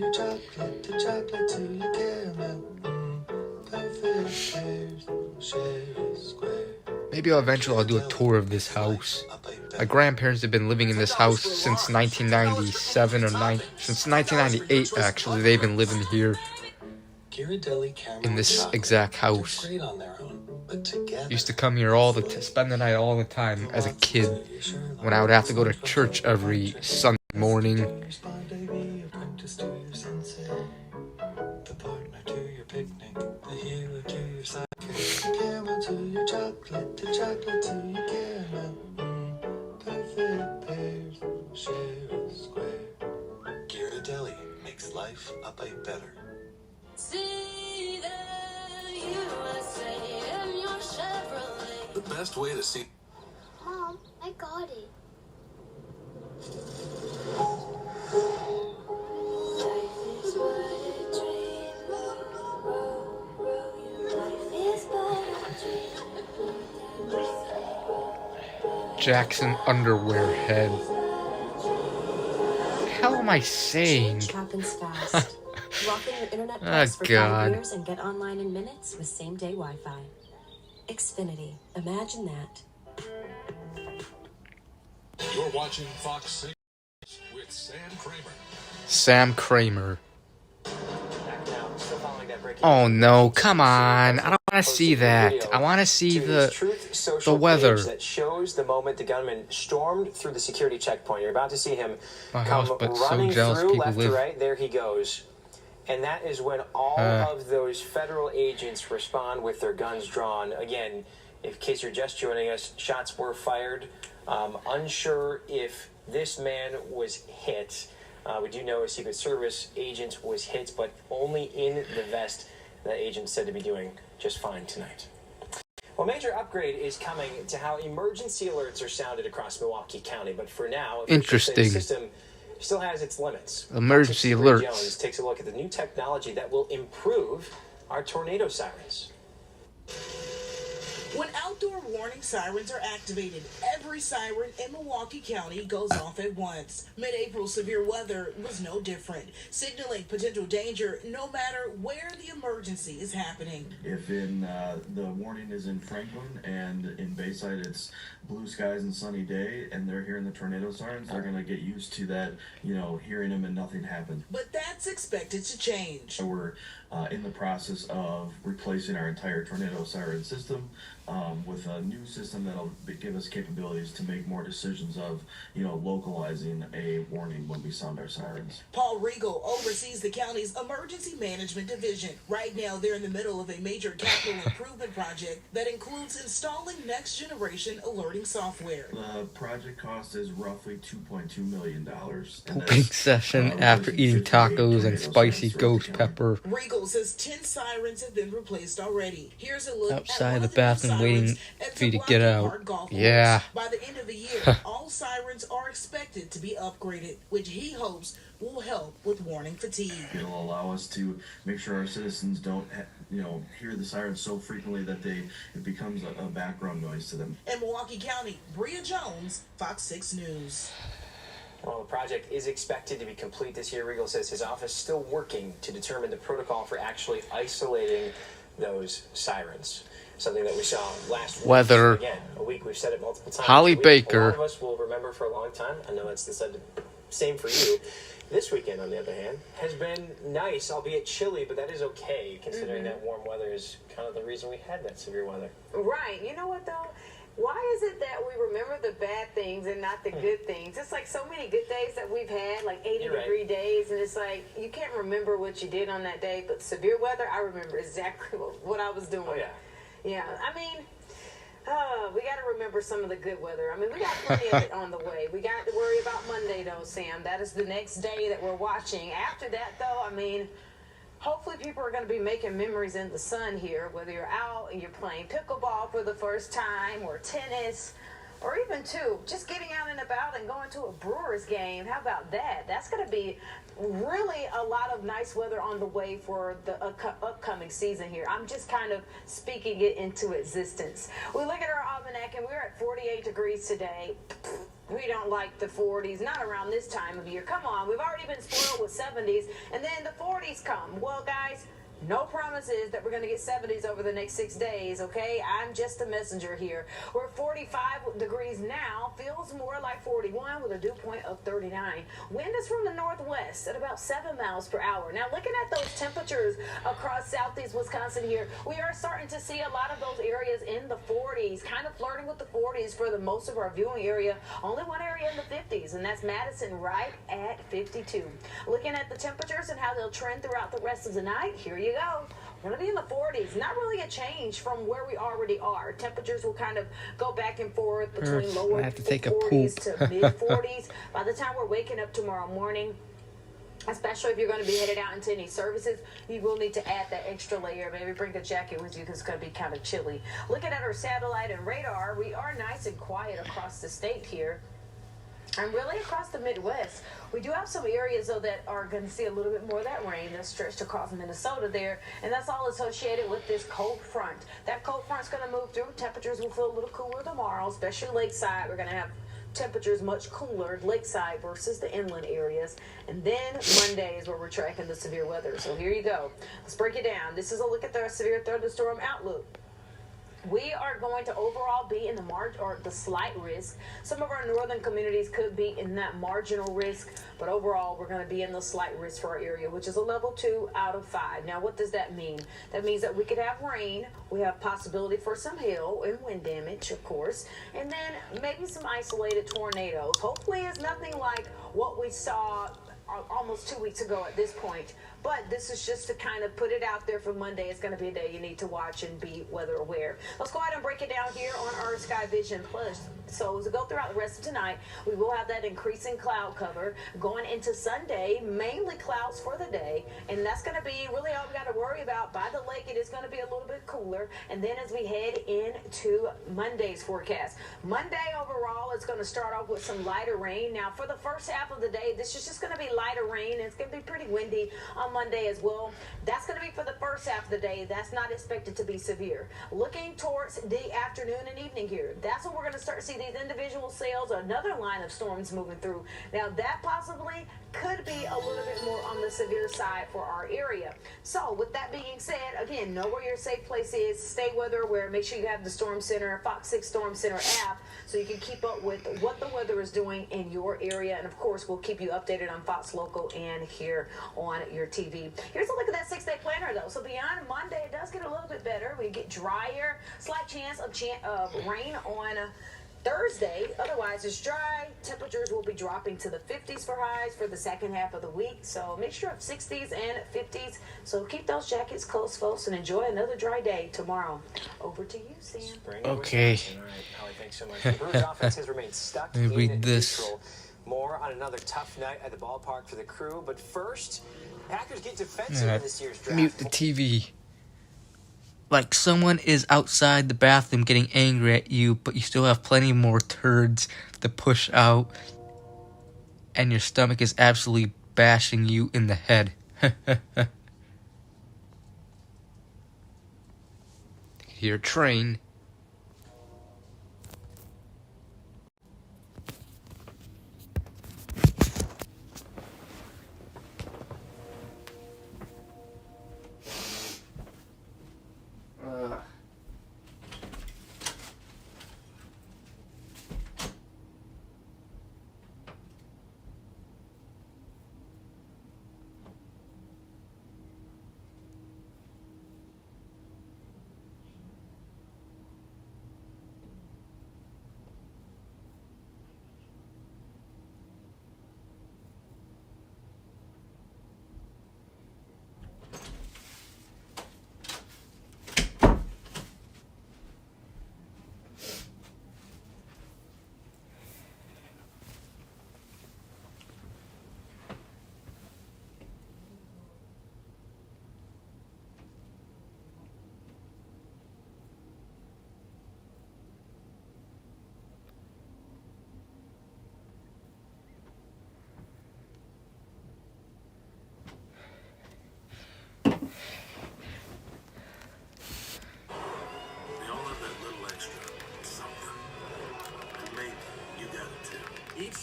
Maybe eventually I'll do a tour of this house. My grandparents have been living in this house since 1997 or since 1998 actually. They've been living here in this exact house. Used to come here spend the night all the time as a kid when I would have to go to church every Sunday morning. Ghirardelli makes life a bite better. The best way to see. Mom, I got it. Jackson underwear head. Hell am I saying? Change happens fast. Lock in your internet Oh, price for God. 5 years and get online in minutes with same-day Wi-Fi. Xfinity. Imagine that. You're watching Fox 6 with Sam Kramer. Sam Kramer. Back now, still following that breaking Oh no, come on. I don't want to see that. I want to see the weather. Page that shows the moment the gunman stormed through the security checkpoint. You're about to see him My come house, but so running jealous through people left live. to right. There he goes. And that is when all of those federal agents respond with their guns drawn. Again, in case you're just joining us, shots were fired. Unsure if this man was hit. We do know a Secret Service agent was hit, but only in the vest. That agent said to be doing just fine tonight. Well, a major upgrade is coming to how emergency alerts are sounded across Milwaukee County, but for now, Interesting. the system still has its limits. Emergency Fox's alerts. Jones takes a look at the new technology that will improve our tornado sirens. When outdoor warning sirens are activated, every siren in Milwaukee County goes off at once. Mid-April severe weather was no different, signaling potential danger no matter where the emergency is happening. If in the warning is in Franklin and in Bayside it's blue skies and sunny day and they're hearing the tornado sirens, they're going to get used to that, hearing them and nothing happens. But that's expected to change. We're in the process of replacing our entire tornado siren system with a new system that'll give us capabilities to make more decisions of, localizing a warning when we sound our sirens. Paul Regal oversees the county's emergency management division. Right now, they're in the middle of a major capital improvement project that includes installing next generation alerting software. The project cost is roughly $2.2 million. Pooping session after eating tacos and spicy ghost pepper. Regal says 10 sirens have been replaced already. Here's a look Outside at the bathroom waiting for you to get out. Yeah. By the end of the year, all sirens are expected to be upgraded, which he hopes will help with warning fatigue. It'll allow us to make sure our citizens don't, hear the sirens so frequently that it becomes a background noise to them. In Milwaukee County, Bria Jones, Fox 6 News. Well, the project is expected to be complete this year. Regal says his office is still working to determine the protocol for actually isolating those sirens. Something that we saw last week. Weather. Again, a week we've said it multiple times. Holly Baker. A lot of us will remember for a long time. I know it's the same for you. This weekend, on the other hand, has been nice, albeit chilly, but that is okay, considering that warm weather is kind of the reason we had that severe weather. Right. You know what, though? Why is it that we remember the bad things and not the good things? It's like so many good days that we've had, like 80-degree days, and it's like you can't remember what you did on that day, but severe weather, I remember exactly what I was doing. Oh, yeah. Yeah, I mean, we got to remember some of the good weather. I mean, we got plenty of it on the way. We got to worry about Monday, though, Sam. That is the next day that we're watching. After that, though, I mean, hopefully people are going to be making memories in the sun here, whether you're out and you're playing pickleball for the first time or tennis or even, just getting out and about and going to a Brewers game. How about that? That's going to be really a lot of nice weather on the way for the upcoming season here. I'm just kind of speaking it into existence. We look at our almanac and we're at 48 degrees today. We don't like the 40s, not around this time of year. Come on, we've already been spoiled with 70s, and then the 40s come. Well, guys, no promises that we're going to get 70s over the next 6 days, okay? I'm just a messenger here. We're at 45 degrees now. Feels more like 41 with a dew point of 39. Wind is from the northwest at about 7 miles per hour. Now, looking at those temperatures across southeast Wisconsin here, we are starting to see a lot of those areas in the 40s, kind of flirting with the 40s for the most of our viewing area. Only one area in the 50s, and that's Madison right at 52. Looking at the temperatures and how they'll trend throughout the rest of the night, here you go. We're going to be in the 40s. Not really a change from where we already are. Temperatures will kind of go back and forth between lower 40s to mid 40s. By the time we're waking up tomorrow morning, especially if you're going to be headed out into any services, you will need to add that extra layer. Maybe bring a jacket with you because it's going to be kind of chilly. Looking at our satellite and radar, we are nice and quiet across the state here. And really across the Midwest, we do have some areas, though, that are going to see a little bit more of that rain that's stretched across Minnesota there. And that's all associated with this cold front. That cold front's going to move through. Temperatures will feel a little cooler tomorrow, especially lakeside. We're going to have temperatures much cooler lakeside versus the inland areas. And then Monday is where we're tracking the severe weather. So here you go. Let's break it down. This is a look at the severe thunderstorm outlook. We are going to overall be in the slight risk. Some of our northern communities could be in that marginal risk, but overall we're going to be in the slight risk for our area, which is a level 2 out of 5. Now, what does that mean? That means that we could have rain. We have possibility for some hail and wind damage, of course, and then maybe some isolated tornadoes. Hopefully it's nothing like what we saw almost 2 weeks ago at this point, But this is just to kind of put it out there for Monday. It's going to be a day you need to watch and be weather aware. Let's go ahead and break it down here on our Sky Vision Plus. So as we go throughout the rest of tonight, we will have that increasing cloud cover going into Sunday, mainly clouds for the day, and that's going to be really all we got to worry about. By the lake, it is going to be a little bit cooler, and then as we head into Monday's forecast, Monday overall is going to start off with some lighter rain. Now, for the first half of the day, this is just going to be lighter rain, and it's going to be pretty windy on Monday as well. That's going to be for the first half of the day. That's not expected to be severe. Looking towards the afternoon and evening here, that's when we're going to start to see these individual cells, another line of storms moving through. Now, that possibly could be a little bit more on the severe side for our area. So, with that being said, again, know where your safe place is. Stay weather aware. Make sure you have the Storm Center, Fox 6 Storm Center app, so you can keep up with what the weather is doing in your area. And, of course, we'll keep you updated on Fox Local and here on your TV. Here's a look at that 6-day planner, though. So, beyond Monday, it does get a little bit better. We get drier, slight chance of rain on Thursday. Otherwise, it's dry. Temperatures will be dropping to the 50s for highs for the second half of the week. So make sure of 60s and 50s. So keep those jackets close, folks, and enjoy another dry day tomorrow. Over to you, Sam. Okay. All right, Holly, thanks so much. The Brewers offense has remained stuck Let me read in this. neutral. More on another tough night at the ballpark for the Crew. But first, Packers get defensive in this year's draft. Mute the TV. Like someone is outside the bathroom getting angry at you, but you still have plenty more turds to push out, and your stomach is absolutely bashing you in the head. Hear a train.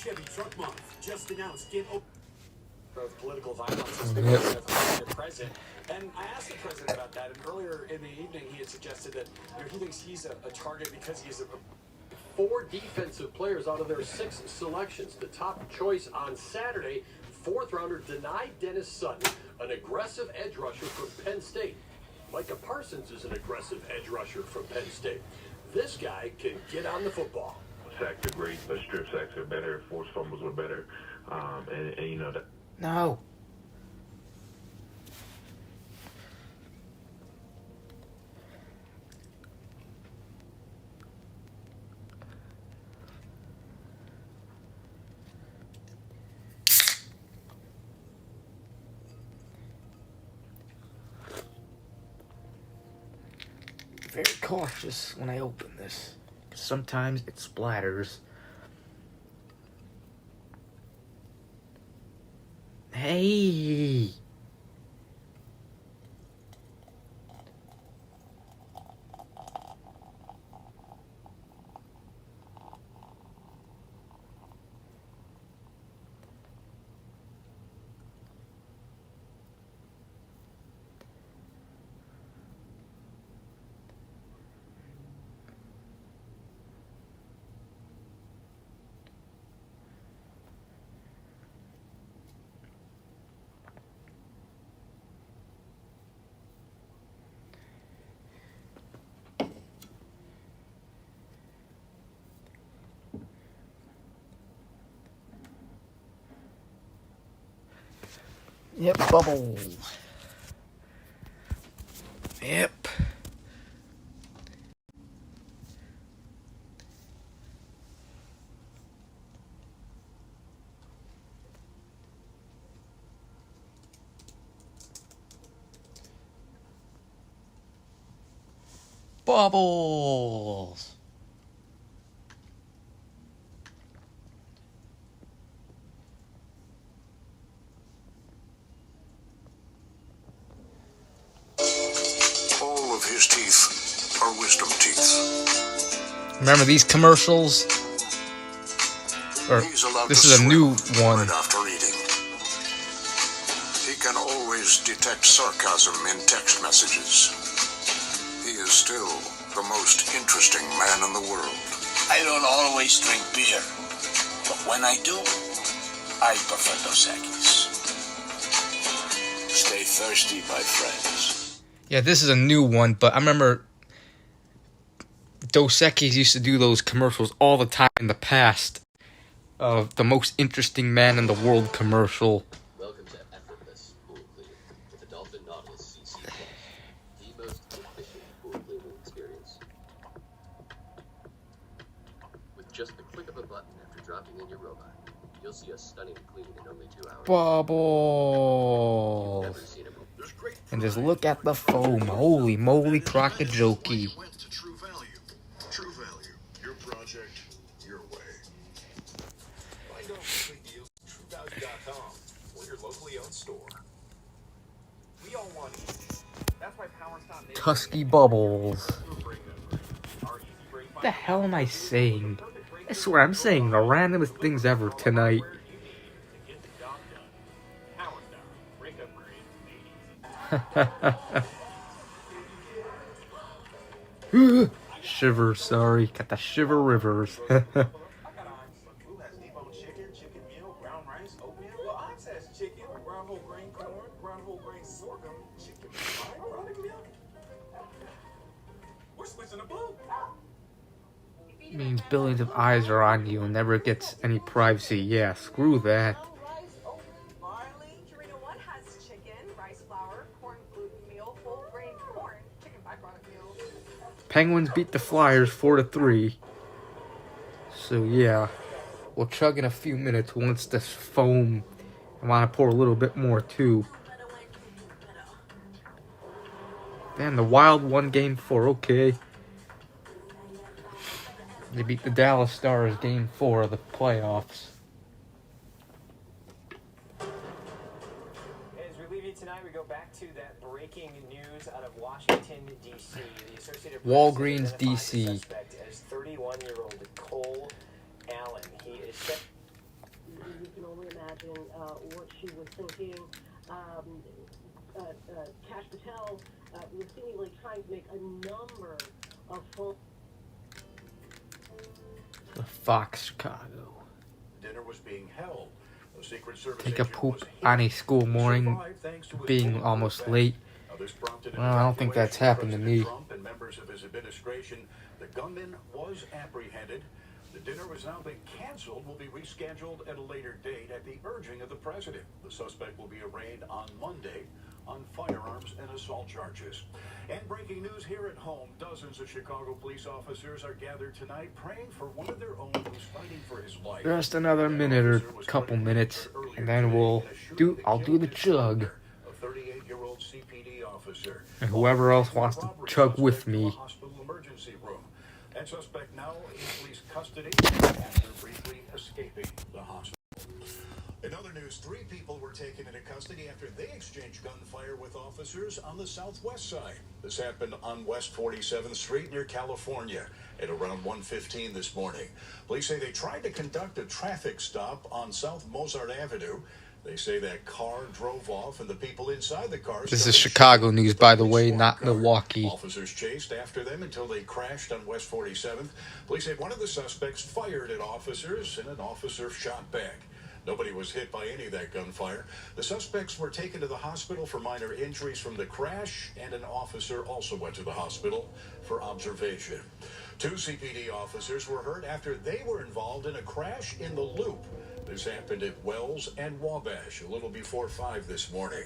Chevy Truck Month just announced get open of political violence as the president. And I asked the president about that, and earlier in the evening he had suggested that he thinks he's a target because he's a 4 defensive players out of their 6 selections. The top choice on Saturday, 4th rounder denied Dennis Sutton, an aggressive edge rusher from Penn State. Micah Parsons is an aggressive edge rusher from Penn State. This guy can get on the football. Sacks are great, but strip sacks are better. Forced fumbles were better, and you know that. No. Very cautious when I open this. Sometimes it splatters. Hey! Yep, bubble. Yep. Bubbles. All of his teeth are wisdom teeth. Remember these commercials? Or this is a new one. Right after eating. He can always detect sarcasm in text messages. He is still the most interesting man in the world. I don't always drink beer, but when I do, I prefer Dos Equis. Stay thirsty, my friends. Yeah, this is a new one, but I remember Dos Equis used to do those commercials all the time in the past. The most interesting man in the world commercial. Welcome to effortless pool cleaning with the Dolphin Nautilus CC Plus, the most efficient pool cleaning experience. With just the click of a button after dropping in your robot, you'll see a stunning clean in only 2 hours. Bubbles. And just look at the foam. Holy moly, crocodile. True value. Your project, your way. Find out weekly deals at TrueValue.com or your locally owned store. We all want it. That's why Power's not made. Tusky Bubbles. What the hell am I saying? I swear I'm saying the randomest things ever tonight. Shiver, sorry. Got the shiver rivers. Means billions of eyes are on you and never gets any privacy. Yeah, screw that. Penguins beat the Flyers 4-3. So yeah, we'll chug in a few minutes once this foam. I want to pour a little bit more too. Damn, the Wild won Game 4. Okay. They beat the Dallas Stars Game 4 of the playoffs. As we leave you tonight, we go back to that breaking news out of Washington, D.C. The Associated Press Walgreens, identified the D.C. suspect as 31-year-old Cole Allen. He is set. You can only imagine what she was thinking. Cash Patel was seemingly trying to make a number of phone. The Fox, Chicago. Dinner was being held. A Secret Service Take a poop on a school morning, being almost late. Well, I don't think that's happened to me. Trump and members of his administration. The gunman was apprehended. The dinner has now been canceled, will be rescheduled at a later date at the urging of the president. The suspect will be arraigned on Monday on firearms and assault charges. And breaking news here at home, dozens of Chicago police officers are gathered tonight praying for one of their own who's fighting for his life. Just another minute or couple minutes, and then I'll do the chug. A 38-year-old CPD officer. And whoever else wants to chug with me. Hospital emergency room. That suspect now in police custody after briefly escaping the hospital. In other news, 3 people were taken into custody after they exchanged gunfire with officers on the southwest side. This happened on West 47th Street near California at around 1:15 this morning. Police say they tried to conduct a traffic stop on South Mozart Avenue. They say that car drove off and the people inside the car... This is Chicago news, by the way, not Milwaukee. Officers chased after them until they crashed on West 47th. Police say one of the suspects fired at officers and an officer shot back. Nobody was hit by any of that gunfire. The suspects were taken to the hospital for minor injuries from the crash, and an officer also went to the hospital for observation. 2 CPD officers were hurt after they were involved in a crash in the Loop. This happened at Wells and Wabash a little before 5 this morning.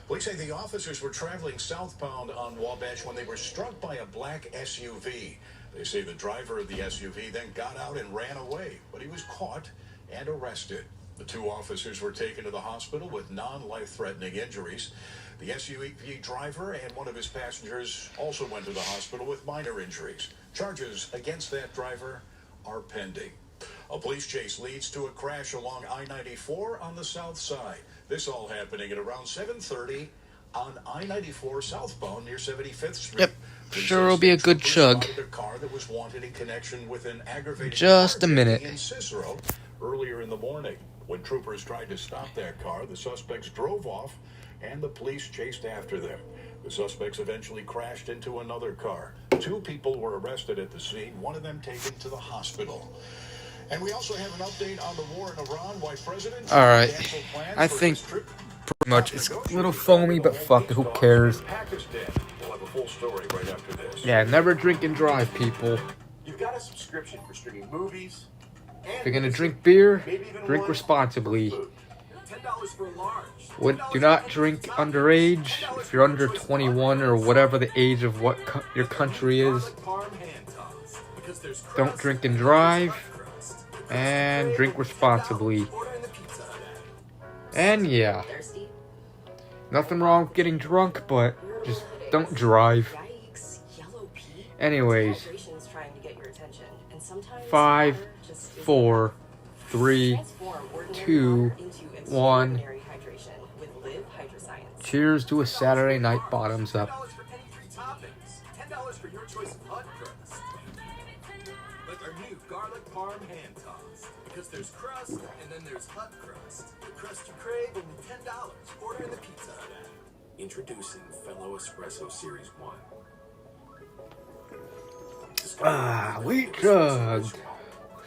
Police say the officers were traveling southbound on Wabash when they were struck by a black SUV. They say the driver of the SUV then got out and ran away, but he was caught and arrested. The two officers were taken to the hospital with non-life-threatening injuries. The SUV driver and one of his passengers also went to the hospital with minor injuries. Charges against that driver are pending. A police chase leads to a crash along I-94 on the south side. This all happening at around 7:30 on I-94 southbound near 75th Street. Yep, sure it'll be a good chug. A car that was wanted in connection with an aggravated Just a minute. in Cicero earlier in the morning. When troopers tried to stop that car, the suspects drove off and the police chased after them. The suspects eventually crashed into another car. 2 people were arrested at the scene, one of them taken to the hospital. And we also have an update on the war in Iran, why President All right, I think pretty much it's a little foamy, but fuck it, who cares? We'll have a full story right after this. Yeah, never drink and drive, people. You've got a subscription for streaming movies. If you're gonna drink beer, drink responsibly. $10 for a large. Do not drink underage. If you're under 21 or whatever the age of what your country is, don't drink and drive, and drink responsibly. And yeah, nothing wrong with getting drunk, but just don't drive. Anyways, 5, 4, 3, 2, 1. Cheers to a Saturday night bottoms up. $10 for your choice of hot crust. Like our new garlic parm hand toss. Because there's crust and then there's hot crust. The crust you crave, only $10. Order in the Pizza Hut app. Introducing Fellow Espresso Series 1. We chugged.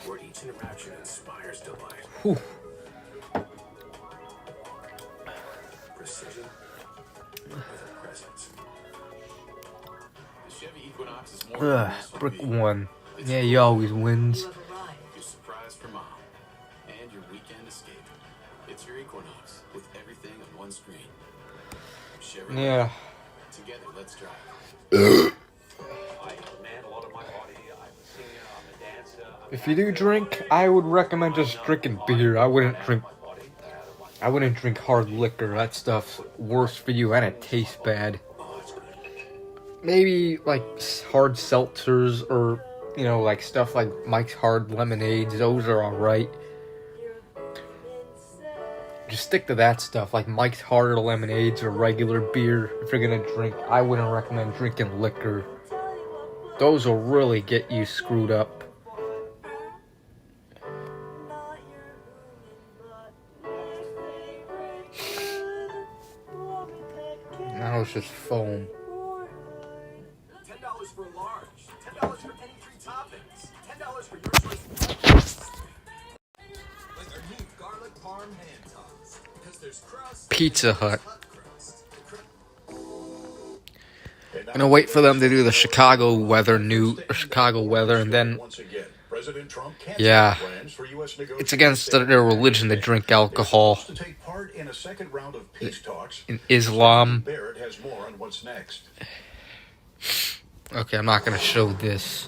Where each interaction inspires delight. Whew. Precision with a presence. The Chevy Equinox is more Brick 1. Yeah, he always wins. Your surprise for mom and your weekend escape. It's your Equinox with everything on one screen. Chevy. Yeah. Together, let's drive. If you do drink, I would recommend just drinking beer. I wouldn't drink hard liquor. That stuff's worse for you and it tastes bad. Maybe like hard seltzers or, you know, like stuff like Mike's Hard Lemonades. Those are alright. Just stick to that stuff, like Mike's Hard Lemonades or regular beer. If you're gonna drink, I wouldn't recommend drinking liquor. Those will really get you screwed up. Now it's just foam. $10 for a large. $10 for any 3 toppings. $10 for your choice. Like our new garlic parm hand toss. Because there's crust. Pizza Hut. I'm gonna wait for them to do the Chicago weather and then yeah, it's against their religion to drink alcohol in Islam. Okay, I'm not gonna show this.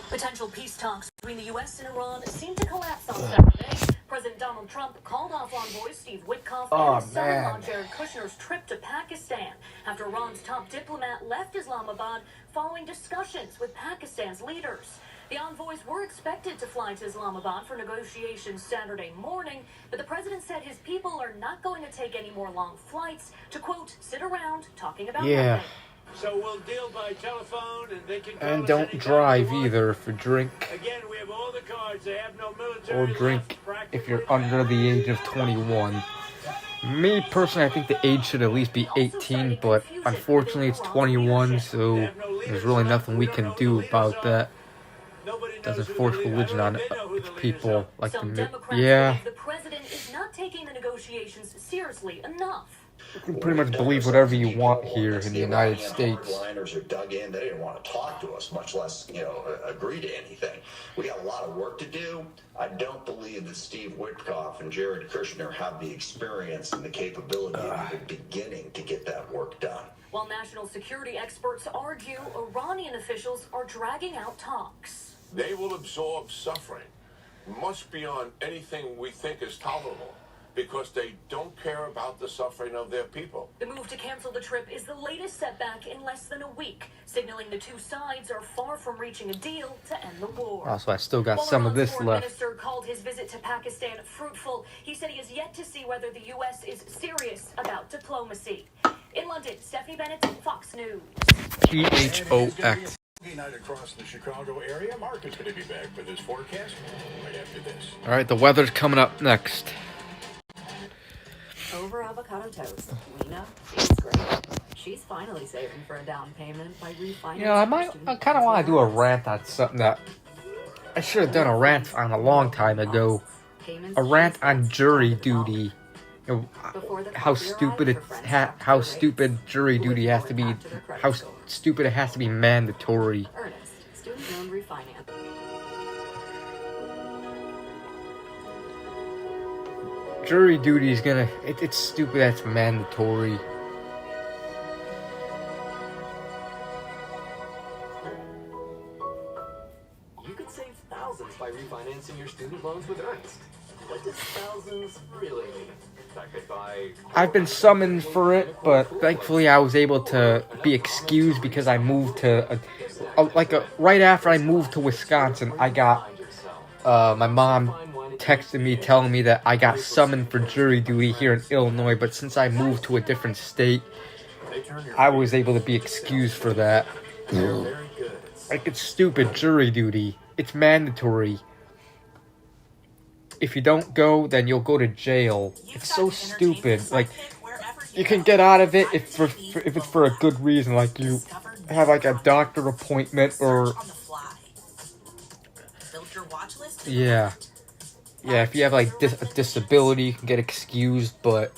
Potential peace talks between the U.S. and Iran seem to collapse on Saturday. President Donald Trump called off envoy Steve Witkoff and his son-in-law Jared Kushner's trip to Pakistan after Iran's top diplomat left Islamabad following discussions with Pakistan's leaders. The envoys were expected to fly to Islamabad for negotiations Saturday morning, but the president said his people are not going to take any more long flights to, quote, sit around talking about nothing. So we'll deal by telephone and they can And don't drive either if you drink. Again, we have all the cards. They have no military Or drink if you're under the age of 21. Me personally, I think the age should at least be 18, but unfortunately it's 21, so there's really nothing we can do about that. Doesn't force religion on people like the The president is not taking the negotiations seriously enough. You can pretty much believe whatever you want here in the United States. Liners are dug in. They didn't want to talk to us, much less, agree to anything. We got a lot of work to do. I don't believe that Steve Witkoff and Jared Kushner have the experience and the capability of even beginning to get that work done. While national security experts argue Iranian officials are dragging out talks. They will absorb suffering much beyond anything we think is tolerable, because they don't care about the suffering of their people. The move to cancel the trip is the latest setback in less than a week, signaling the two sides are far from reaching a deal to end the war. Also, I still got While some of Iran's this foreign left. minister called his visit to Pakistan fruitful, he said he has yet to see whether the U.S. is serious about diplomacy. In London, Stephanie Bennett, Fox News. THOX. Night across the Chicago area. Mark is going to be back with his forecast right after this. All right, the weather's coming up next. Over avocado toast. Lena is great. She's finally saving for a down payment by refinancing. I kind of want to do a rant on something that I should have done a rant on a long time ago. A rant on jury duty. How stupid how stupid jury duty has to be. How stupid it has to be mandatory. Ernest, student loan refinance. Jury duty is gonna. It's stupid. That's mandatory. You could save thousands by refinancing your student loans with Ernst. What does thousands really mean? That could buy... I've been summoned for it, but thankfully I was able to be excused because I moved to right after I moved to Wisconsin. I got my mom texted me telling me that I got summoned for jury duty here in Illinois, but since I moved to a different state, I was able to be excused for that. Like, it's stupid jury duty. It's mandatory. If you don't go, then you'll go to jail. It's so stupid. Like, you can get out of it if it's for a good reason. Like, you have like a doctor appointment or... Yeah. Yeah, if you have like a disability, you can get excused, but...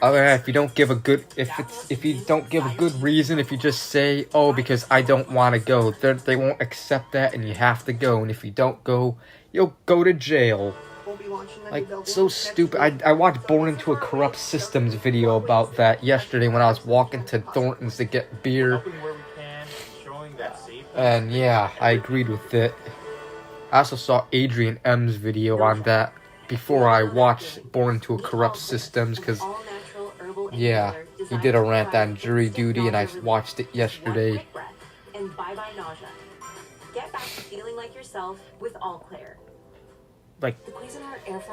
Other than that, if you don't give a good... If you don't give a good reason, if you just say, oh, because I don't want to go, they won't accept that and you have to go. And if you don't go, you'll go to jail. Like, so stupid. I watched Born Into a Corrupt Systems video about that yesterday when I was walking to Thornton's to get beer. And yeah, I agreed with it. I also saw Adrian M's video on that before I watched Born Into a Corrupt Systems, because, yeah, he did a rant on jury duty and I watched it yesterday. And bye-bye nausea. Get back to feeling like yourself with All Clear. Like,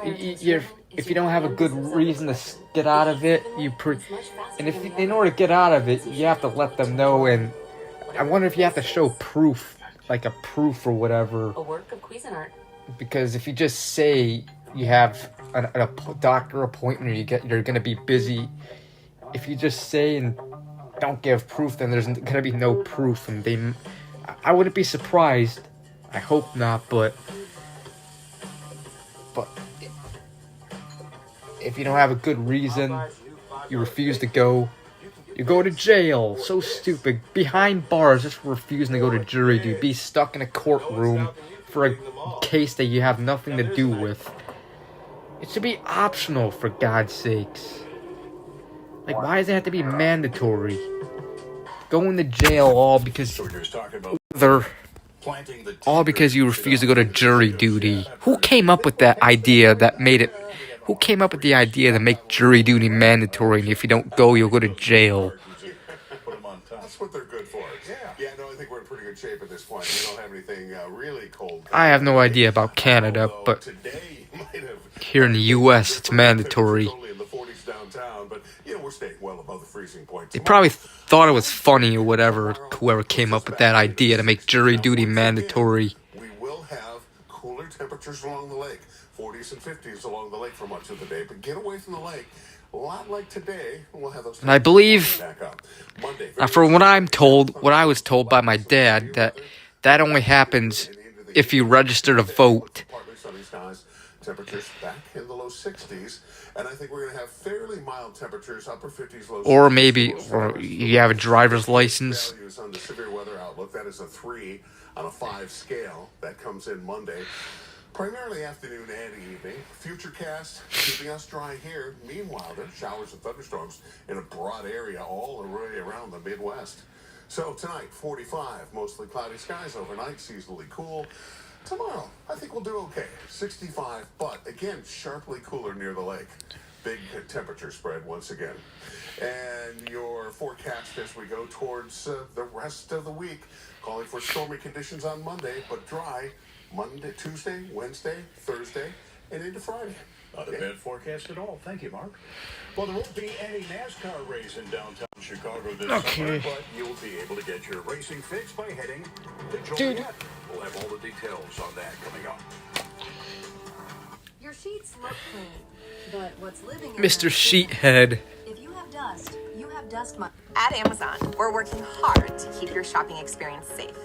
if you don't have a good reason to get out of it, in order to get out of it, you have to let them know, and I wonder if you have to show proof, like a proof or whatever. A work of Cuisinart. Because if you just say you have a doctor appointment or you're gonna be busy, if you just say and don't give proof, then there's gonna be no proof, and I wouldn't be surprised. I hope not, but if you don't have a good reason, you refuse to go, you go to jail. So stupid. Behind bars, just refusing to go to jury duty. Be stuck in a courtroom for a case that you have nothing to do with. It should be optional, for God's sakes. Like, why does it have to be mandatory? Going to jail all because you refuse to go to jury duty. Who came up with that idea that made it... Who came up with the idea to make jury duty mandatory, and if you don't go, you'll go to jail? That's what they're good for. Yeah, no, I think we're in pretty good shape at this point. We don't have anything really cold. I have no idea about Canada, but here in the U.S., it's mandatory. They probably thought it was funny or whatever, whoever came up with that idea to make jury duty mandatory. We will have cooler temperatures along the lake. 40s and 50s along the lake for much of the day, but get away from the lake. A lot like today, we'll have those. And I believe, from what I was told by my dad, that only happens if you register to vote. Temperatures back in the low 60s, and I think we're going to have fairly mild temperatures, upper 50s, low 60s. Or maybe, or you have a driver's license. Values on the severe weather outlook, that is a 3 on a 5 scale. That comes in Monday. Primarily afternoon and evening. Futurecast keeping us dry here. Meanwhile, there's showers and thunderstorms in a broad area all the way around the Midwest. So tonight, 45, mostly cloudy skies overnight, seasonally cool. Tomorrow, I think we'll do okay. 65, but again, sharply cooler near the lake. Big temperature spread once again. And your forecast as we go towards the rest of the week, calling for stormy conditions on Monday, but dry Monday, Tuesday, Wednesday, Thursday, and into Friday. Not a bad forecast at all. Thank you, Mark. Well, there won't be any NASCAR race in downtown Chicago this summer, but you'll be able to get your racing fix by heading to Joliet. We'll have all the details on that coming up. Your sheets look clean, but what's living in Mr. them- Sheethead. If you have dust, you have dust mite. At Amazon, we're working hard to keep your shopping experience safe.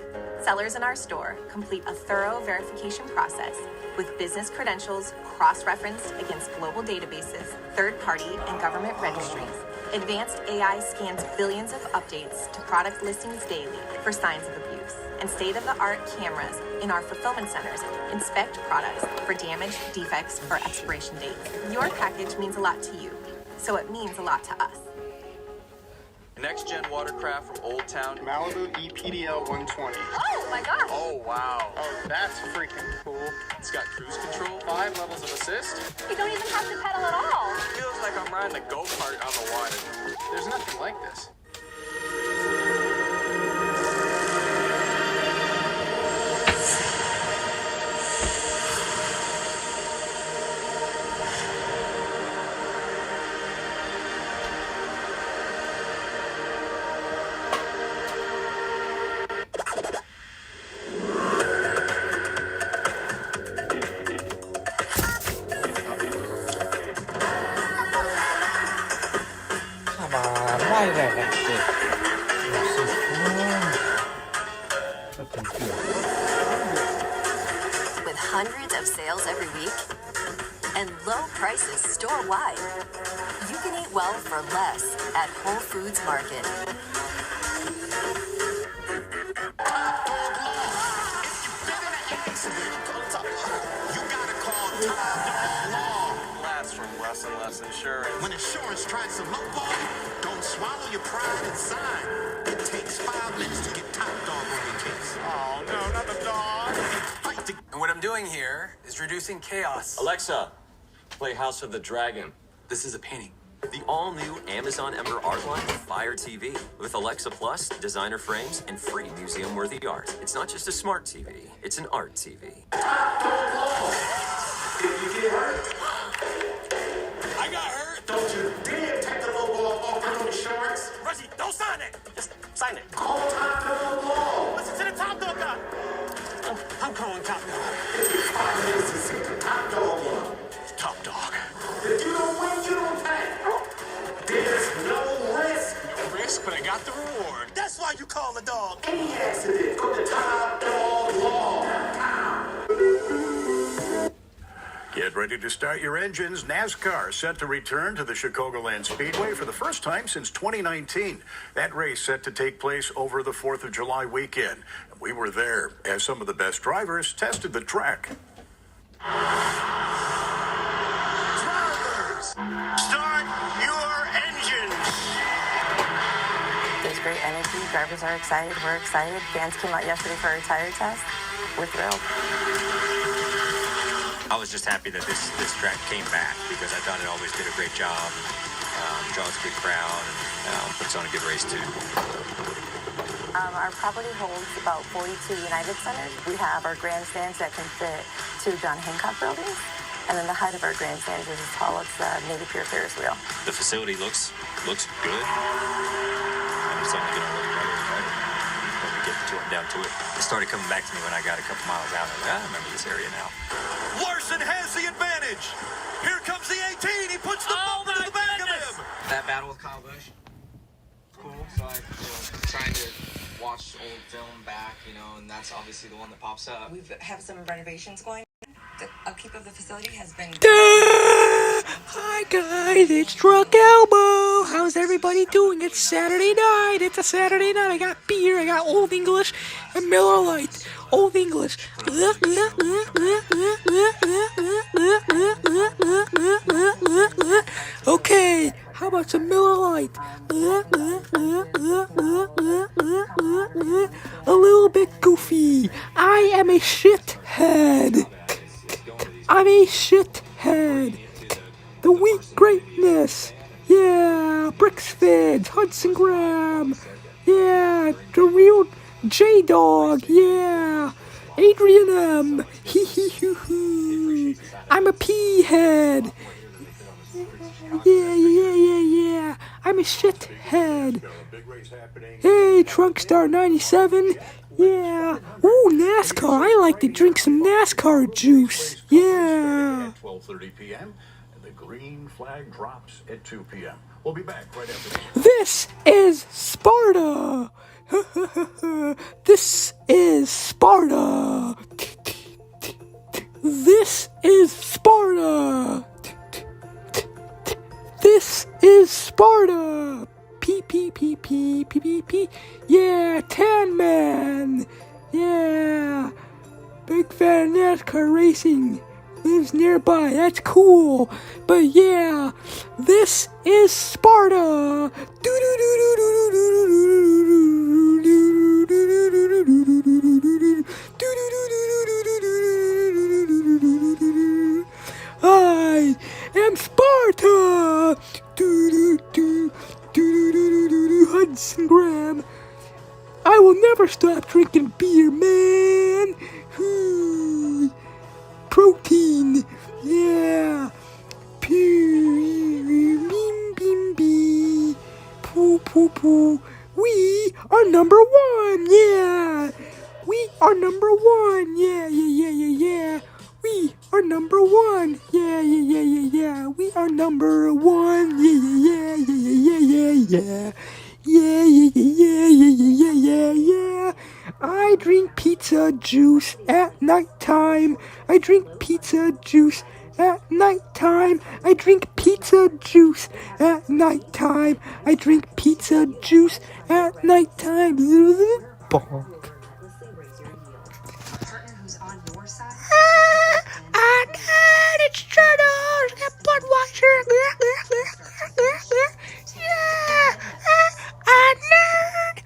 Sellers in our store complete a thorough verification process with business credentials cross-referenced against global databases, third-party and government registries. Advanced AI scans billions of updates to product listings daily for signs of abuse. And state-of-the-art cameras in our fulfillment centers inspect products for damage, defects, or expiration dates. Your package means a lot to you, so it means a lot to us. Next-gen watercraft from Old Town. Malibu EPDL 120. Oh my gosh! Oh, wow. Oh, that's freaking cool. It's got cruise control, 5 levels of assist. You don't even have to pedal at all. Feels like I'm riding a go-kart on the water. There's nothing like this. Come on, why did I have With hundreds of sales every week and low prices store-wide, you can eat well for less at Whole Foods Market. Lasts from less and less insurance. When insurance tries to lowball, don't swallow your pride and sign. It takes 5 minutes to get top dog on your case. Oh, no, not the dog. Fight to And what I'm doing here is reducing chaos. Alexa, play House of the Dragon. This is a painting. The all-new Amazon Ember art line Fire TV with Alexa Plus, designer frames, and free museum-worthy art. It's not just a smart TV, it's an art TV. I got hurt. Don't you dare take the logo off your insurance. Rusty, don't sign it. Just sign it. Call top dog law. Listen to the top dog guy. I'm calling top dog. 5 minutes to see the top dog law. Top dog. If you don't win, you don't pay. There's no risk. No risk, but I got the reward. That's why you call the dog. Any accident, go to top dog law. Get ready to start your engines. NASCAR set to return to the Chicagoland Speedway for the first time since 2019. That race set to take place over the 4th of July weekend. We were there as some of the best drivers tested the track. Start your engines. There's great energy. Drivers are excited. We're excited. Fans came out yesterday for a tire test. We're thrilled. I was just happy that this track came back because I thought it always did a great job. Draws a good crowd and puts on a good race too. Our property holds about 42 United Centers. We have our grandstands that can fit 2 John Hancock buildings. And then the height of our grandstand is as tall as the Navy Pier Ferris wheel. The facility looks good. And it's only getting really better and better when we get down to it. It started coming back to me when I got a couple miles out. I was like, I remember this area now. Larson has the advantage. Here comes the 18. He puts the ball into the back of him. That battle with Kyle Busch, cool. So I, trying to watch old film back, and that's obviously the one that pops up. We have some renovations going. The upkeep of the facility has been... Hi guys, it's Drunk Elbow. How's everybody doing? It's Saturday night. It's a Saturday night. I got beer. I got Old English and Miller Lite. Old English. Okay, how about some Miller Lite? A little bit goofy. I am a shithead. I'm a shithead. The wheat greatness. Yeah, Brixford, Hudson Graham. Yeah, the real J-Dog. Yeah, Adrian M. Hee hee hoo hoo. I'm a pea-head. Yeah. I'm a shithead. Hey, Trunkstar 97. Yeah. Ooh, NASCAR. I like to drink some NASCAR juice. Yeah. 12:30 p.m. and the green flag drops at 2 p.m. We'll be back right after this. This is Sparta. This is Sparta. This is Sparta. This is Sparta. P. Yeah, Tan Man. Yeah. Big fan of NASCAR racing. Lives nearby. That's cool. But yeah, this is Sparta. I am Sparta. Hudson Graham. I will never stop drinking beer, man. Protein. Yeah. Poo. We are number one. Yeah. We are number one. Yeah. We are number one. Yeah. We are number one. Yeah. Yeah. I drink pizza juice at nighttime. I drink pizza juice at nighttime. I drink pizza juice at nighttime. I drink pizza juice at nighttime. Bonk. I nerd, it's Turtles. Got Budweiser. Yeah, I nerd.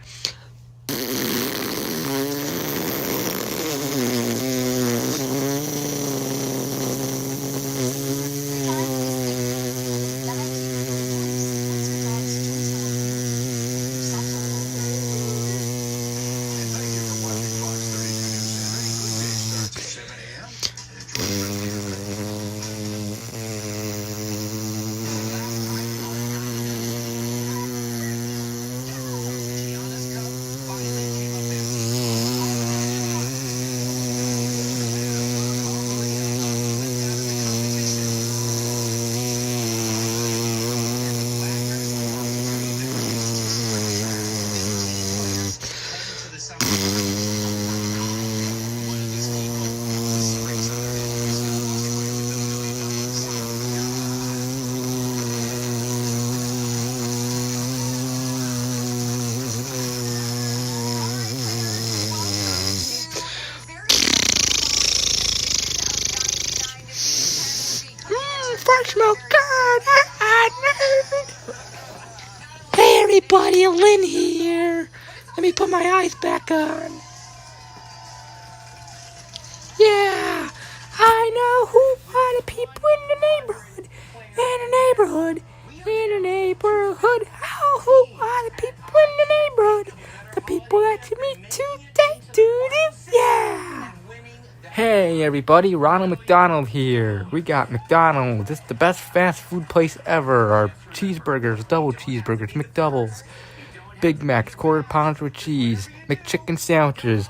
Smoke good. Hey everybody, Lynn here. Let me put my eyes back on. Yeah, I know who are the people in the neighborhood. Who are the people in the neighborhood? The people that you meet today, dude. Yeah. Hey everybody, Ronald McDonald here. We got McDonald's. It's the best fast food place ever. Our cheeseburgers, double cheeseburgers, McDoubles, Big Macs, quarter pounders with cheese, McChicken sandwiches,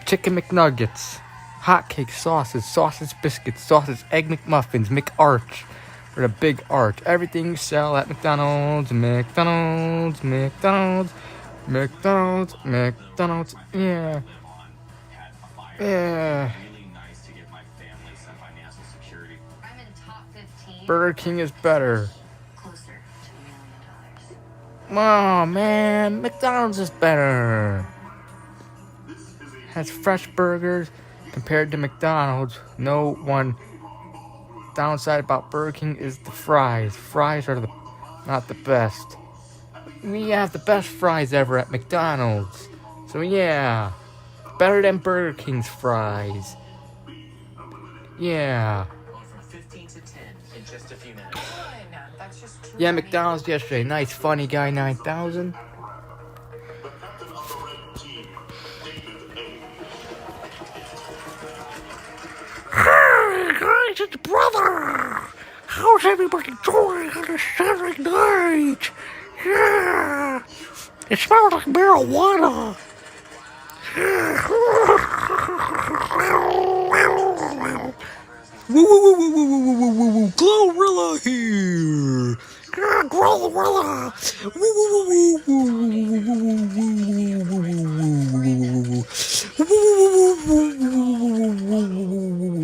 chicken McNuggets, hotcakes, sausage biscuits, sausage egg McMuffins, McArch, or the big arch. Everything you sell at McDonald's, yeah. Burger King is better. Oh man, McDonald's is better. Has fresh burgers compared to McDonald's. No one downside about Burger King is the fries. Fries are not the best. We have the best fries ever at McDonald's. So yeah, better than Burger King's fries. Yeah. Yeah, McDonald's yesterday. Nice, funny guy 9000. Hey guys, it's brother. How's everybody doing on a Saturday night? Yeah, it smells like marijuana. Yeah. Woo woo woo woo woo woo woo woo woo! Glorilla here. Yeah, Glorilla. Woo woo woo woo woo woo woo.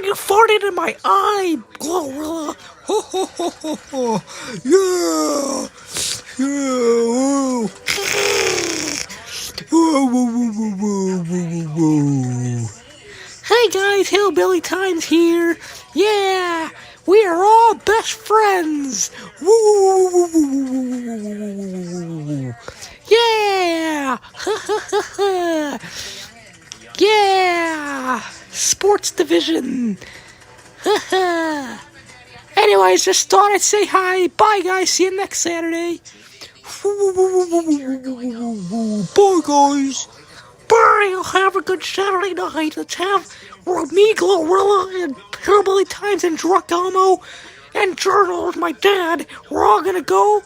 You farted in my eye, Glorilla. Ho ho ho ho ho! Yeah, yeah. Woo woo woo woo woo woo woo. Hey guys, Hillbilly Times here. Yeah, we are all best friends. Woo! Yeah! Yeah! Sports division. Anyways, just thought I'd say hi. Bye guys, see you next Saturday. Bye guys. Bye, have a good Saturday night. Let's have me, Glorilla, and Hillbilly Times, and Drunk Elmo, and Journal, my dad. We're all gonna go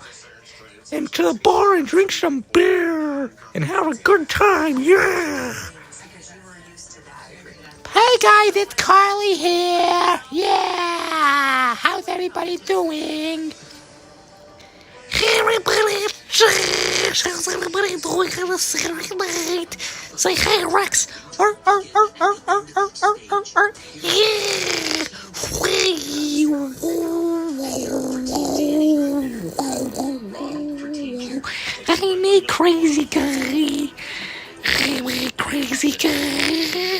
into the bar and drink some beer and have a good time, yeah! Hey guys, it's Carly here. Yeah, how's everybody doing? How's everybody doing on a Saturday night? Say hey, Rex. Yeah. I'm a crazy guy. I'm a crazy guy.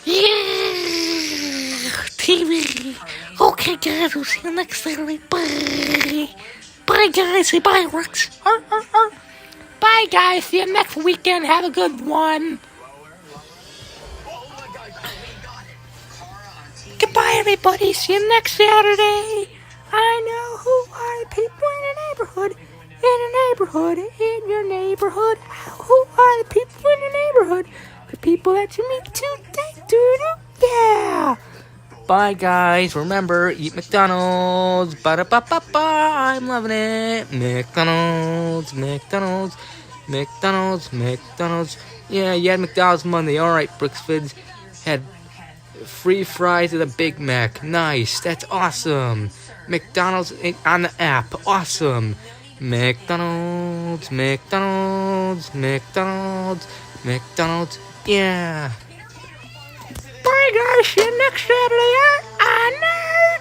Yeah, TV. Okay, guys, we'll see you next Saturday. Bye. Bye, guys. Say bye, Rex. Bye, guys. See you next weekend. Have a good one. Goodbye, everybody. See you next Saturday. I know who are the people in the neighborhood. In your neighborhood. Who are the people in the neighborhood? The people that you meet today, dude. Yeah. Bye guys. Remember, eat McDonald's. Ba-da-ba-ba-ba. I'm loving it. McDonald's. Yeah, you had McDonald's Monday. Alright, Brooksfids. Had free fries with a Big Mac. Nice. That's awesome. McDonald's on the app. Awesome. McDonald's. Yeah. Bye, guys. See you next Saturday. Nerd.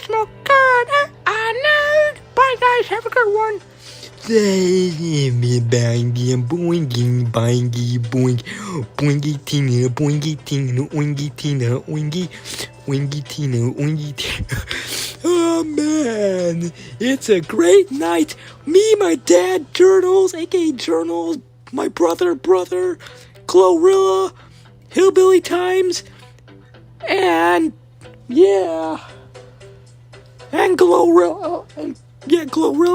Smell good. Nerd. Bye, guys. Have a good one. Boingy, boingy, boing, boingy tina, boingy tina, oingy tina, oingy tina, oingy tina. Oh man, it's a great night. Me, my dad, Journals, aka Journals, my brother, Glorilla, Hillbilly Times, and yeah, and Glorilla,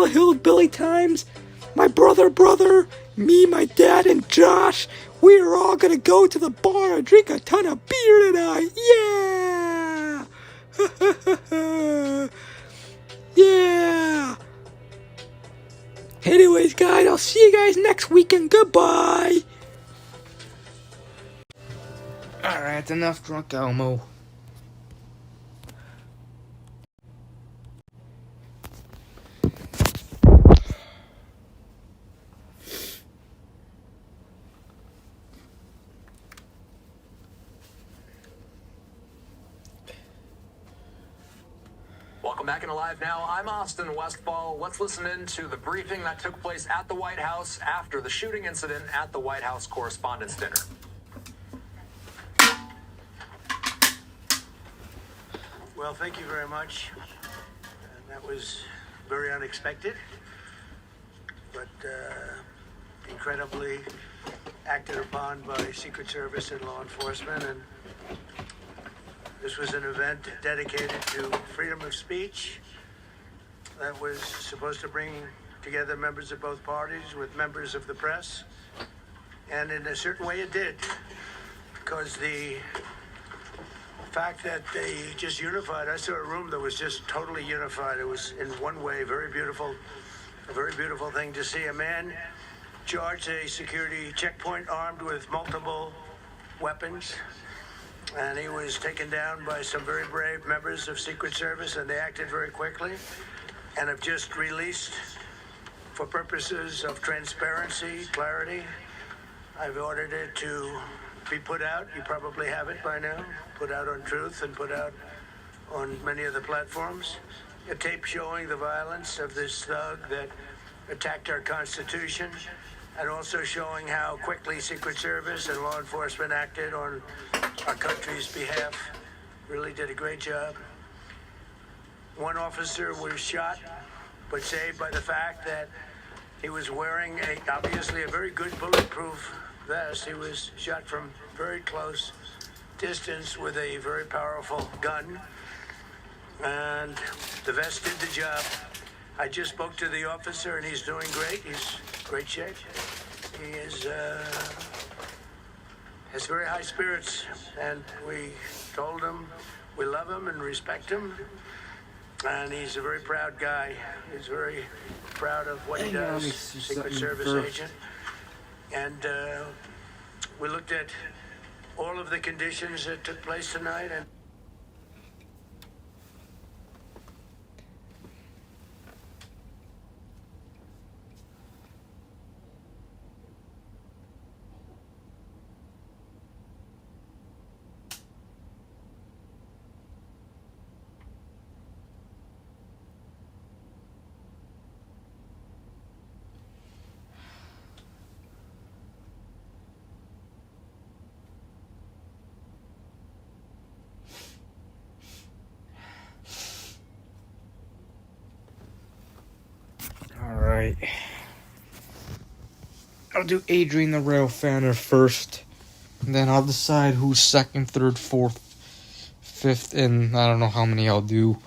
Hillbilly Times, my brother, me, my dad, and Josh. We are all gonna go to the bar and drink a ton of beer tonight. Yeah! Yeah! Anyways, guys, I'll see you guys next weekend. Goodbye! Alright, enough drunk Elmo. Welcome back into Live Now. I'm Austin Westfall. Let's listen in to the briefing that took place at the White House after the shooting incident at the White House Correspondents' Dinner. Well, thank you very much. That was very unexpected, but incredibly acted upon by Secret Service and law enforcement. And this was an event dedicated to freedom of speech that was supposed to bring together members of both parties with members of the press. And in a certain way it did, because the fact that they just unified, I saw a room that was just totally unified. It was in one way very beautiful, a very beautiful thing to see. A man charged a security checkpoint armed with multiple weapons, and he was taken down by some very brave members of Secret Service, and they acted very quickly and have just released, for purposes of transparency, clarity, I've ordered it to be put out. You probably have it by now. Put out on Truth and put out on many of the platforms. A tape showing the violence of this thug that attacked our Constitution, and also showing how quickly Secret Service and law enforcement acted on our country's behalf. Really did a great job. One officer was shot, but saved by the fact that he was wearing obviously a very good bulletproof vest. He was shot from very close distance with a very powerful gun, and the vest did the job. I just spoke to the officer, and he's doing great. He's in great shape. He has very high spirits, and we told him we love him and respect him, and he's a very proud guy. He's very proud of what he does, Secret Service agent. And we looked at all of the conditions that took place tonight, and Alright. I'll do Adrian the Rail Fanner first. And then I'll decide who's second, third, fourth, fifth, and I don't know how many I'll do.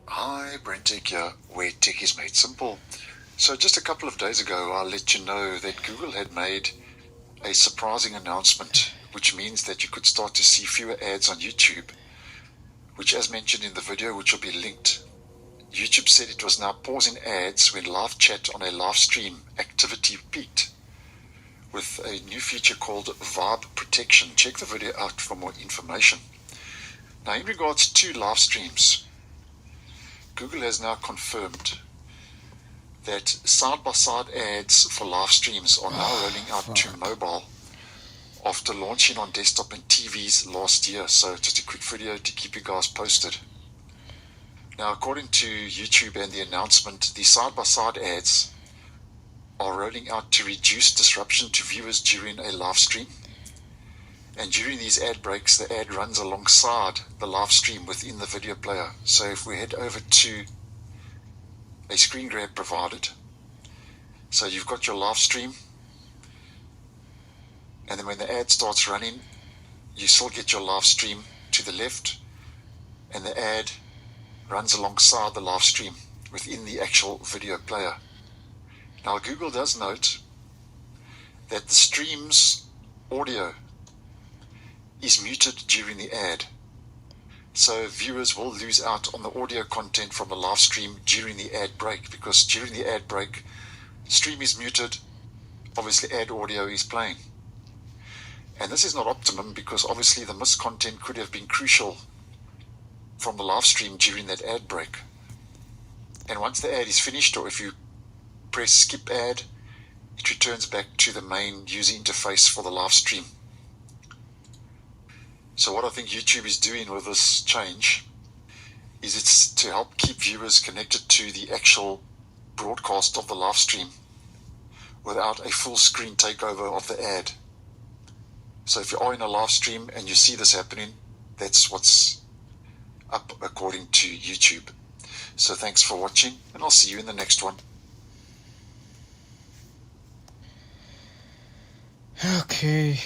Hi, Brent Tech here, where tech is made simple. So just a couple of days ago, I let you know that Google had made a surprising announcement, which means that you could start to see fewer ads on YouTube, which, as mentioned in the video, which will be linked, YouTube said it was now pausing ads when live chat on a live stream activity peaked with a new feature called Vibe Protection. Check the video out for more information. Now, in regards to live streams, Google has now confirmed that side-by-side ads for live streams are now rolling out to mobile after launching on desktop and TVs last year. So just a quick video to keep you guys posted. Now, according to YouTube and the announcement, the side-by-side ads are rolling out to reduce disruption to viewers during a live stream. And during these ad breaks, the ad runs alongside the live stream within the video player. So if we head over to a screen grab provided, so you've got your live stream, and then when the ad starts running, you still get your live stream to the left, and the ad runs alongside the live stream within the actual video player. Now, Google does note that the stream's audio is muted during the ad, so viewers will lose out on the audio content from the live stream during the ad break, because during the ad break, stream is muted, obviously ad audio is playing. And this is not optimum, because obviously the missed content could have been crucial from the live stream during that ad break. And once the ad is finished, or if you press skip ad, it returns back to the main user interface for the live stream. So what I think YouTube is doing with this change is it's to help keep viewers connected to the actual broadcast of the live stream without a full screen takeover of the ad. So if you are in a live stream and you see this happening, that's what's up according to YouTube. So thanks for watching, and I'll see you in the next one. Okay.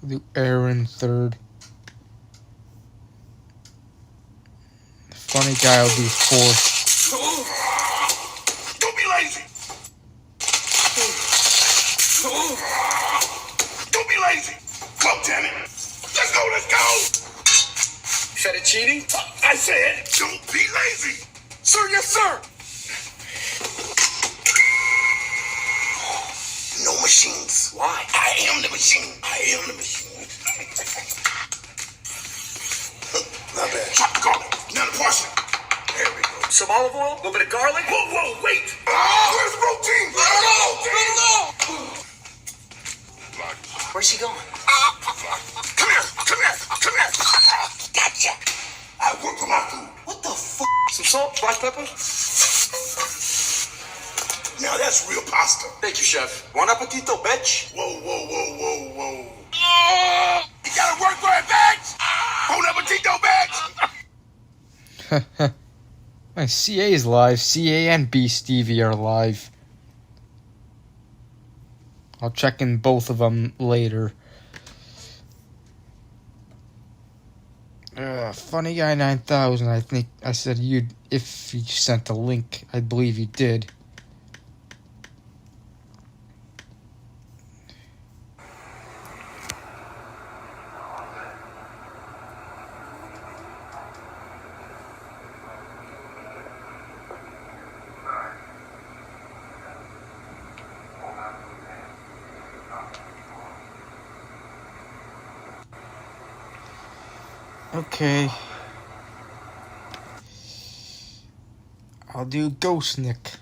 We'll do Aaron third. The funny guy will be fourth. Don't be lazy. Don't be lazy. Come, damn it. Let's go, let's go. Said it cheating? I said, don't be lazy. Sir, yes, sir. No machines. Why? I am the machine. I am the machine. Not bad. Chop the garlic. Now the parsley. There we go. Some olive oil? A little bit of garlic? Whoa, wait. Where's the protein? I don't know. Where's he going? Come here. Gotcha. I work for my food. What the f***? Some salt? Black pepper? Now that's real pasta. Thank you, chef. Bon appetito, bitch. Whoa. You gotta work for it, bitch. Bon appetito, bitch. My CA is live. CA and B Stevie are live. I'll check in both of them later. Funny Guy 9000, I think I said if you sent a link, I believe you did. Okay. I'll do Ghost Nick.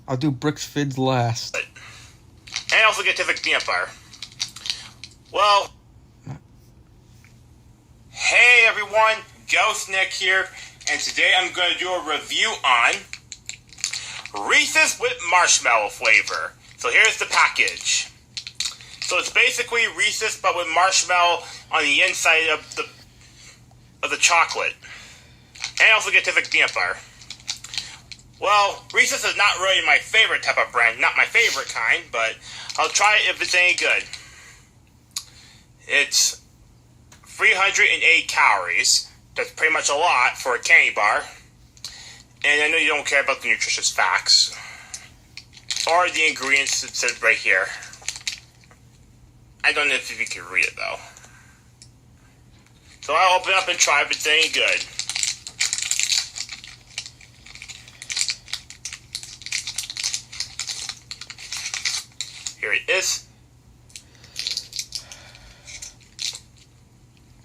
I'll do Bricks Fids last. And also get Civic Vampire. Well, hey everyone, Ghost Nick here, and today I'm going to do a review on Reese's with marshmallow flavor. So here's the package. So it's basically Reese's but with marshmallow on the inside of the chocolate. And I also get Civic Vampire. Well, Reese's is not really my favorite type of brand. Not my favorite kind, but I'll try it if it's any good. It's 308 calories. That's pretty much a lot for a candy bar. And I know you don't care about the nutritious facts. Or the ingredients that said right here. I don't know if you can read it, though. So I'll open up and try if it's any good. Here it is.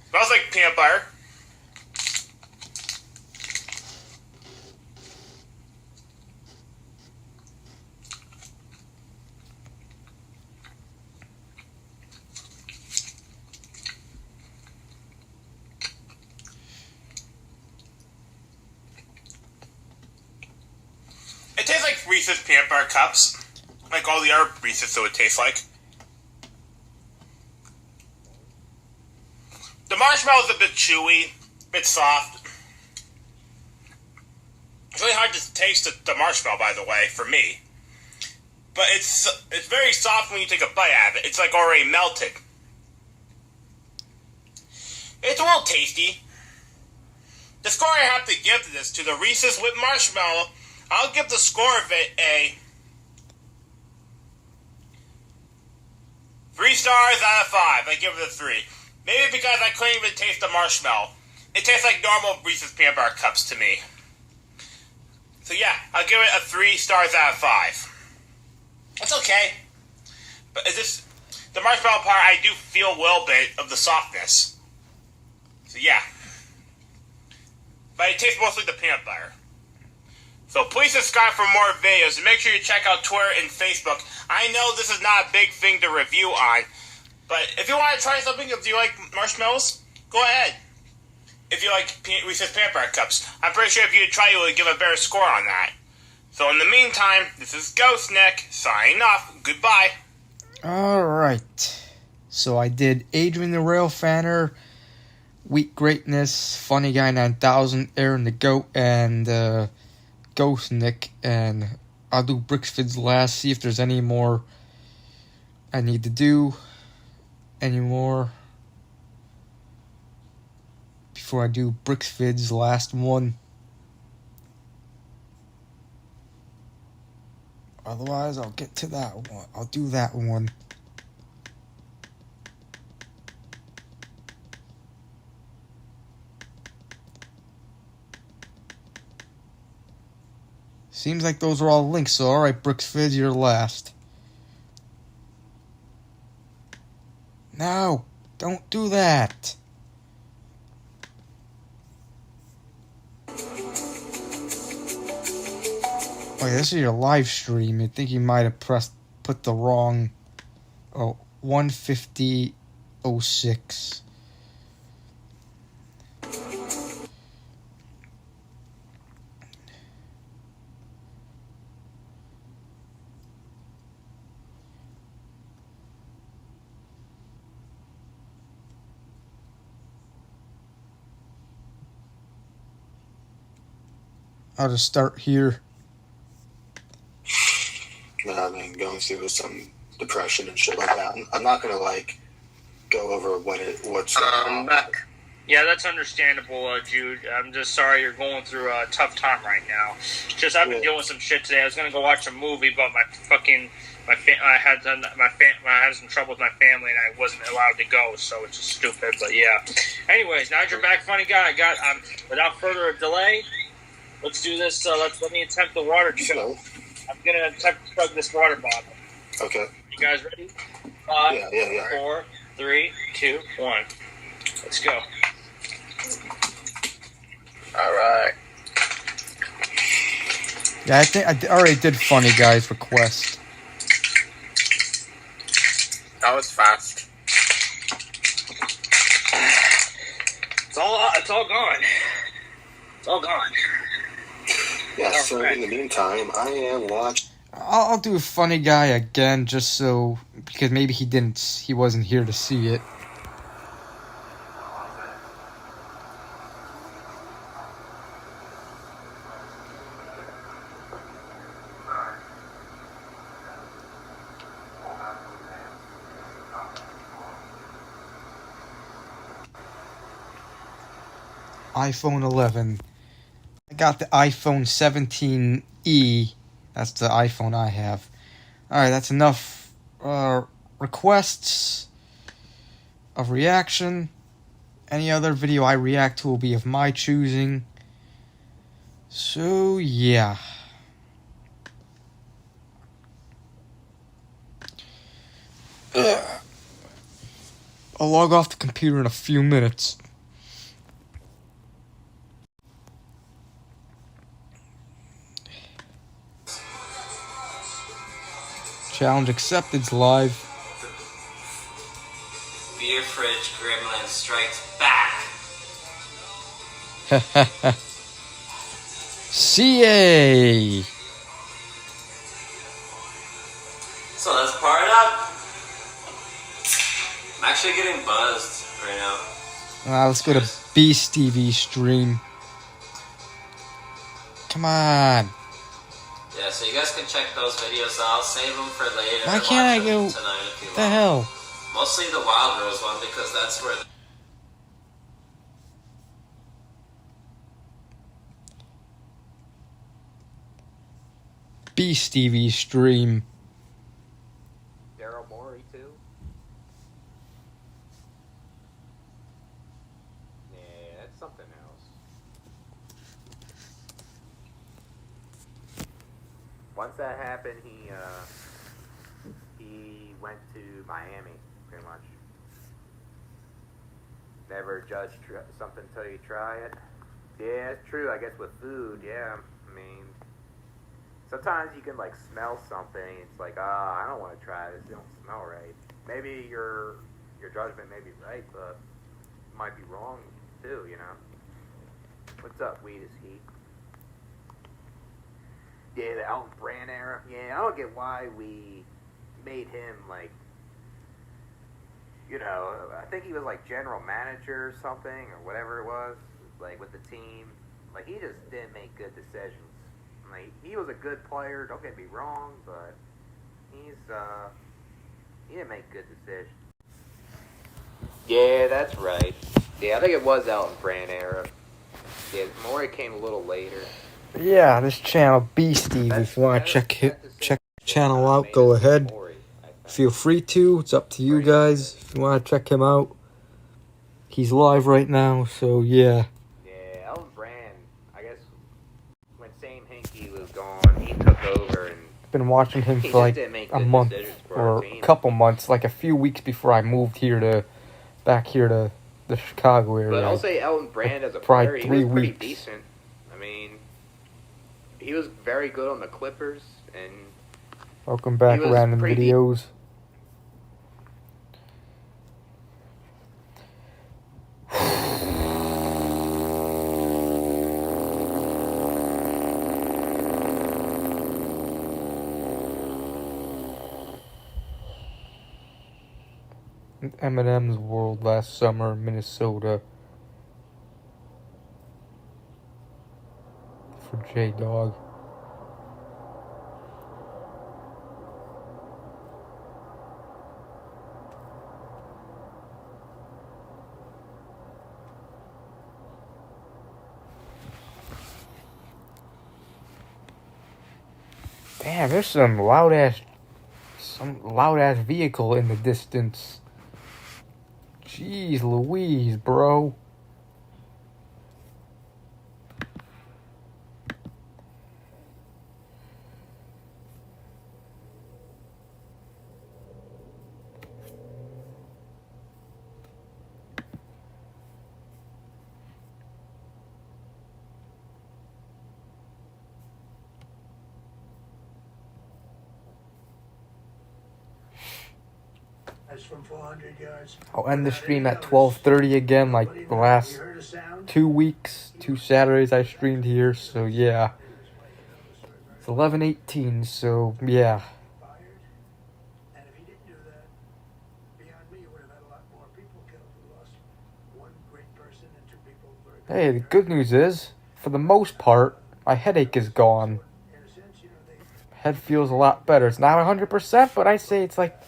Smells like peanut butter. It tastes like Reese's peanut butter cups. Like all the other Reese's that would taste like. The marshmallow is a bit chewy, a bit soft. It's really hard to taste the marshmallow, by the way, for me. But it's very soft when you take a bite out of it. It's like already melted. It's a little tasty. The score I have to give this to the Reese's with marshmallow, I'll give the score of it a 3 stars out of 5. I give it a 3. Maybe because I couldn't even taste the marshmallow. It tastes like normal Reese's peanut butter cups to me. So yeah, I'll give it a 3 stars out of 5. It's okay. But it's just, the marshmallow part, I do feel a little bit of the softness. So yeah. But it tastes mostly the peanut butter. So please subscribe for more videos, and make sure you check out Twitter and Facebook. I know this is not a big thing to review on, but if you want to try something, if you like marshmallows, go ahead. If you like Reese's peanut butter cups, I'm pretty sure if you try, you would give a better score on that. So in the meantime, this is Ghost Nick, signing off. Goodbye. Alright. So I did Adrian the Rail Fanner, Weak Greatness, Funny Guy 9000, Aaron the Goat, and Ghost Nick, and I'll do Bricksfid's last, see if there's any more I need to do anymore before I do Bricksfid's last one. Otherwise, I'll get to that one. I'll do that one. Seems like those are all links, so alright, Bricksfid, you're last. No, don't do that. Oh yeah, this is your live stream. I think you might have put the wrong 150.06. I'll just start here. I've been going through some depression and shit like that. I'm not gonna go over what's going on. Yeah, that's understandable, Jude. I'm just sorry you're going through a tough time right now. Just I've been dealing with some shit today. I was gonna go watch a movie, but I had some trouble with my family and I wasn't allowed to go, so it's just stupid. But yeah. Anyways, now that you're back, funny guy. Without further delay, let's do this. Let me attempt the water chug. I'm gonna attempt to chug this water bottle. Okay. You guys ready? 5, Yeah. 4, 3, 2, 1. Let's go. All right. Yeah, I think I already did Funny Guy's request. That was fast. It's all gone. It's all gone. Yeah, so in the meantime, I am watching. I'll do Funny Guy again, just so, because maybe he wasn't here to see it. iPhone 11. I got the iPhone 17e. That's the iPhone I have. Alright, that's enough requests of reaction. Any other video I react to will be of my choosing. So, yeah. I'll log off the computer in a few minutes. Challenge accepted. It's live. Beer fridge gremlin strikes back. CA. So let's part it up. I'm actually getting buzzed right now. Let's go to Beast TV stream. Come on. Yeah, so you guys can check those videos. I'll save them for later. Why can't I go? Tonight if you What the want. hell? Mostly the Wild Rose one because that's where. Beast TV stream. Daryl Morey too. Yeah, that's something else. Once that happened, he went to Miami, pretty much. Never judge something until you try it. Yeah, it's true. I guess with food, yeah. I mean, sometimes you can like smell something. It's like, I don't want to try this. It don't smell right. Maybe your judgment may be right, but it might be wrong too. You know. What's up, Weed is Heat? Yeah, the Elton Brand era. Yeah, I don't get why we made him like. You know, I think he was like general manager or something, or whatever it was, like with the team. Like, he just didn't make good decisions. Like, he was a good player, don't get me wrong, but he didn't make good decisions. Yeah, that's right. Yeah, I think it was Elton Brand era. Yeah, Maury came a little later. Yeah, this channel Beast TV. If you want to check the channel out, go ahead. Feel free to. It's up to you guys. If you want to check him out, he's live right now. So yeah. Yeah, Elton Brand. I guess when Same Hinkie was gone, he took over and Been watching him for like a month or a couple months, like a few weeks before I moved here back here to the Chicago area. But I'll say Elton Brand as a probably player, he 3 was pretty weeks. decent. I mean, he was very good on the Clippers, and Welcome back, he was Random pretty Videos. Eminem's World last summer, Minnesota. For J-Dog. Damn, there's some loud ass vehicle in the distance. Jeez Louise, bro. That's from 400 yards. I'll end the stream at 12:30 again, like the last 2 weeks, 2 Saturdays I streamed here. So yeah, it's 11:18. So yeah. Hey, the good news is, for the most part, my headache is gone. Head feels a lot better. It's not 100%, but I say it's like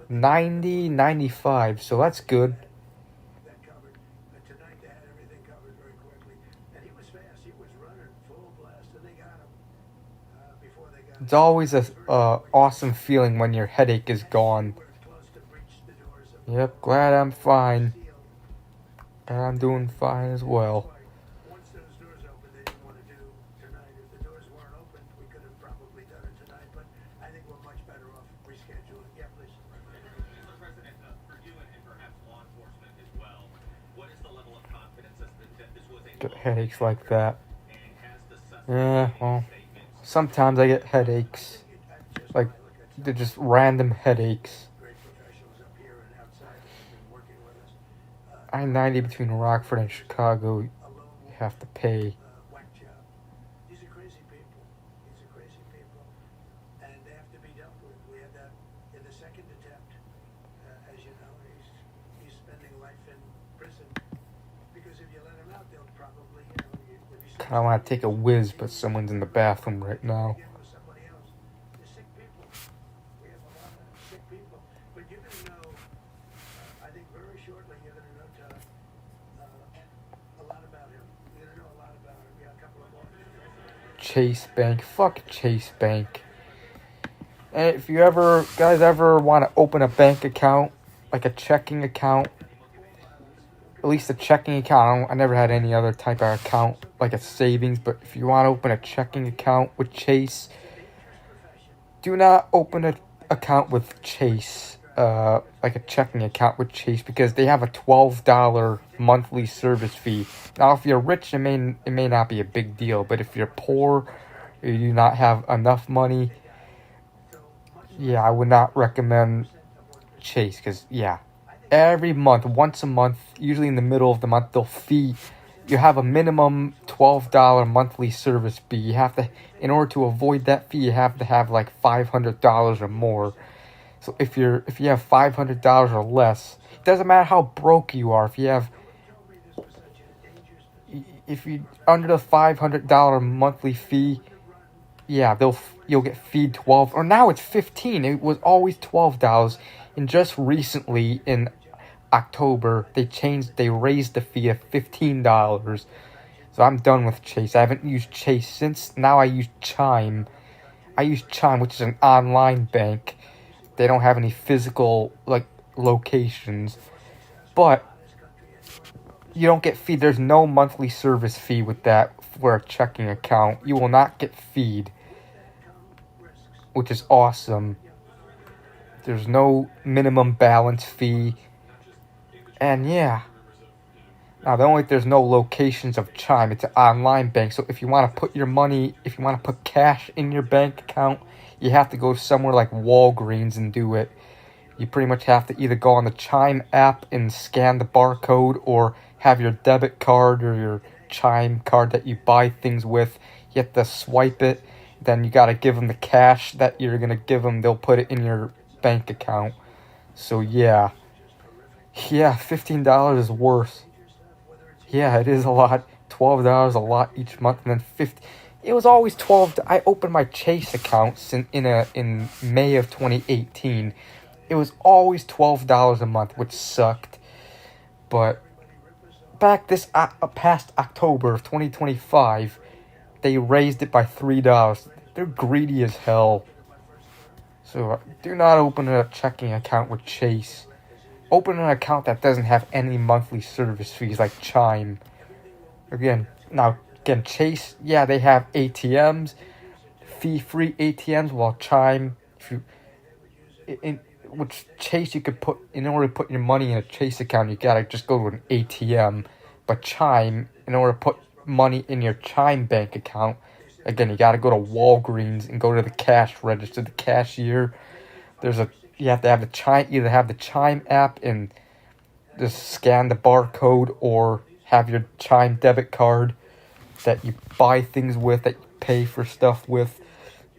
90, 95, so that's good. It's always a awesome feeling when your headache is gone. Yep, glad I'm fine. And I'm doing fine as well. Get headaches like that. Yeah, well, sometimes I get headaches. Like, they're just random headaches. I-90 between Rockford and Chicago, you have to pay. These are crazy people. These are crazy people. And they have to be dealt with. We had that in the second attempt. As you know, he's spending life in prison. Because if you let him out, they'll probably, I want to take a whiz, but someone's in the bathroom right now. They're sick people. We have a lot of sick people. But you're going to know, I think very shortly, you're going to know, Todd, a lot about him. You're going to know a lot about him. Yeah, a couple of more. Chase Bank. Fuck Chase Bank. And if you guys ever want to open a bank account, like a checking account, at least a checking account, I never had any other type of account, like a savings, but if you want to open a checking account with Chase, do not open an account with Chase, like a checking account with Chase, because they have a $12 monthly service fee. Now, if you're rich, it may not be a big deal, but if you're poor, or you do not have enough money, yeah, I would not recommend Chase, because, yeah, every month, once a month, usually in the middle of the month, you have a minimum $12 monthly service fee. You have to, in order to avoid that fee, you have to have like $500 or more. So if you have $500 or less, it doesn't matter how broke you are. If you under the $500 monthly fee, yeah, you'll get feed 12, or now it's 15. It was always $12, and just recently in October they raised the fee of $15. So I'm done with Chase. I haven't used Chase since. Now I use Chime. I use Chime, which is an online bank. They don't have any physical locations, but you don't get feed. There's no monthly service fee with that for a checking account. You will not get feed, which is awesome. There's no minimum balance fee. And yeah. Now, there's no locations of Chime. It's an online bank. So if you want to put your money, if you want to put cash in your bank account, you have to go somewhere like Walgreens and do it. You pretty much have to either go on the Chime app and scan the barcode, or have your debit card or your Chime card that you buy things with. You have to swipe it. Then you got to give them the cash that you're going to give them. They'll put it in your bank account. So yeah. Yeah, $15 is worse. Yeah, it is a lot. $12 a lot each month, and then $50. It was always $12. I opened my Chase account in May of 2018. It was always $12 a month, which sucked. But back past October of 2025, they raised it by $3. They're greedy as hell. So do not open a checking account with Chase. Open an account that doesn't have any monthly service fees like Chime. Again, Chase, yeah, they have ATMs, fee-free ATMs, while Chime, which Chase you could put, in order to put your money in a Chase account, you gotta just go to an ATM. But Chime, in order to put money in your Chime bank account, again, you gotta go to Walgreens and go to the cash register, the cashier. You have to have either have the Chime app and just scan the barcode, or have your Chime debit card that you buy things with, that you pay for stuff with,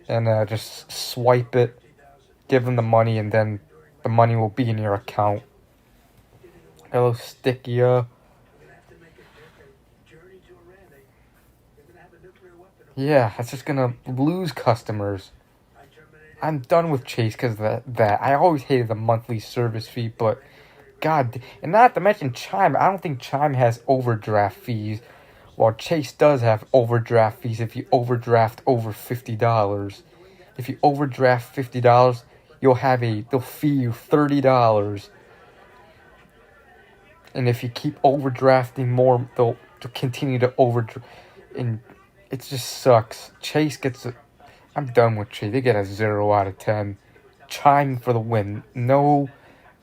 and just swipe it, give them the money, and then the money will be in your account. Hello, Stickia. Yeah, it's just gonna lose customers. I'm done with Chase because of that. I always hated the monthly service fee, but God, and not to mention Chime. I don't think Chime has overdraft fees, Well, Chase does have overdraft fees if you overdraft over $50. If you overdraft $50, they'll fee you $30. And if you keep overdrafting more, they'll continue to overdraft. And it just sucks. Chase gets a... I'm done with Chase. They get a 0 out of 10. Chime for the win. No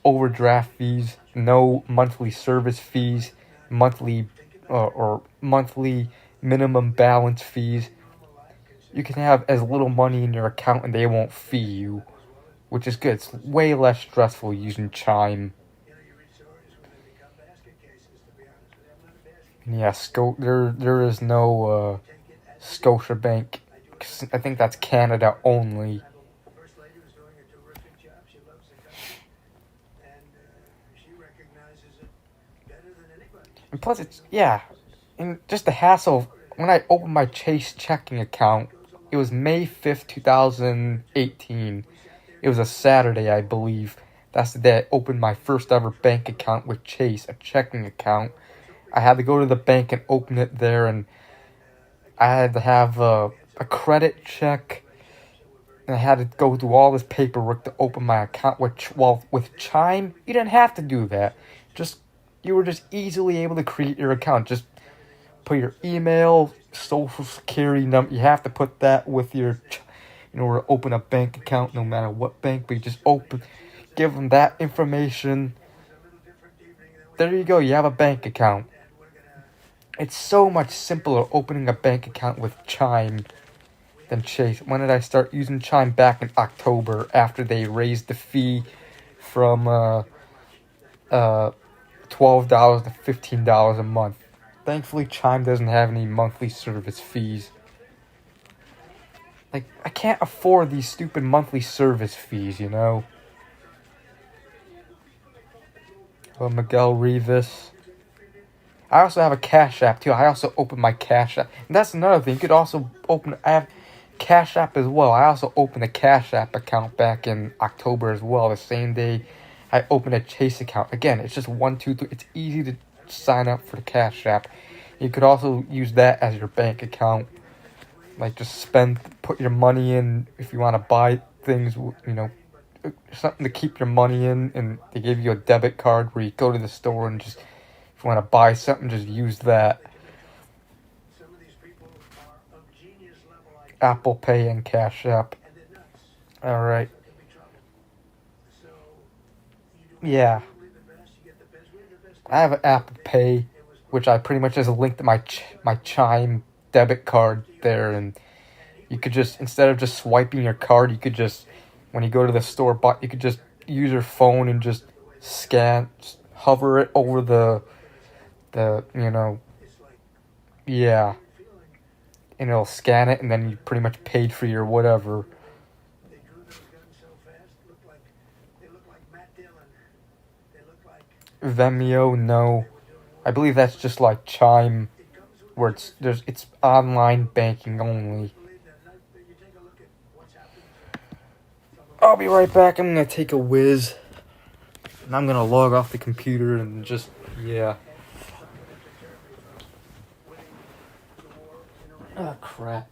overdraft fees. No monthly service fees. Monthly minimum balance fees. You can have as little money in your account and they won't fee you, which is good. It's way less stressful using Chime. Yeah, there is no Scotiabank. I think that's Canada only. And plus, and just the hassle. When I opened my Chase checking account, it was May 5th, 2018. It was a Saturday, I believe. That's the day I opened my first ever bank account with Chase, a checking account. I had to go to the bank and open it there, and I had to have a credit check. And I had to go through all this paperwork to open my account. With Chime, you didn't have to do that. You were just easily able to create your account. Just put your email, social security number. You have to put that with your, in order to open a bank account, no matter what bank. But you just give them that information. There you go. You have a bank account. It's so much simpler opening a bank account with Chime than Chase. When did I start using Chime? Back in October, after they raised the fee from $12 to $15 a month. Thankfully, Chime doesn't have any monthly service fees. Like, I can't afford these stupid monthly service fees, you know? Oh, Miguel Rivas. I also have a Cash App, too. I also opened my Cash App. And that's another thing. You could also I have Cash App as well. I also opened a Cash App account back in October as well. The same day I opened a Chase account. Again, it's just 1, 2, 3. It's easy to sign up for the Cash App. You could also use that as your bank account. Like, just put your money in if you want to buy things, you know, something to keep your money in. And they give you a debit card where you go to the store and just, if you want to buy something, just use that. Apple Pay and Cash App. Alright. Yeah. I have an Apple Pay, which I pretty much just linked to my Chime debit card there, and you could just, instead of just swiping your card, you could just, when you go to the store, you could just use your phone and just hover it over the you know, yeah, and it'll scan it, and then you pretty much paid for your whatever. Vimeo, no. I believe that's just like Chime, where it's online banking only. I'll be right back. I'm gonna take a whiz, and I'm gonna log off the computer and just, yeah. Oh, crap.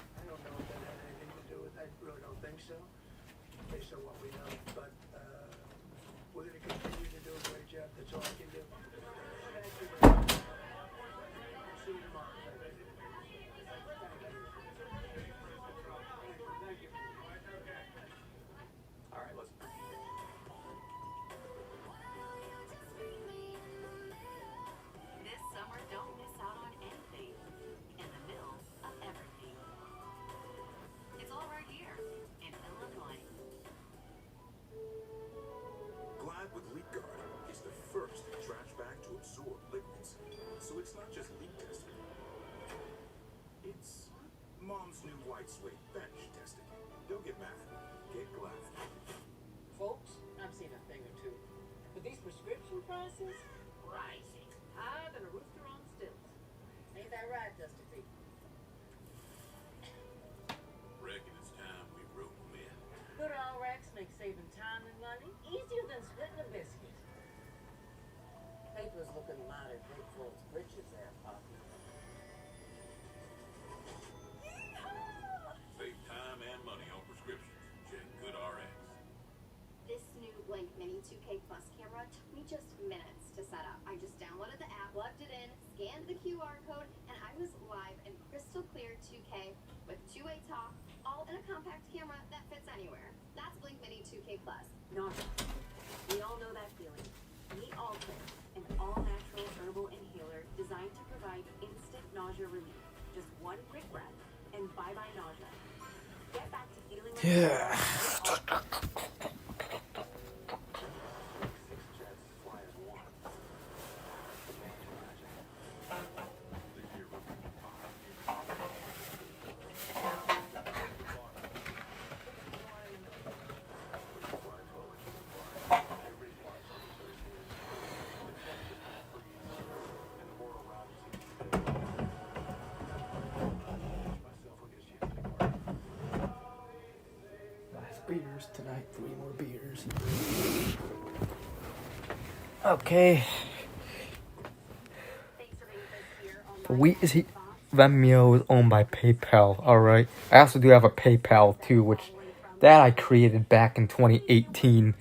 Saving time and money easier than splitting a biscuit. Paper's looking mighty big for its britches there, Poppy. Nausea. We all know that feeling. Meet Alter, an all-natural herbal inhaler designed to provide instant nausea relief. Just one quick breath, and bye-bye nausea. Get back to feeling like Yeah. Beers tonight, 3 more beers. Okay. Venmo is owned by PayPal, alright? I also do have a PayPal too, which that I created back in 2018.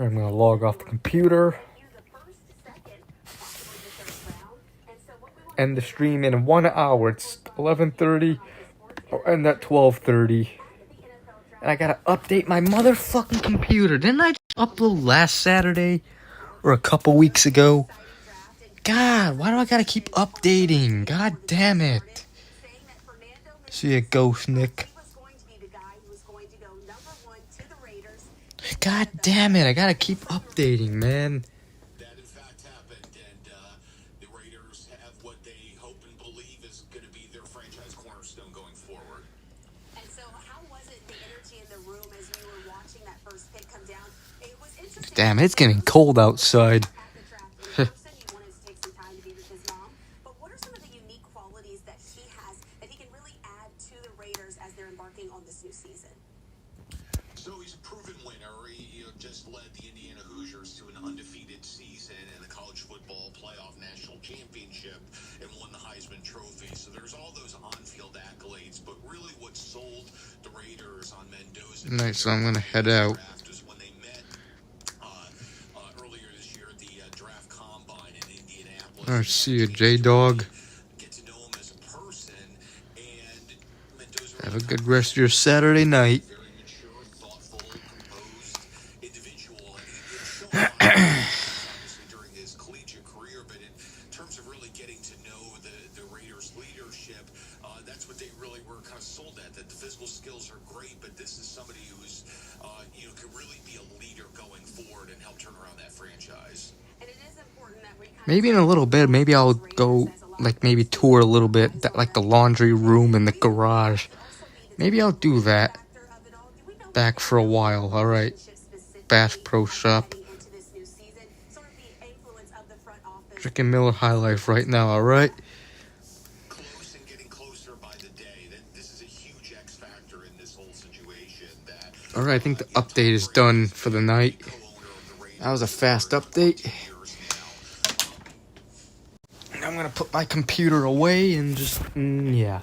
I'm gonna log off the computer. End the stream in 1 hour. It's 11:30. I'll end at 12:30. And I gotta update my motherfucking computer. Didn't I just upload last Saturday? Or a couple weeks ago? God, why do I gotta keep updating? God damn it. See ya, Ghost Nick. God damn it, I gotta keep updating, man. That in fact happened, and the Raiders have what they hope and believe is going to be their franchise cornerstone going forward. And so, how was it, the energy in the room as you were watching that first pick come down? It was interesting. Damn, it's getting cold outside. But what are some of the unique qualities that he has that he can really add to the Raiders as they're embarking on this new season? So he's a proven winner. He just led the Indiana Hoosiers to an undefeated season in the college football playoff national championship and won the Heisman Trophy. So there's all those on-field accolades, but really what sold the Raiders on Mendoza. Nice, so I'm gonna head out. Was when they met earlier this year at the draft combine in Indianapolis. I see you, J-Dog. Get to know him as a person, and Mendoza. Have a good rest of your Saturday night. During his collegiate career, but in terms of really getting to know the Raiders leadership, that's what they really were kind of sold at, that the physical skills are great, but this is somebody who's can really be a leader going forward and help turn around that franchise. And it is important that we Maybe in a little bit, maybe I'll go, like, maybe tour a little bit, like the laundry room and the garage. Maybe I'll do that. Back for a while, alright. Bass Pro Shop. Drinking Miller High Life right now, alright? Close and getting closer by the day. This is a huge X factor in this whole situation. Alright, I think the update is done for the night. That was a fast update. I'm gonna put my computer away and just, yeah.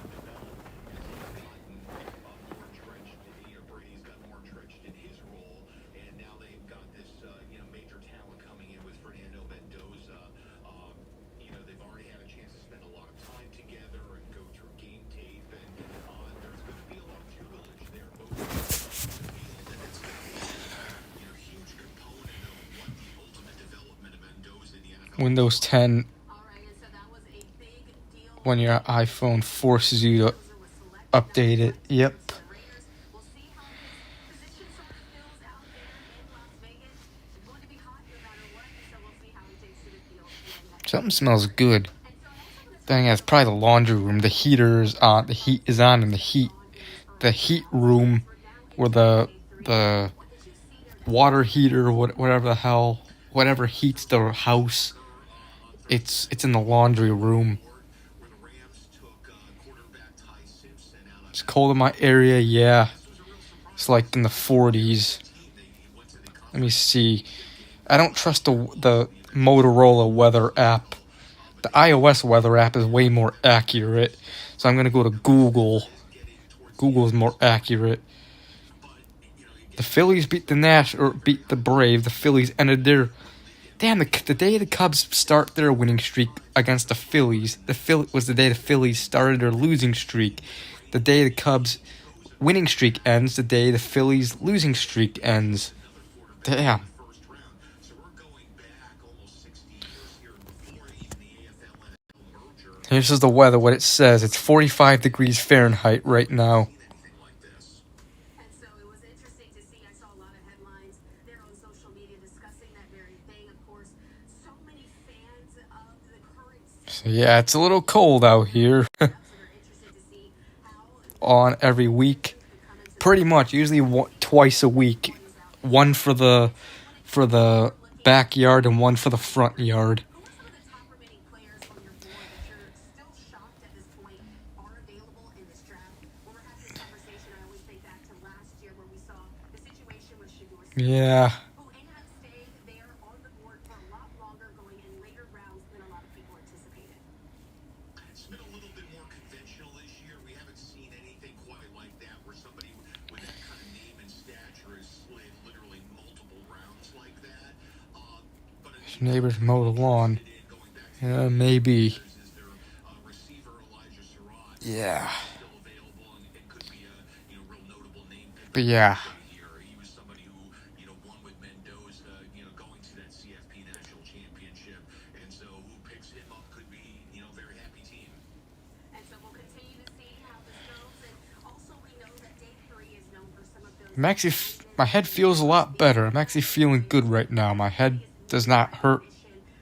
Windows 10, when your iPhone forces you to update it. Yep. Something smells good. Thing is, probably the laundry room. The heater's on. The heat is on in the heat room, where the water heater, whatever the hell, whatever heats the house. It's in the laundry room. It's cold in my area, yeah. It's like in the 40s. Let me see. I don't trust the Motorola weather app. The iOS weather app is way more accurate. So I'm gonna go to Google. Google's more accurate. The Phillies beat the Brave. The Phillies ended their Damn, the day the Cubs start their winning streak against the Phillies, was the day the Phillies started their losing streak. The day the Cubs winning streak ends, the day the Phillies losing streak ends. Damn. Here's just the weather, what it says. It's 45 degrees Fahrenheit right now. So yeah, it's a little cold out here. On every week. Pretty much, usually twice a week. One for the backyard and one for the front yard. Yeah. It's been a little bit more conventional this year. We haven't seen anything quite like that, where somebody with that kind of name and stature has slid literally multiple rounds like that. His neighbors mow the lawn. Yeah, maybe. Yeah. But yeah. I'm actually, my head feels a lot better. I'm actually feeling good right now. My head does not hurt.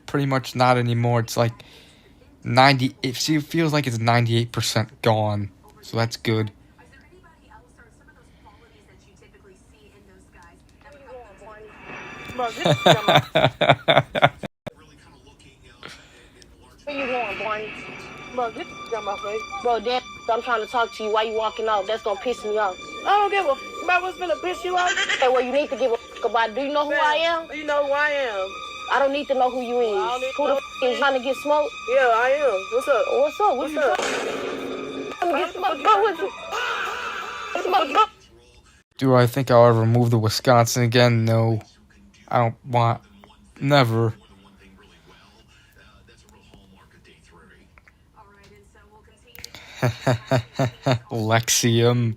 Pretty much not anymore. It's like 90. It feels like it's 98% gone. So that's good. Where you going, Barney? Bro, get the my face. Bro, damn, I'm trying to talk to you. Why you walking out? That's gonna piss me off. I don't give a f about what's gonna piss you off. Hey, well, you need to give a f about it. Do you know who I am? You know who I am. I don't need to know who you is. Who the f is trying to get smoked? Yeah, I am. What's up? What's up? What's up? I'm gonna get smoked. Go with you. Smoke. Do I think I'll ever move to Wisconsin again? No. I don't want. Never. Lexium.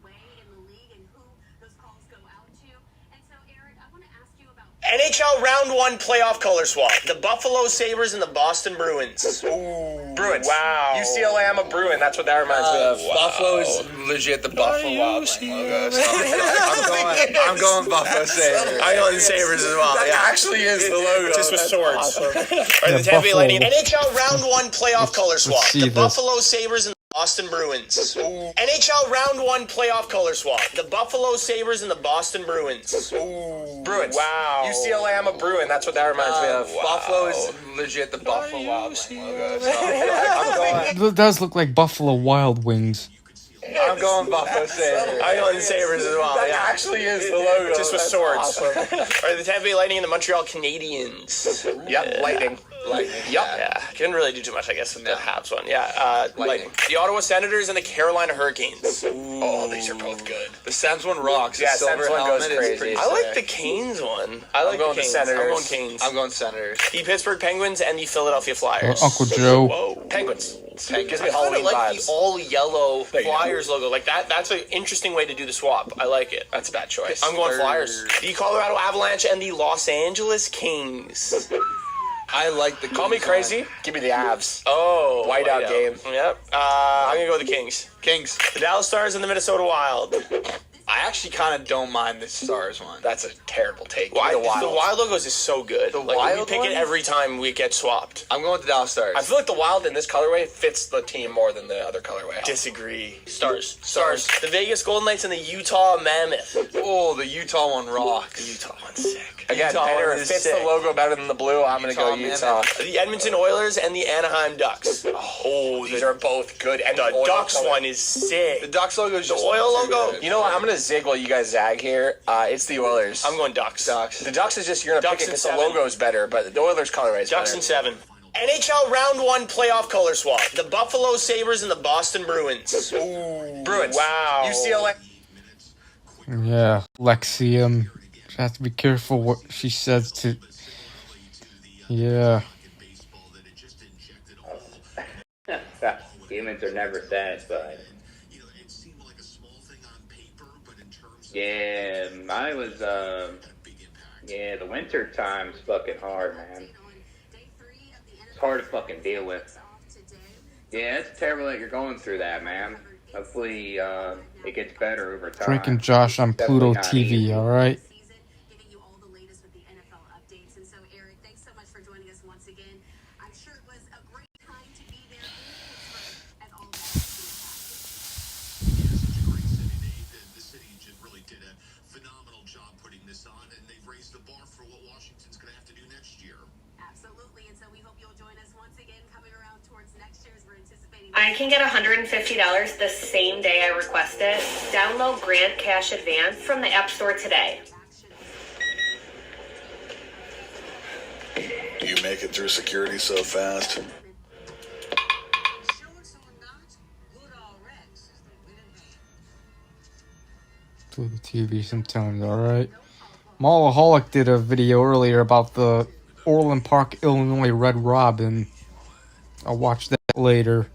NHL Round 1 playoff color swap. The Buffalo Sabres and the Boston Bruins. Ooh. Bruins. Wow. UCLA, I'm a Bruin. That's what that reminds me of. Wow. Buffalo is legit the Buffalo Wild Wings logo. I'm going Buffalo Sabres. I'm going Sabres as well. That actually is the logo. Just with swords. Awesome. Or the Tampa Bay Lightning. NHL Round 1 playoff color swap. The this. Buffalo Sabres and Boston Bruins. Ooh. NHL Round 1 playoff color swap. The Buffalo Sabres and the Boston Bruins. Ooh. Bruins. Wow. UCLA, I'm a Bruin. That's what that reminds me of. Wow. Buffalo is legit the Buffalo Wild Wings logo. It does look like Buffalo Wild Wings. I'm going Buffalo Sabres. I'm going Sabres as well. That actually is the logo. Just with swords. Awesome. Or the Tampa Bay Lightning and the Montreal Canadiens. Yep, Lightning. Yep. Yeah. Couldn't really do too much, I guess, with the Habs one. Yeah. Lightning. The Ottawa Senators and the Carolina Hurricanes. Ooh. Oh, these are both good. The Sens one rocks. Yeah, the silver Sens one goes helmet is pretty crazy. I like the Canes one. I like the Canes. Senators. I'm going Canes. I'm going Senators. The Pittsburgh Penguins and the Philadelphia Flyers. Uncle Joe. Whoa. Penguins. Gives me Halloween vibes. I like the all yellow Flyers logo. Like that's an interesting way to do the swap. I like it. That's a bad choice. I'm going Flyers. The Colorado Avalanche and the Los Angeles Kings. I like the. Call me crazy. Give me the Avs. Oh, whiteout game. Yep. I'm gonna go with the Kings. Kings. The Dallas Stars and the Minnesota Wild. I actually kind of don't mind the Stars one. That's a terrible take. Why? The Wild logos is so good. The Wild we pick it every time we get swapped. I'm going with the Dallas Stars. I feel like the Wild in this colorway fits the team more than the other colorway. Disagree. Stars. The Vegas Golden Knights and the Utah Mammoth. Oh, the Utah one rocks. The Utah one's sick. Again, Utah fits the logo better than the blue. I'm going to go Utah. The Edmonton Oilers and the Anaheim Ducks. Oh, these are both good. And the Ducks one is sick. The Ducks logo is just the oil logo. You know what? I'm going to zig while you guys zag here. It's the Oilers. I'm going Ducks. The Ducks is just, you're going to pick it because the logo's better, but the Oilers colorway is better. Ducks and 7. NHL Round 1 playoff color swap. The Buffalo Sabres and the Boston Bruins. Ooh. Bruins. Wow. UCLA. Yeah, Lexium. She has to be careful what she says to Yeah. Humans are never satisfied. Yeah, mine was, yeah, the winter time's fucking hard, man. It's hard to fucking deal with. Yeah, it's terrible that you're going through that, man. Hopefully, it gets better over time. Drinking Josh on Pluto TV, alright? I can get $150 the same day I request it. Download Grant Cash Advance from the App Store today. You make it through security so fast. Pluto TV sometimes, alright? Malaholic did a video earlier about the Orland Park, Illinois Red Robin. I'll watch that later.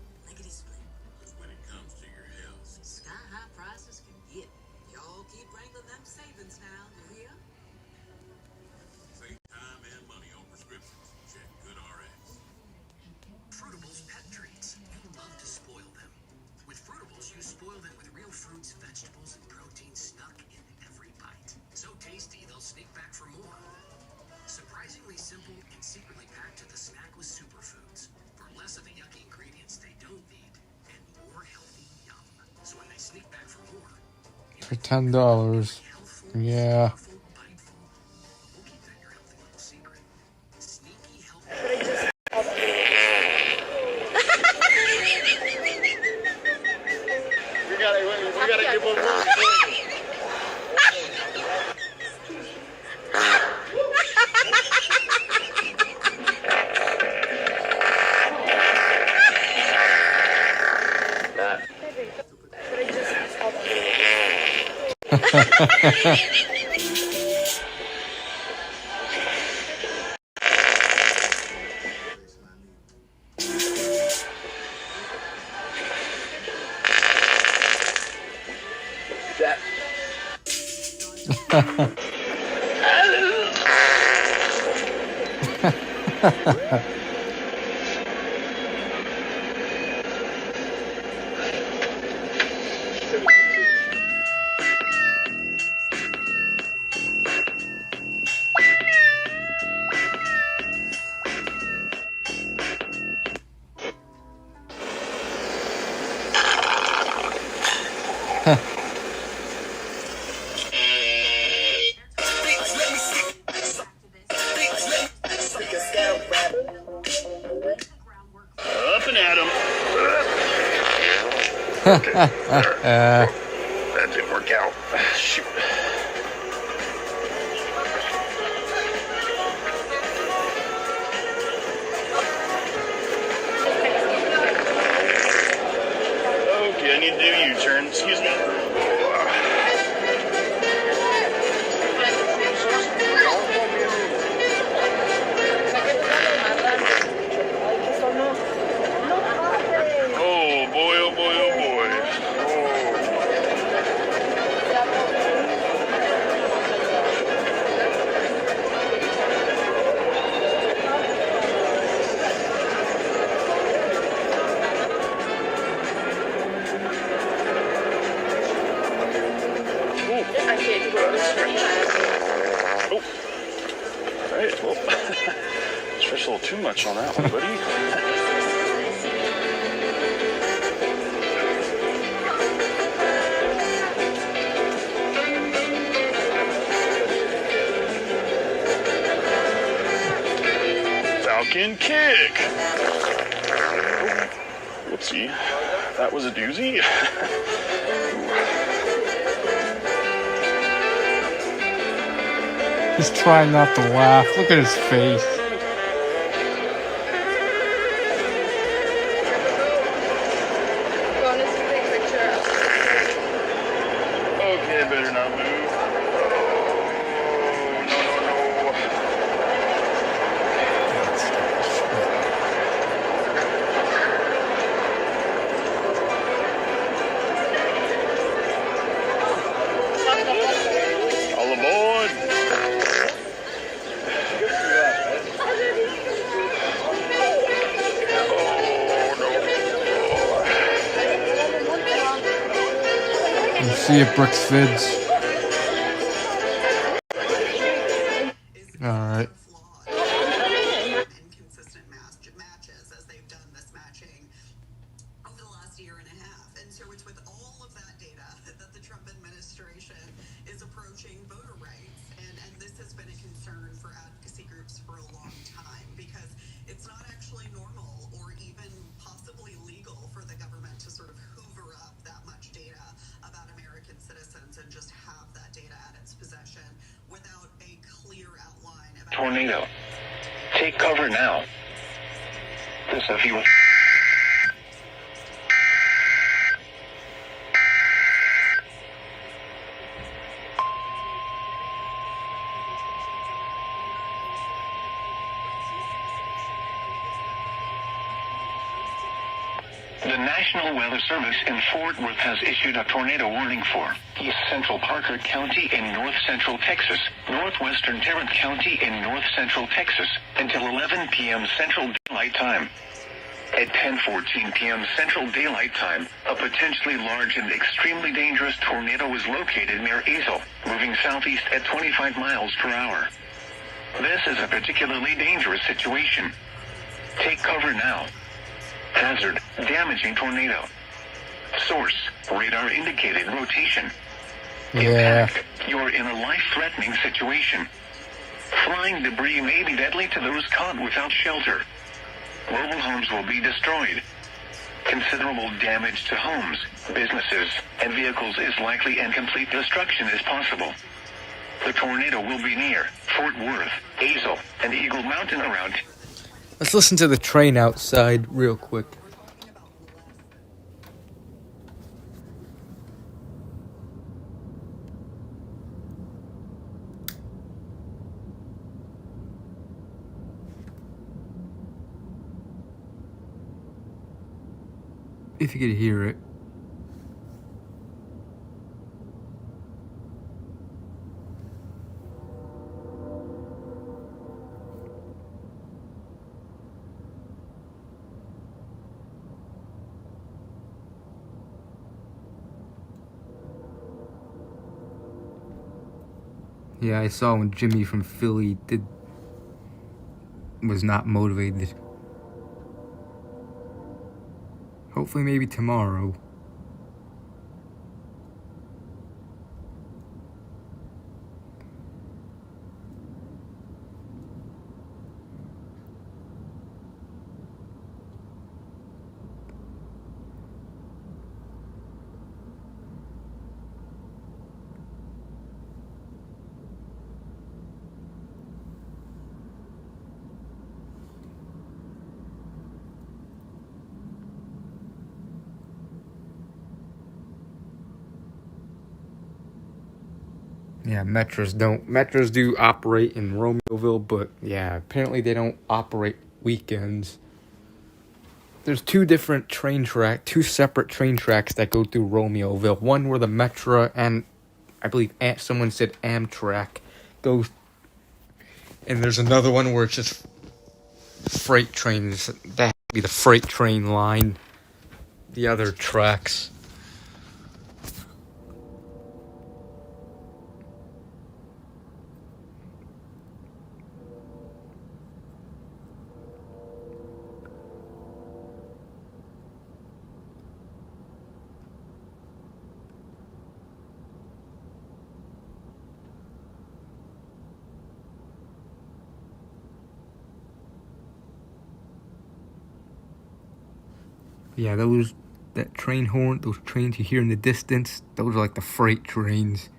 For $10. Yeah. We gotta give one more. Up and at him. That didn't work out. Shoot. Okay, I need to do a U-turn. Excuse me. Oh boy, oh boy, oh boy. Oh. Alright, well, stretched a little too much on that one, buddy. Falcon kick. Oh, whoopsie. That was a doozy. He's trying not to laugh. Look at his face. Okay, better not move. Oh, no. See you, Bricks Vids. Alright. Inconsistent matches as they've done this matching over the last year and a half. And so it's with all of that data that the Trump administration is approaching voter rights. And this has been a concern for advocacy groups for a long time because it's not actually normal or even possibly legal for the government to sort of hoover up that much data about American citizens and just have that data at its possession without a clear outline about Tornado. Take cover now. This if you The National Weather Service in Fort Worth has issued a tornado warning for East Central Parker County in north central Texas, northwestern Tarrant County in north central Texas, until 11 p.m. Central Daylight Time. At 10:14 p.m. Central Daylight Time, a potentially large and extremely dangerous tornado was located near Azle, moving southeast at 25 miles per hour. This is a particularly dangerous situation. Take cover now. Hazard, damaging tornado. Source, radar indicated rotation. Yeah. Impact, you're in a life-threatening situation. Flying debris may be deadly to those caught without shelter. Mobile homes will be destroyed. Considerable damage to homes, businesses, and vehicles is likely and complete destruction is possible. The tornado will be near Fort Worth, Azle, and Eagle Mountain around. Let's listen to the train outside real quick. If you could hear it. Yeah, I saw when Jimmy from Philly was not motivated. Hopefully maybe tomorrow. Yeah, Metros do operate in Romeoville, but yeah, apparently they don't operate weekends. There's two separate train tracks that go through Romeoville. One where the Metro and I believe someone said Amtrak goes, and there's another one where it's just freight trains. That has to be the freight train line. The other tracks. Yeah, that train horn, those trains you hear in the distance, those are like the freight trains.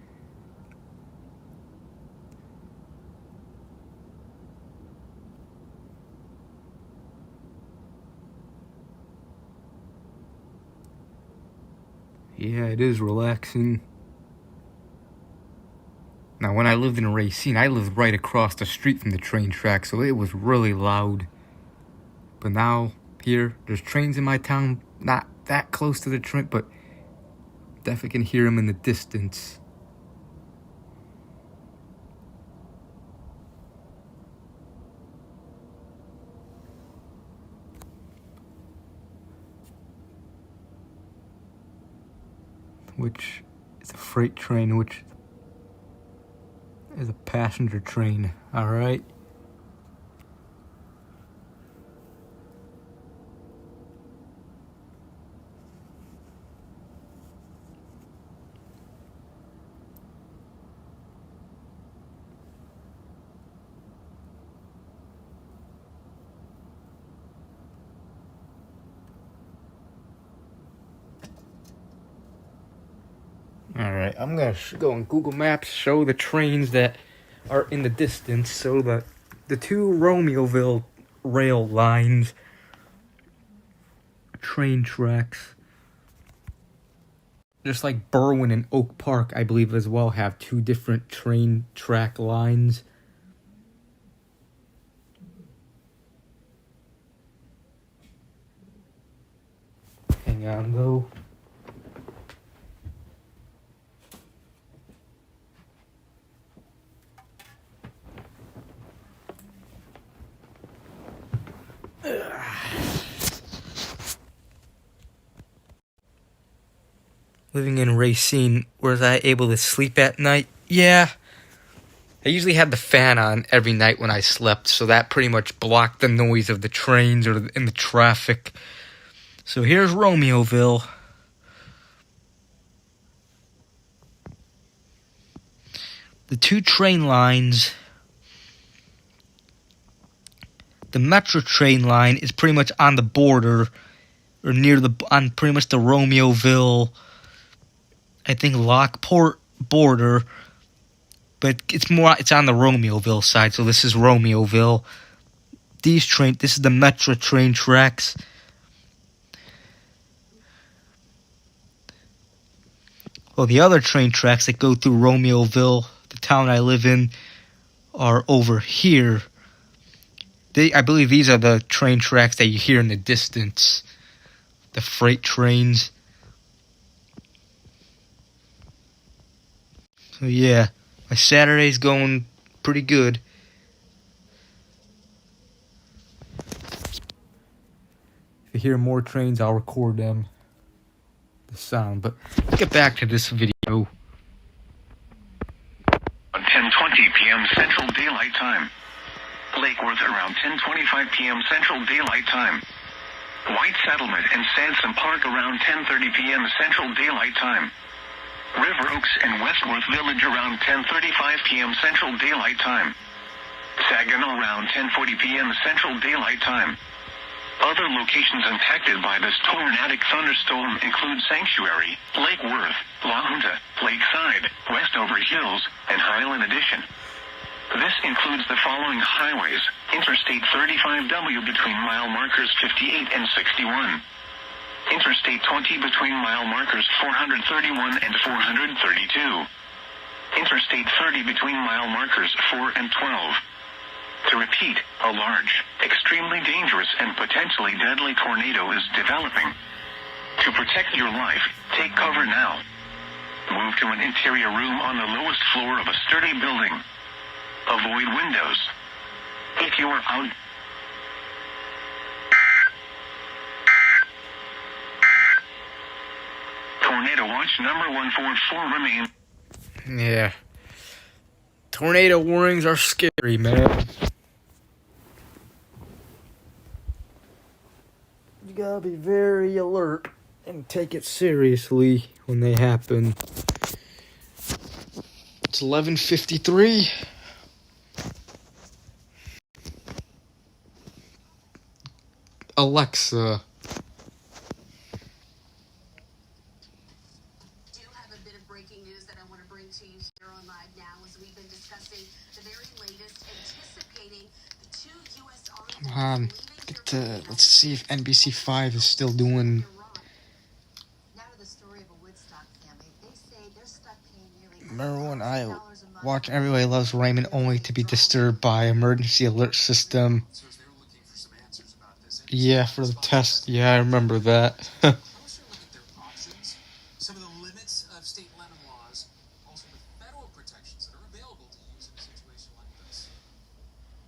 Yeah, it is relaxing. Now, when I lived in Racine, I lived right across the street from the train track, so it was really loud. But now, here, there's trains in my town, not that close to the train, but definitely can hear them in the distance. Which is a freight train, which is a passenger train. All right. Alright, I'm gonna go on Google Maps, show the trains that are in the distance. So the two Romeoville rail lines, train tracks, just like Berwyn and Oak Park, I believe as well, have two different train track lines. Hang on though. Living in Racine, was I able to sleep at night? Yeah. I usually had the fan on every night when I slept, so that pretty much blocked the noise of the trains or in the traffic. So here's Romeoville. The two train lines. The metro train line is pretty much on the border, or on pretty much the Romeoville, I think Lockport border, but it's on the Romeoville side. So this is Romeoville. This is the metro train tracks. Well, the other train tracks that go through Romeoville, the town I live in, are over here. I believe these are the train tracks that you hear in the distance. The freight trains. So yeah, my Saturday's going pretty good. If you hear more trains, I'll record them. The sound, but let's get back to this video. On 10:20 p.m. Central Daylight Time. Lake Worth around 10:25 p.m. Central Daylight Time. White Settlement and Sansom Park around 10:30 p.m. Central Daylight Time. River Oaks and Westworth Village around 10:35 p.m. Central Daylight Time. Saginaw around 10:40 p.m. Central Daylight Time. Other locations impacted by this tornadic thunderstorm include Sanctuary, Lake Worth, La Junta, Lakeside, Westover Hills, and Highland Addition. This includes the following highways: Interstate 35W between mile markers 58 and 61. Interstate 20 between mile markers 431 and 432. Interstate 30 between mile markers 4 and 12. To repeat, a large, extremely dangerous and potentially deadly tornado is developing. To protect your life, take cover now. Move to an interior room on the lowest floor of a sturdy building. Avoid windows. If you are out... Tornado watch number 144 remain. Yeah. Tornado warnings are scary, man. You gotta be very alert and take it seriously when they happen. It's 11:53. Alexa. Come on, let's see if NBC5 is still doing. Remember when I watched Everybody Loves Raymond only to be disturbed by emergency alert system? Yeah, for the test. Yeah, I remember that. Some of the limits of state lemon laws, also the federal protections that are available to use in a situation like this.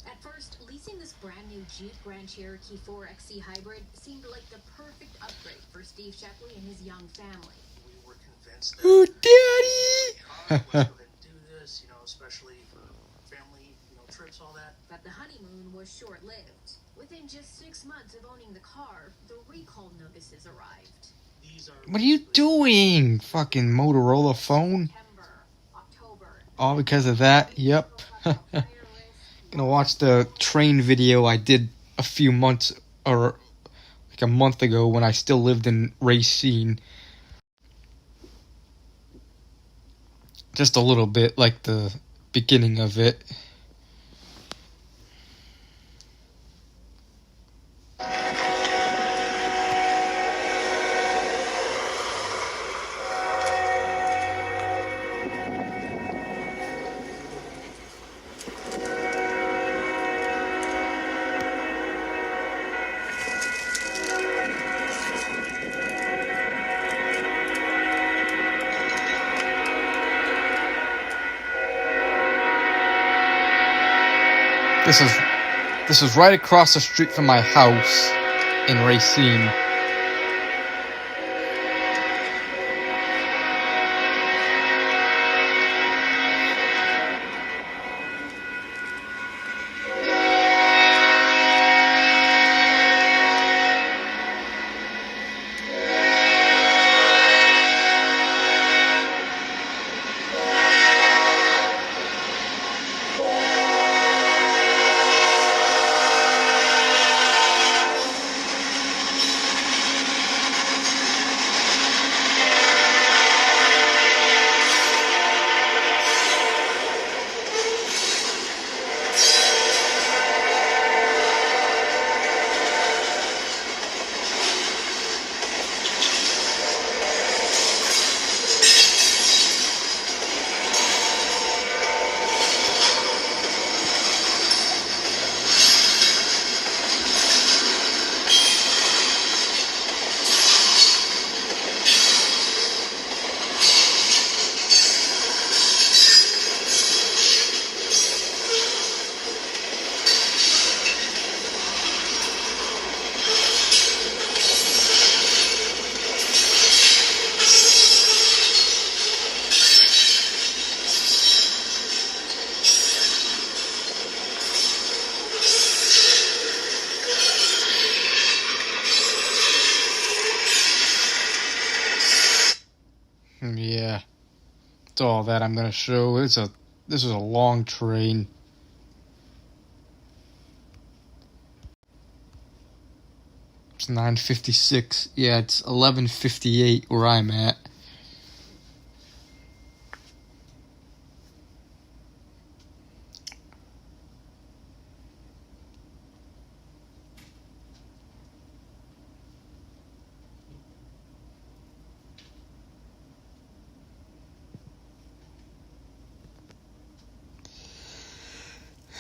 At first, leasing this brand new Jeep Grand Cherokee 4XE hybrid seemed like the perfect upgrade for Steve Shepley and his young family. We were convinced convinced that Oh, Daddy! let's go ahead and do this, you know, especially for family, you know, trips, all that. But the honeymoon was short-lived. Within just 6 months of owning the car, the recall notices arrived. These are What are you doing? Fucking Motorola phone? All because of that? Yep. Gonna watch the train video I did a few months, or like a month ago when I still lived in Racine. Just a little bit, like the beginning of it. This is right across the street from my house in Racine. Yeah, that's all that I'm gonna show. This is a long train. It's 9:56. Yeah, it's 11:58 where I'm at.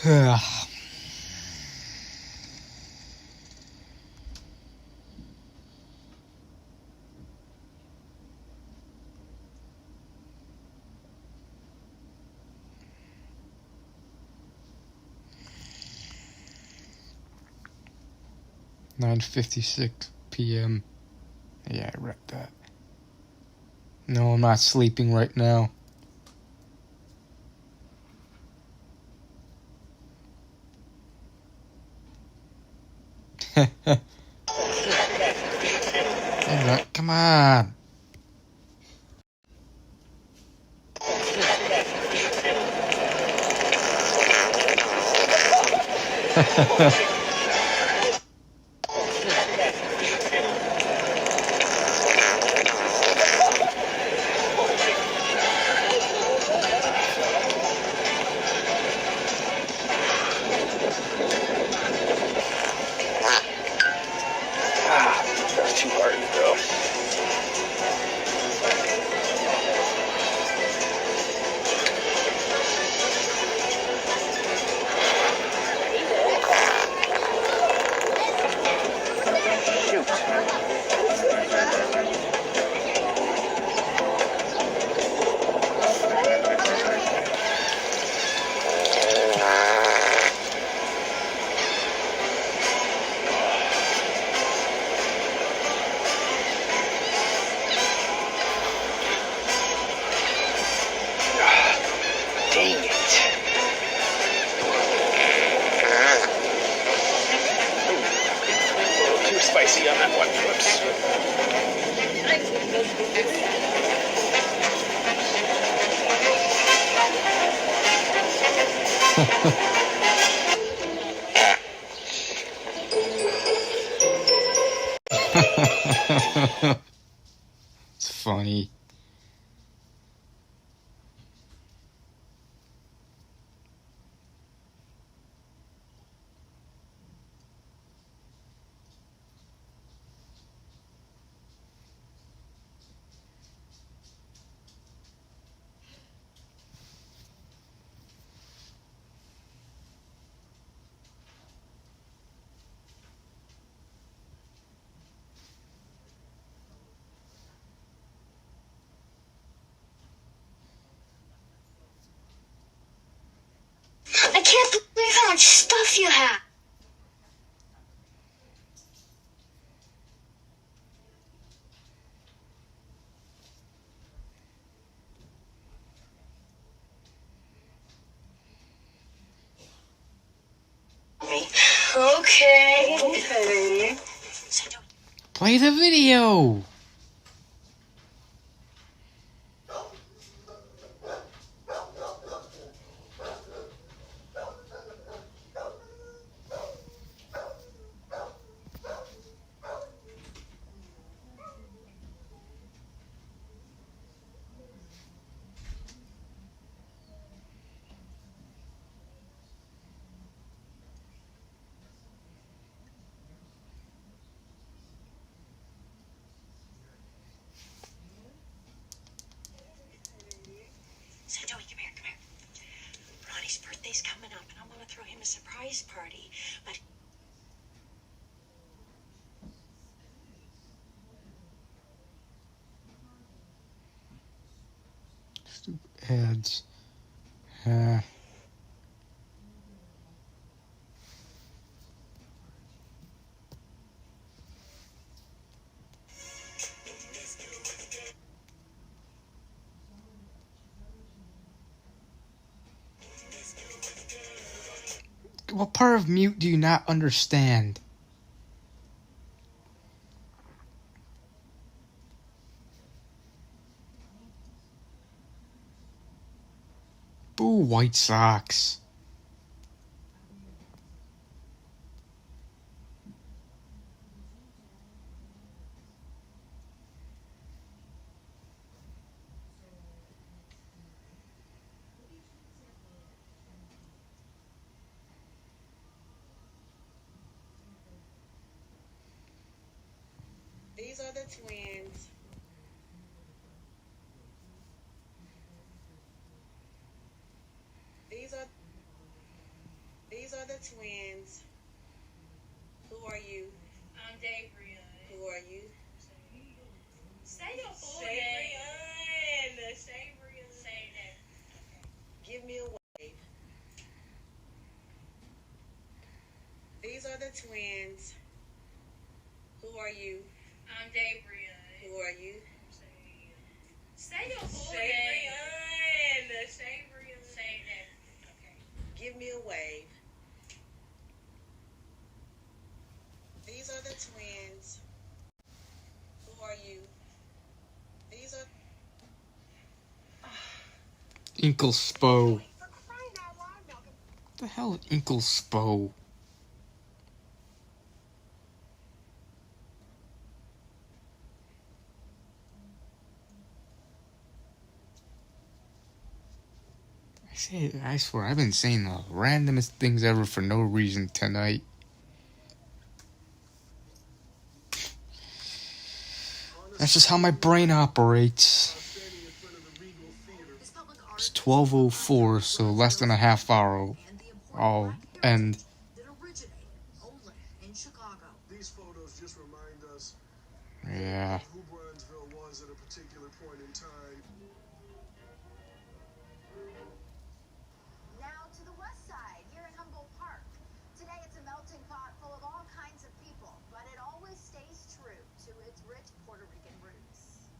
Yeah. 9:56 p.m. Yeah, I read that. No, I'm not sleeping right now. Come on. That's too hard, bro. It's funny. I can't believe how much stuff you have. Okay. Play the video. So Joey, come here, come here. Ronnie's birthday's coming up, and I want to throw him a surprise party, but Stupid ads. What part of mute do you not understand? Boo, White Sox. These are the twins. These are the twins. Who are you? I'm Dabrian. Who are you? Say your full name. Say Brian. Say that. Give me a wave. These are the twins. Who are you? I'm Dabrian. Who are you? Say your full name. Say Brian. Say that. Okay. Give me a wave. These are the twins. Who are you? These are... Inklespo. What the hell is Inklespo? I swear, I've been saying the randomest things ever for no reason tonight. That's just how my brain operates. It's 12:04, so less than a half hour. I'll end. These photos just remind us Yeah. who Burnsville was at a particular point in time. Now to the west side, here in Humboldt Park. Today it's a melting pot full of all kinds of people, but it always stays true to its rich Puerto Rican roots.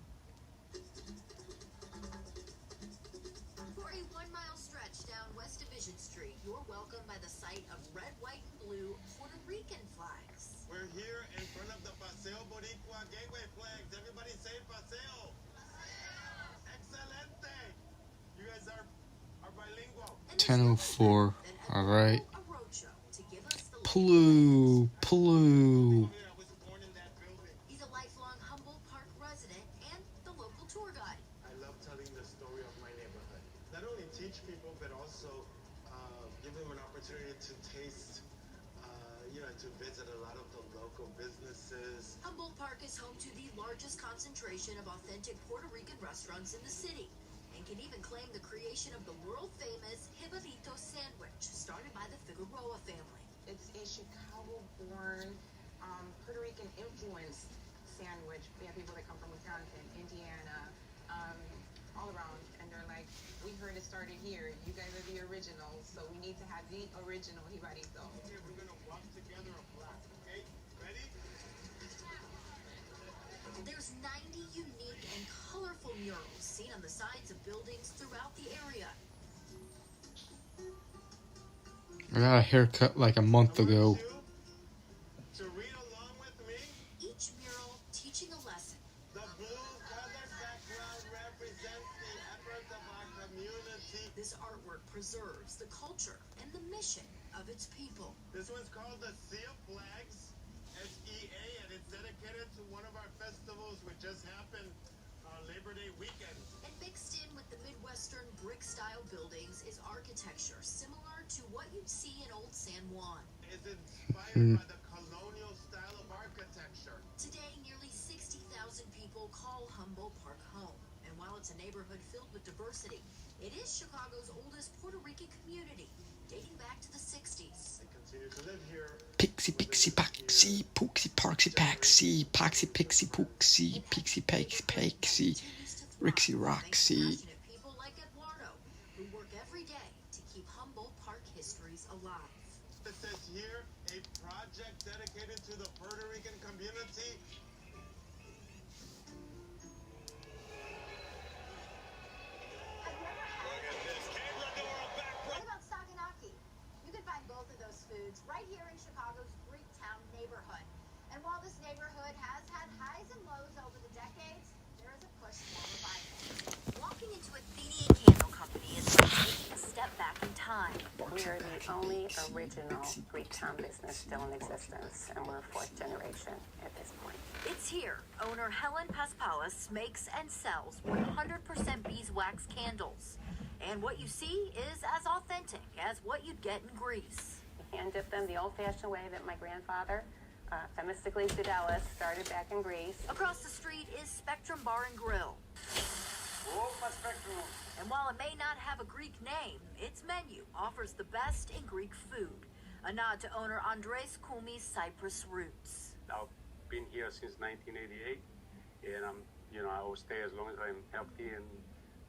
For a 1-mile stretch down West Division Street, you're welcomed by the sight of red, white, and blue Puerto Rican flags. We're here in front of the Paseo Boricua Gateway flags. Everybody say Paseo. Excelente. You guys are bilingual. 10:04. Then Alright. Ploo. He's a lifelong Humboldt Park resident and the local tour guide. I love telling the story of my neighborhood. Not only teach people, but also give them an opportunity to taste, to visit a lot of the local businesses. Humboldt Park is home to the largest concentration of authentic Puerto Rican restaurants in the city, and can even claim the creation of the world-famous Jibarito sandwich, started by the Figueroa family. It's a Chicago-born, Puerto Rican-influenced sandwich. We have people that come from Wisconsin, Indiana, all around, and they're like, we heard it started here. You guys are the originals, so we need to have the original Jibarito. Okay, we're gonna walk together a block, okay? Ready? There's 90 unique and colorful murals seen on the sides of buildings throughout the area. I got a haircut like a month ago. To read along with me. Each mural teaching a lesson. The blue color background represents the efforts of our community. This artwork preserves the culture and the mission of its people. This one's called the Sea of Flags, SEA, and it's dedicated to one of our festivals which just happened on Labor Day weekend. And mixed in with the Midwestern brick-style buildings is architecture similar to what you'd see in old San Juan. It's inspired by the colonial style of architecture. Today, nearly 60,000 people call Humboldt Park home. And while it's a neighborhood filled with diversity, it is Chicago's oldest Puerto Rican community, dating back to the 60s. I continue to live here. Pixie, pixie, paxie, pooksy, parksy, paxy, poxy, pixie, pooksy, pixie, paxy, paxy, Rixie, Roxy. People like Eduardo, who work every day to keep Humboldt Park histories alive. It says here, a project dedicated to the Puerto Rican community. What about Saganaki? You can find both of those foods right here in Chicago's Greektown neighborhood. And while this neighborhood has had highs and lows over the decades, there is a push for revival. Walking into Athenian Candle Company is like taking a step back in time. We are the only original Greektown business still in existence, and we're fourth generation at this point. It's here. Owner Helen Paspalis makes and sells 100% beeswax candles. And what you see is as authentic as what you'd get in Greece. We hand dip them the old-fashioned way that my grandfather, Themistocles Fidelis, started back in Greece. Across the street is Spectrum Bar and Grill. And while it may not have a Greek name, its menu offers the best in Greek food. A nod to owner Andres Koumi's Cyprus roots. I've been here since 1988, and I will stay as long as I'm healthy and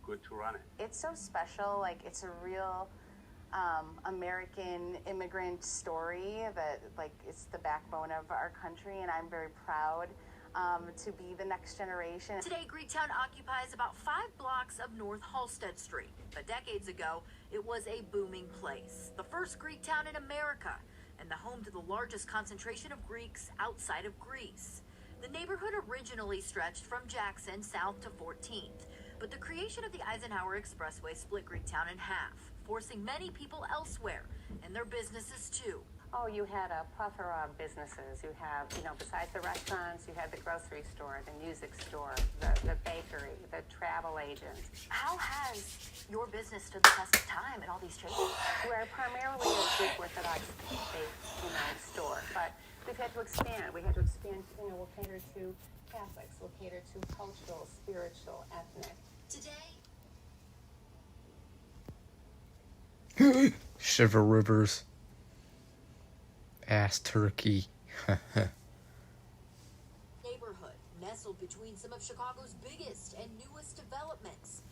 good to run it. It's so special. Like, it's a real American immigrant story that, like, it's the backbone of our country, and I'm very proud to be the next generation. Today, Greektown occupies about 5 blocks of North Halsted Street. But decades ago, it was a booming place. The first Greektown in America, and the home to the largest concentration of Greeks outside of Greece. The neighborhood originally stretched from Jackson south to 14th, but the creation of the Eisenhower Expressway split Greektown in half, forcing many people elsewhere, and their businesses too. Oh, you had a plethora of businesses. You have, besides the restaurants, you had the grocery store, the music store, the bakery, the travel agents. How has your business stood the test of time and all these changes? We're primarily a Greek Orthodox based store, but we've had to expand. We had to expand, we'll cater to Catholics, we'll cater to cultural, spiritual, ethnic. Today, Shiver Rivers. Ass turkey. Neighborhood nestled between some of Chicago's biggest and newest developments.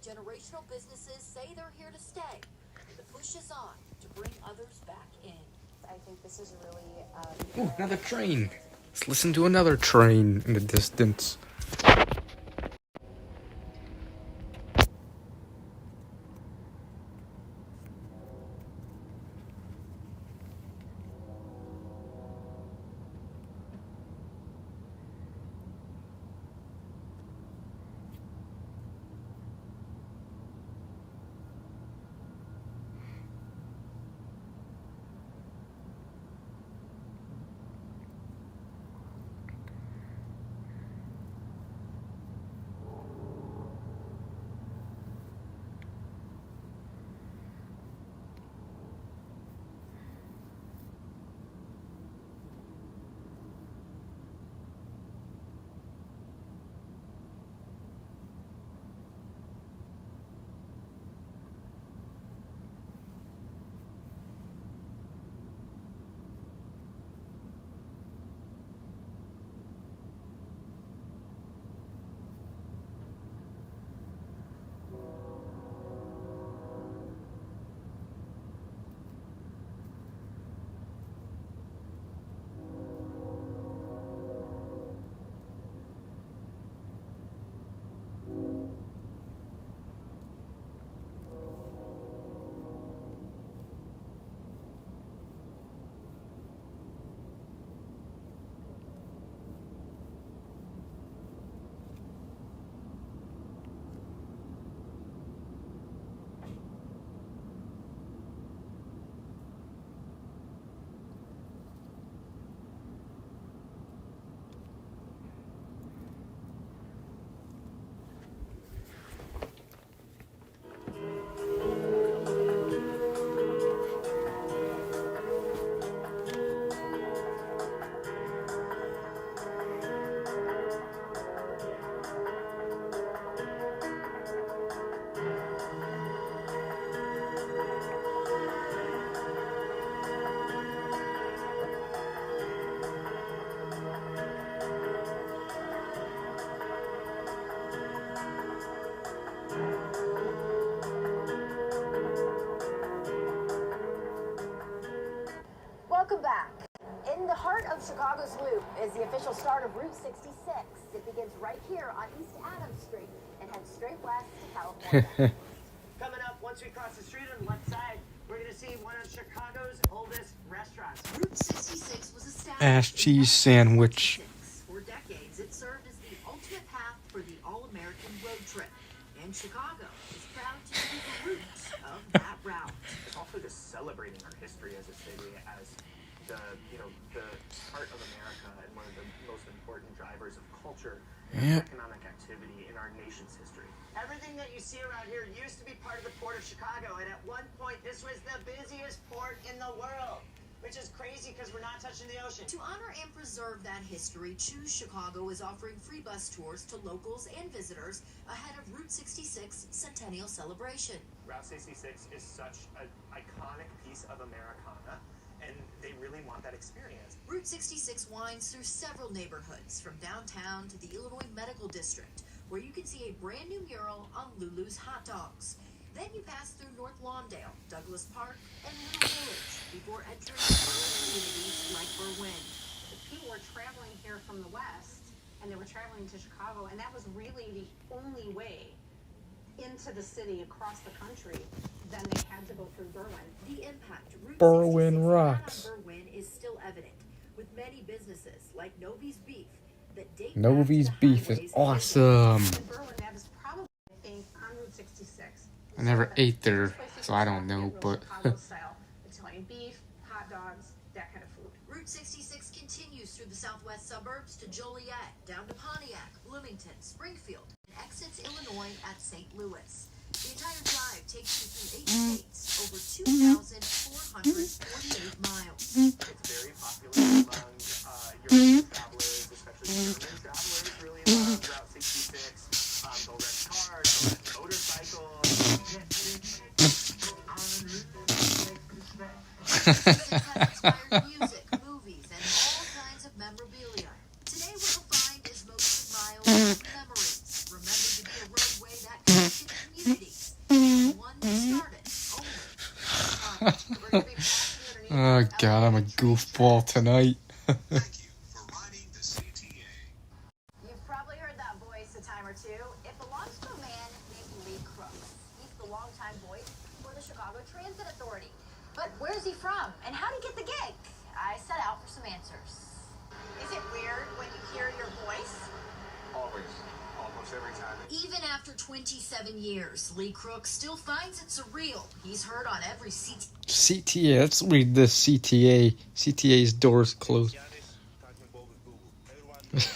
Generational businesses say they're here to stay, and the push is on to bring others back in. I think this is really Ooh, another train. Let's listen to another train in the distance. Welcome back. In the heart of Chicago's Loop is the official start of Route 66. It begins right here on East Adams Street and heads straight west to California. Coming up, once we cross the street on the left side, we're going to see one of Chicago's oldest restaurants. Route 66 was established Ash cheese sandwich. for decades. It served as the ultimate path for the all-American road trip. And Chicago is proud to be the root of that route. It's also just celebrating our history as a city, as the heart of America and one of the most important drivers of culture and economic activity in our nation's history. Everything that you see around here used to be part of the port of Chicago, and at one point this was the busiest port in the world, which is crazy because we're not touching the ocean. To honor and preserve that history, Choose Chicago is offering free bus tours to locals and visitors ahead of Route 66 Centennial Celebration. Route 66 is such an iconic piece of Americana, and they really want that experience. Route 66 winds through several neighborhoods, from downtown to the Illinois Medical District, where you can see a brand new mural on Lulu's hot dogs. Then you pass through North Lawndale, Douglas Park, and Little Village before entering communities like Berwyn. People were traveling here from the west, and they were traveling to Chicago, and that was really the only way into the city across the country. Then they had to go through Berwyn. The impact Route Berwyn 66 rocks. had on Berwyn is still evident, with many businesses like Novi's Beef that date Novi's beef is awesome. Berwyn, that is probably, I think, on Route 66. I never ate there, so I don't know, but Style, Italian beef, hot dogs, that kind of food. Route 66 continues through the southwest suburbs to Joliet, down to Pontiac, Bloomington, Springfield, and exits Illinois at St. Louis. The entire drive takes you through 8 states, over 2,448 miles. It's very popular among European travelers, especially German travelers, really love Route 66. They'll rent cars, they'll rent motorcycles. Music, movies, and all kinds of memorabilia. Today what you'll find is mostly miles of memories. Remember to be a roadway that connected communities. One that started only. oh god, I'm a goofball tonight. You've probably heard that voice a time or two. It belongs to a man named Lee Crooks. He's the longtime voice for the Chicago Transit Authority. But where's he from, and how did he get the gig? I set out for some answers. Is it weird when you hear your voice? Always. Almost every time. Even after 27 years, Lee Crooks still finds it surreal. He's heard on every CTA, let's read this CTA. CTA's doors closed. Today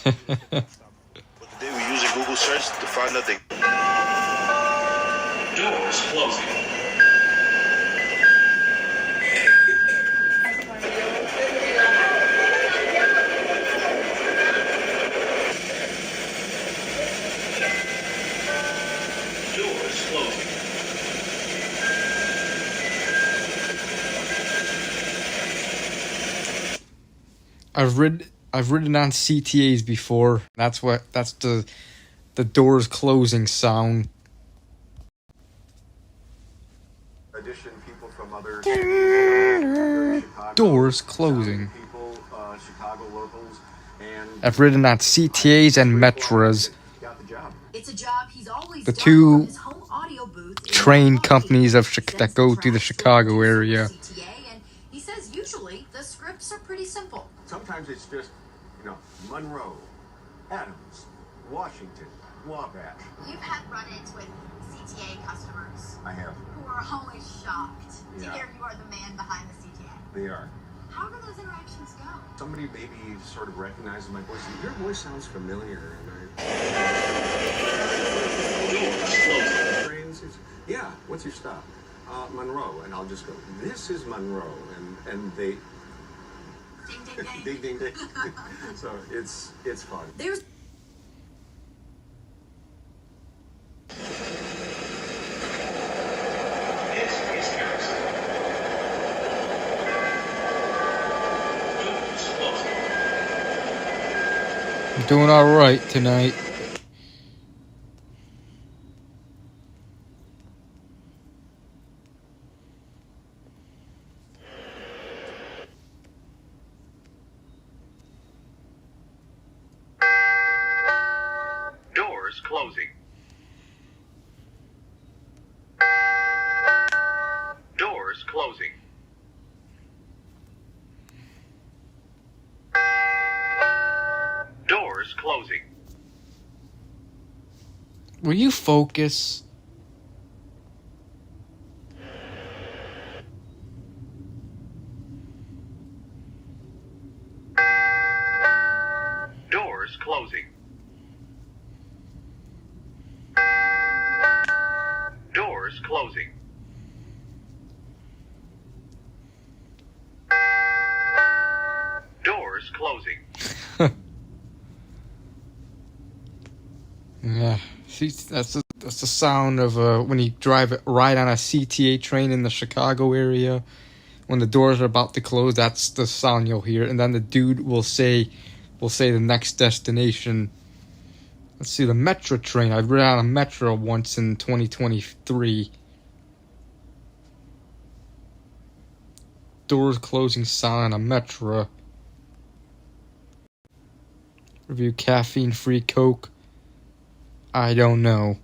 we're using Google search to find out the doors closing. Doors closing. I've ridden on CTAs before. That's the doors closing sound. Addition, people from other Doors closing. people, Chicago locals, and I've ridden on CTAs and Metras, got the job. It's a job he's always the done two from his home audio booth in train companies that go through the Chicago area. CTA, and he says usually the scripts are pretty simple. Sometimes it's just, Monroe, Adams, Washington, Wabash. You've had run-ins with CTA customers I have. who are always shocked to Yeah. hear you are the man behind the CTA. They are. How do those interactions go? Somebody maybe sort of recognizes my voice. Your voice sounds familiar. Trains, yeah, what's your stop? Monroe. And I'll just go, this is Monroe. And they... Ding, ding, ding. ding, ding, ding. So it's fun. There's I'm doing alright tonight. closing. Doors closing. Doors closing. Will you focus? Doors closing. Doors closing. Doors closing. Yeah, see, that's the sound of when you ride on a CTA train in the Chicago area. When the doors are about to close, that's the sound you'll hear, and then the dude will say the next destination. Let's see, the metro train. I've ridden on a metro once in 2023. Doors closing sound on a metro. Review caffeine-free Coke. I don't know.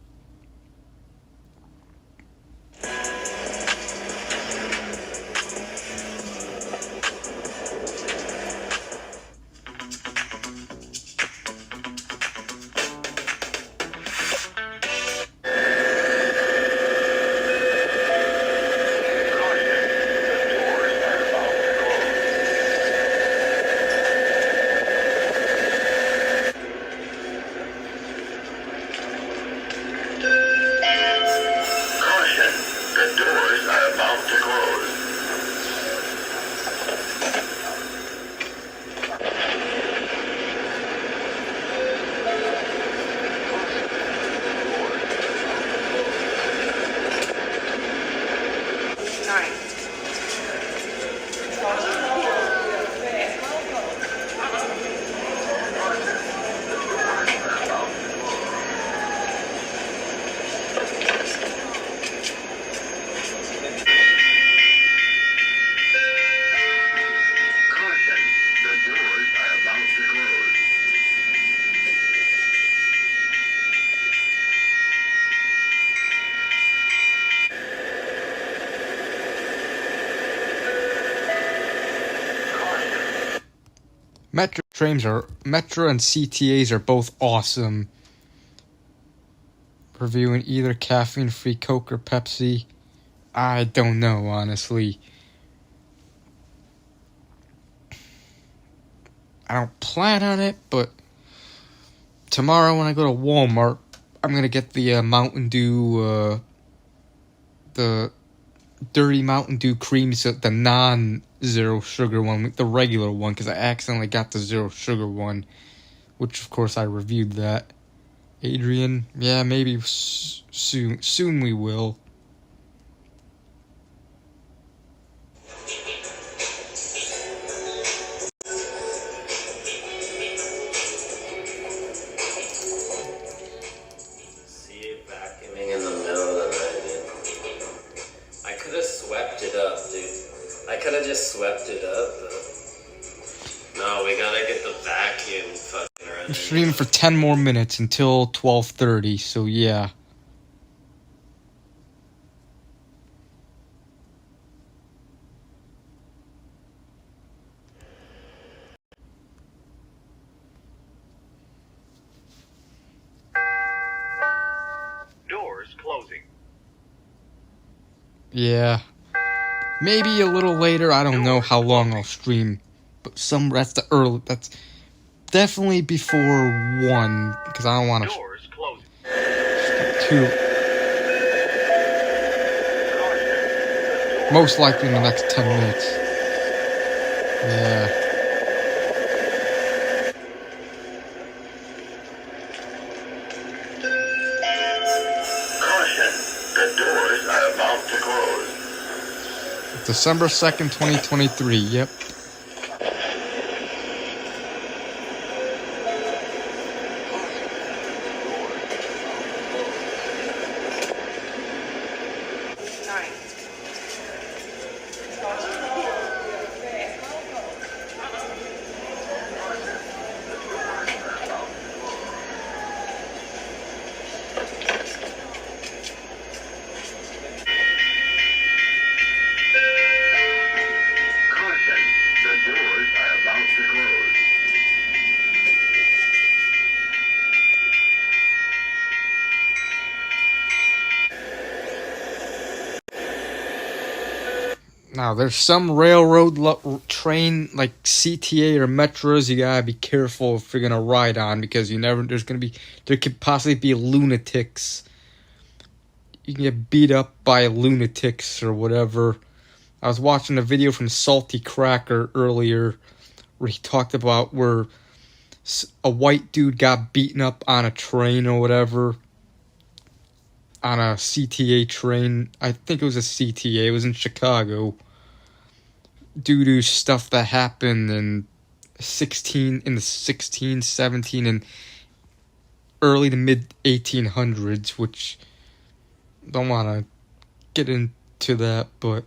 Metro and CTAs are both awesome. Reviewing either caffeine-free Coke or Pepsi, I don't know, honestly. I don't plan on it, but tomorrow when I go to Walmart, I'm gonna get the Mountain Dew, the dirty Mountain Dew cream, the non-zero sugar one, the regular one, because I accidentally got the zero sugar one, which of course I reviewed that. Adrian, yeah, maybe soon we will. Swept it up, but no, we gotta get the vacuum fucking ready. I'm streaming for 10 more minutes until 12:30, so yeah. Doors closing. Yeah. Maybe a little later, I don't know how long I'll stream, but that's definitely before 1, because I don't want to too. Most likely in the next 10 minutes. Yeah. December 2nd, 2023, yep. Now, there's some railroad train, like CTA or metros, you gotta be careful if you're gonna ride on, because there could possibly be lunatics. You can get beat up by lunatics or whatever. I was watching a video from Salty Cracker earlier where he talked about where a white dude got beaten up on a train or whatever. On a CTA train. I think it was a CTA. It was in Chicago. Due to stuff that happened in the 16, 17, and early to mid 1800s, which don't want to get into that, but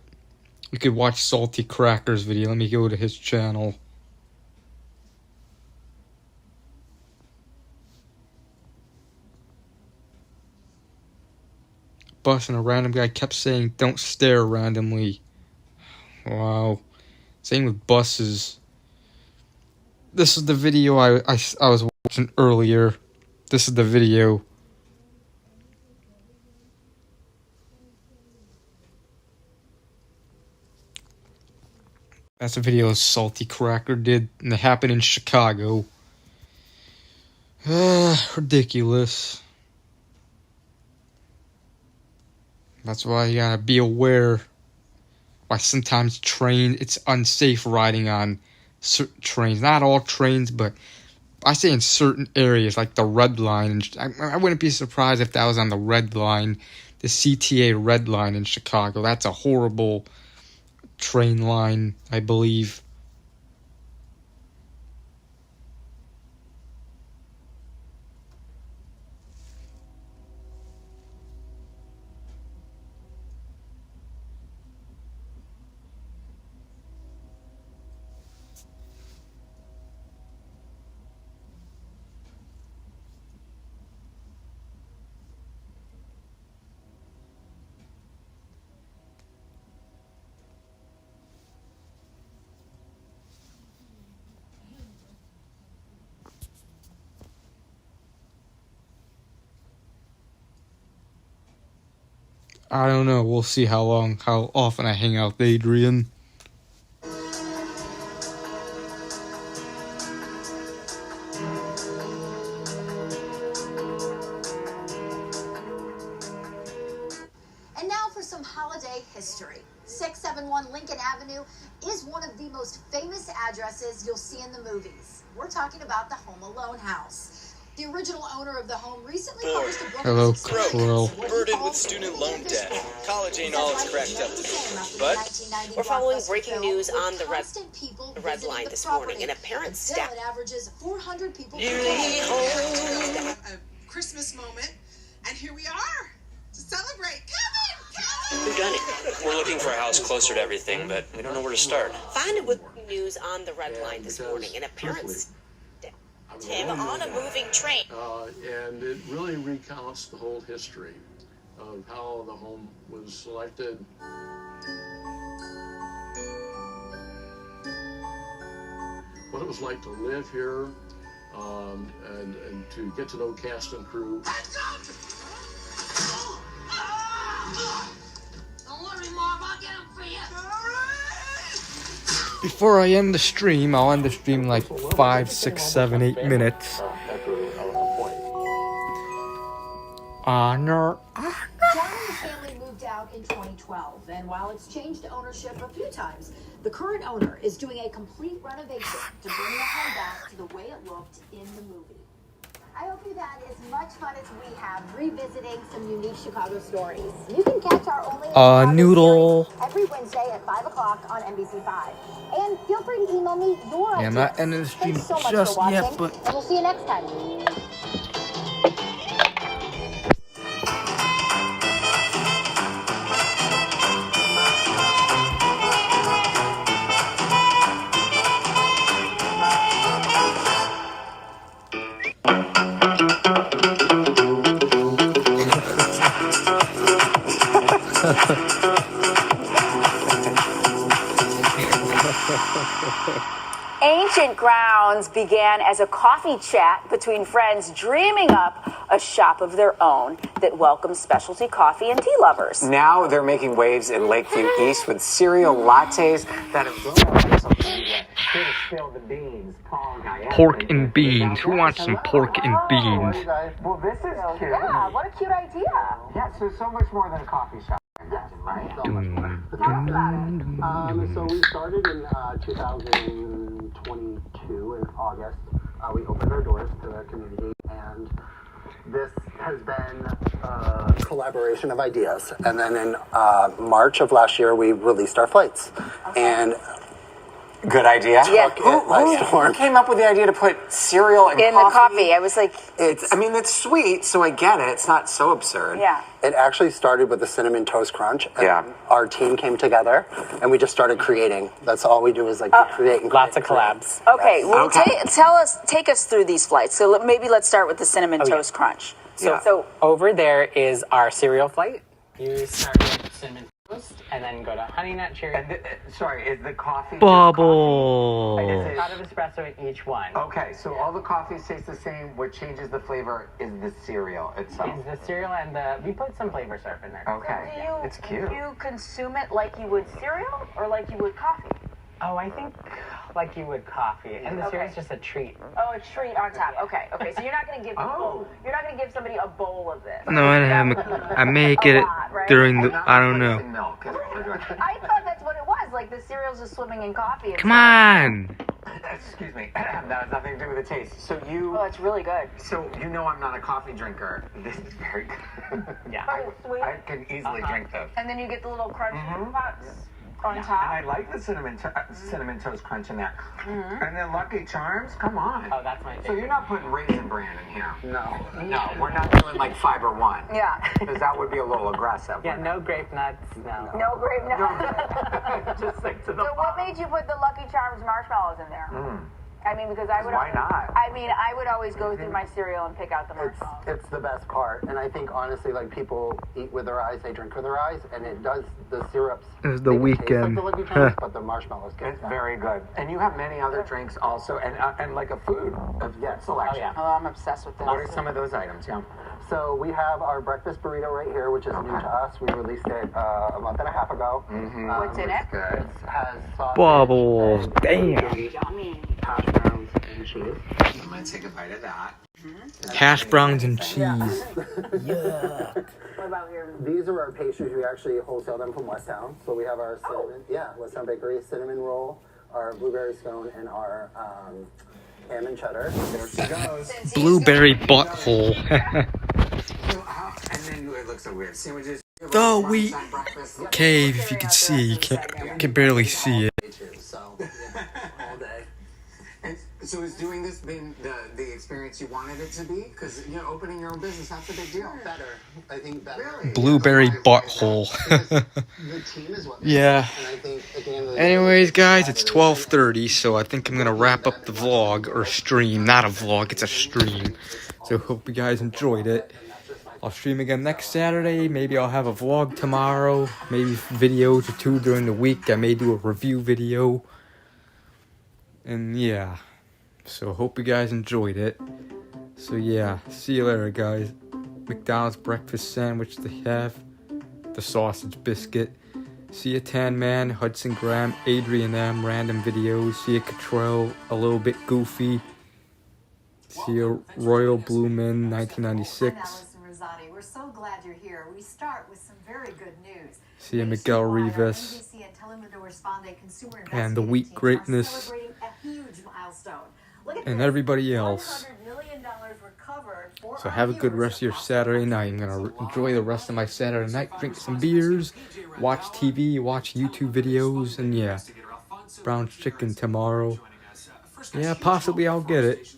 you could watch Salty Cracker's video. Let me go to his channel. Bus and a random guy kept saying, "Don't stare randomly." Wow. Same with buses. This is the video I was watching earlier. This is the video. That's a video Salty Cracker did, and it happened in Chicago. Ridiculous. That's why you gotta be aware. Why sometimes it's unsafe riding on certain trains. Not all trains, but I say in certain areas, like the Red Line. I wouldn't be surprised if that was on the Red Line, the CTA Red Line in Chicago. That's a horrible train line, I believe. I don't know. We'll see how often I hang out with Adrian. And now for some holiday history. 671 Lincoln Avenue is one of the most famous addresses you'll see in the movies. We're talking about the Home Alone house. The original owner of the home recently published a book. Hello, Crow. Burdened with student loan debt. College ain't all it's cracked up to be. But we're following breaking news on the Red Line this morning. An apparent staff. It averages 400 people. A Christmas moment, and here we are to celebrate. who done it? We're looking for a house closer to everything, but we don't know where to start. Find it with news on the Red Line this morning. An apparent Tim on a moving train. And it really recounts the whole history of how the home was selected. What it was like to live here, and to get to know cast and crew. Don't worry, Marv, I'll get him for you. Before I end the stream, I'll end the stream in like 5, 6, 7, 8 minutes. Honor. John and the family moved out in 2012, and while it's changed ownership a few times, the current owner is doing a complete renovation to bring the home back to the way it looked in the movie. I hope you've had as much fun as we have revisiting some unique Chicago stories. You can catch our Only in Chicago Noodle. series every Wednesday at 5 o'clock on NBC5. And feel free to email me your ideas. I'm not ending the stream Thanks so much just for watching, yet, but and we'll see you next time. Ancient Grounds began as a coffee chat between friends dreaming up a shop of their own that welcomes specialty coffee and tea lovers. Now they're making waves in Lakeview East with cereal lattes that have blown up on social media. Here to spill the beans, Paul Guyette. Pork and beans. Who wants some pork and beans? Well, this is cute. Yeah, what a cute idea. Yeah, so much more than a coffee shop. Right? So we started in 2022 in August. We opened our doors to the community, and this has been a collaboration of ideas. And then in March of last year, we released our flights. And good idea. Yeah. Who came up with the idea to put cereal and in coffee? the coffee? I was like, I mean, it's sweet, so I get it. It's not so absurd. yeah. it actually started with the Cinnamon Toast Crunch. And our team came together, and we just started creating. That's all we do is like create and lots of collabs. Okay, well, take us through these flights. So maybe let's start with the Cinnamon Toast Crunch. So over there is our cereal flight. You start with cinnamon toast and then go to honey nut cherry. Sorry, is the coffee Bubble. It's a shot of espresso in each one. Okay, so all the coffees taste the same. What changes the flavor is the cereal itself. It's the cereal and we put some flavor syrup in there. Okay, it's cute. Do you consume it like you would cereal or like you would coffee? Oh, I think like you would coffee, and the cereal's just a treat. Oh, a treat on top. Okay. So you're not gonna give you're not gonna give somebody a bowl of this. No, I make it during the. I don't know. I thought that's what it was. Like the cereal's just swimming in coffee. Come on. Excuse me. That has nothing to do with the taste. So you. Oh, it's really good. So you know I'm not a coffee drinker. This is very good. Yeah. Sweet. I can easily drink this. And then you get the little crunch pops on top. And I like the cinnamon toast crunch in there. And then Lucky Charms, come on. Oh, that's my favorite. So you're not putting Raisin Bran in here? No. No, we're not doing like Fiber One. Yeah. Because that would be a little aggressive. Yeah, no grape nuts, no. No grape nuts. Just like to the So what made you put the Lucky Charms marshmallows in there? I mean, because I would. Why not? I mean, I would always go through my cereal and pick out the marshmallows. It's the best part, and I think honestly, like people eat with their eyes, they drink with their eyes, and it does the syrups. It was the weekend. Like the Lucky Charms, but the marshmallows get It's very good. And you have many other drinks also, and like a food selection. Oh, I'm obsessed with this. What are some of those items? Yeah. So we have our breakfast burrito right here, which is new to us. We released it a month and a half ago. What's in it? It has sausage, Bubbles. Damn. hash browns, and cheese. I'm gonna take a bite of that. Hash browns and cheese. Yeah. What about here? These are our pastries. We actually wholesale them from Westtown. So we have our cinnamon, Westtown Bakery cinnamon roll, our blueberry scone, and our ham and cheddar. There she goes. Blueberry butthole. And then it looks so weird. Sandwiches. The wheat cave, if you can see, you can barely see it. All day. And so has doing this been the experience you wanted it to be? Because opening your own business, that's a big deal. Better. I think better. Really? Blueberry butthole. The team is what Yeah. and I think at the end of the Anyways, guys, it's 12:30, so I think I'm gonna wrap up the vlog or stream. Not a vlog, it's a stream. So hope you guys enjoyed it. I'll stream again next Saturday. Maybe I'll have a vlog tomorrow. Maybe videos or two during the week. I may do a review video. And yeah. So hope you guys enjoyed it. So yeah, see you later, guys. McDonald's breakfast sandwich they have. The sausage biscuit. See ya Tan Man, Hudson Graham, Adrian M, random videos. See ya Cottrell, a little bit goofy. See ya Royal Blue Man, 1996. We're so glad you're here. We start with some very good news. See ya Miguel Rivas. And the Wheat Greatness. And everybody else. So have a good rest of your Saturday night. I'm going to enjoy the rest of my Saturday night. Drink some beers. Watch TV. Watch YouTube videos. And yeah. Brown chicken tomorrow. Yeah, possibly I'll get it.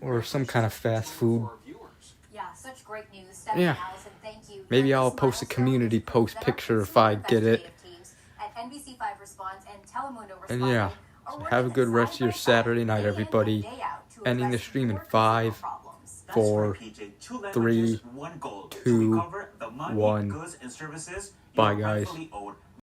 Or some kind of fast food. Yeah, such great news. Yeah. Maybe I'll post a community post picture if I get it. And yeah, so have a good rest of your Saturday night, everybody. Ending the stream in 5, 4, 3, 2, 1. Bye, guys.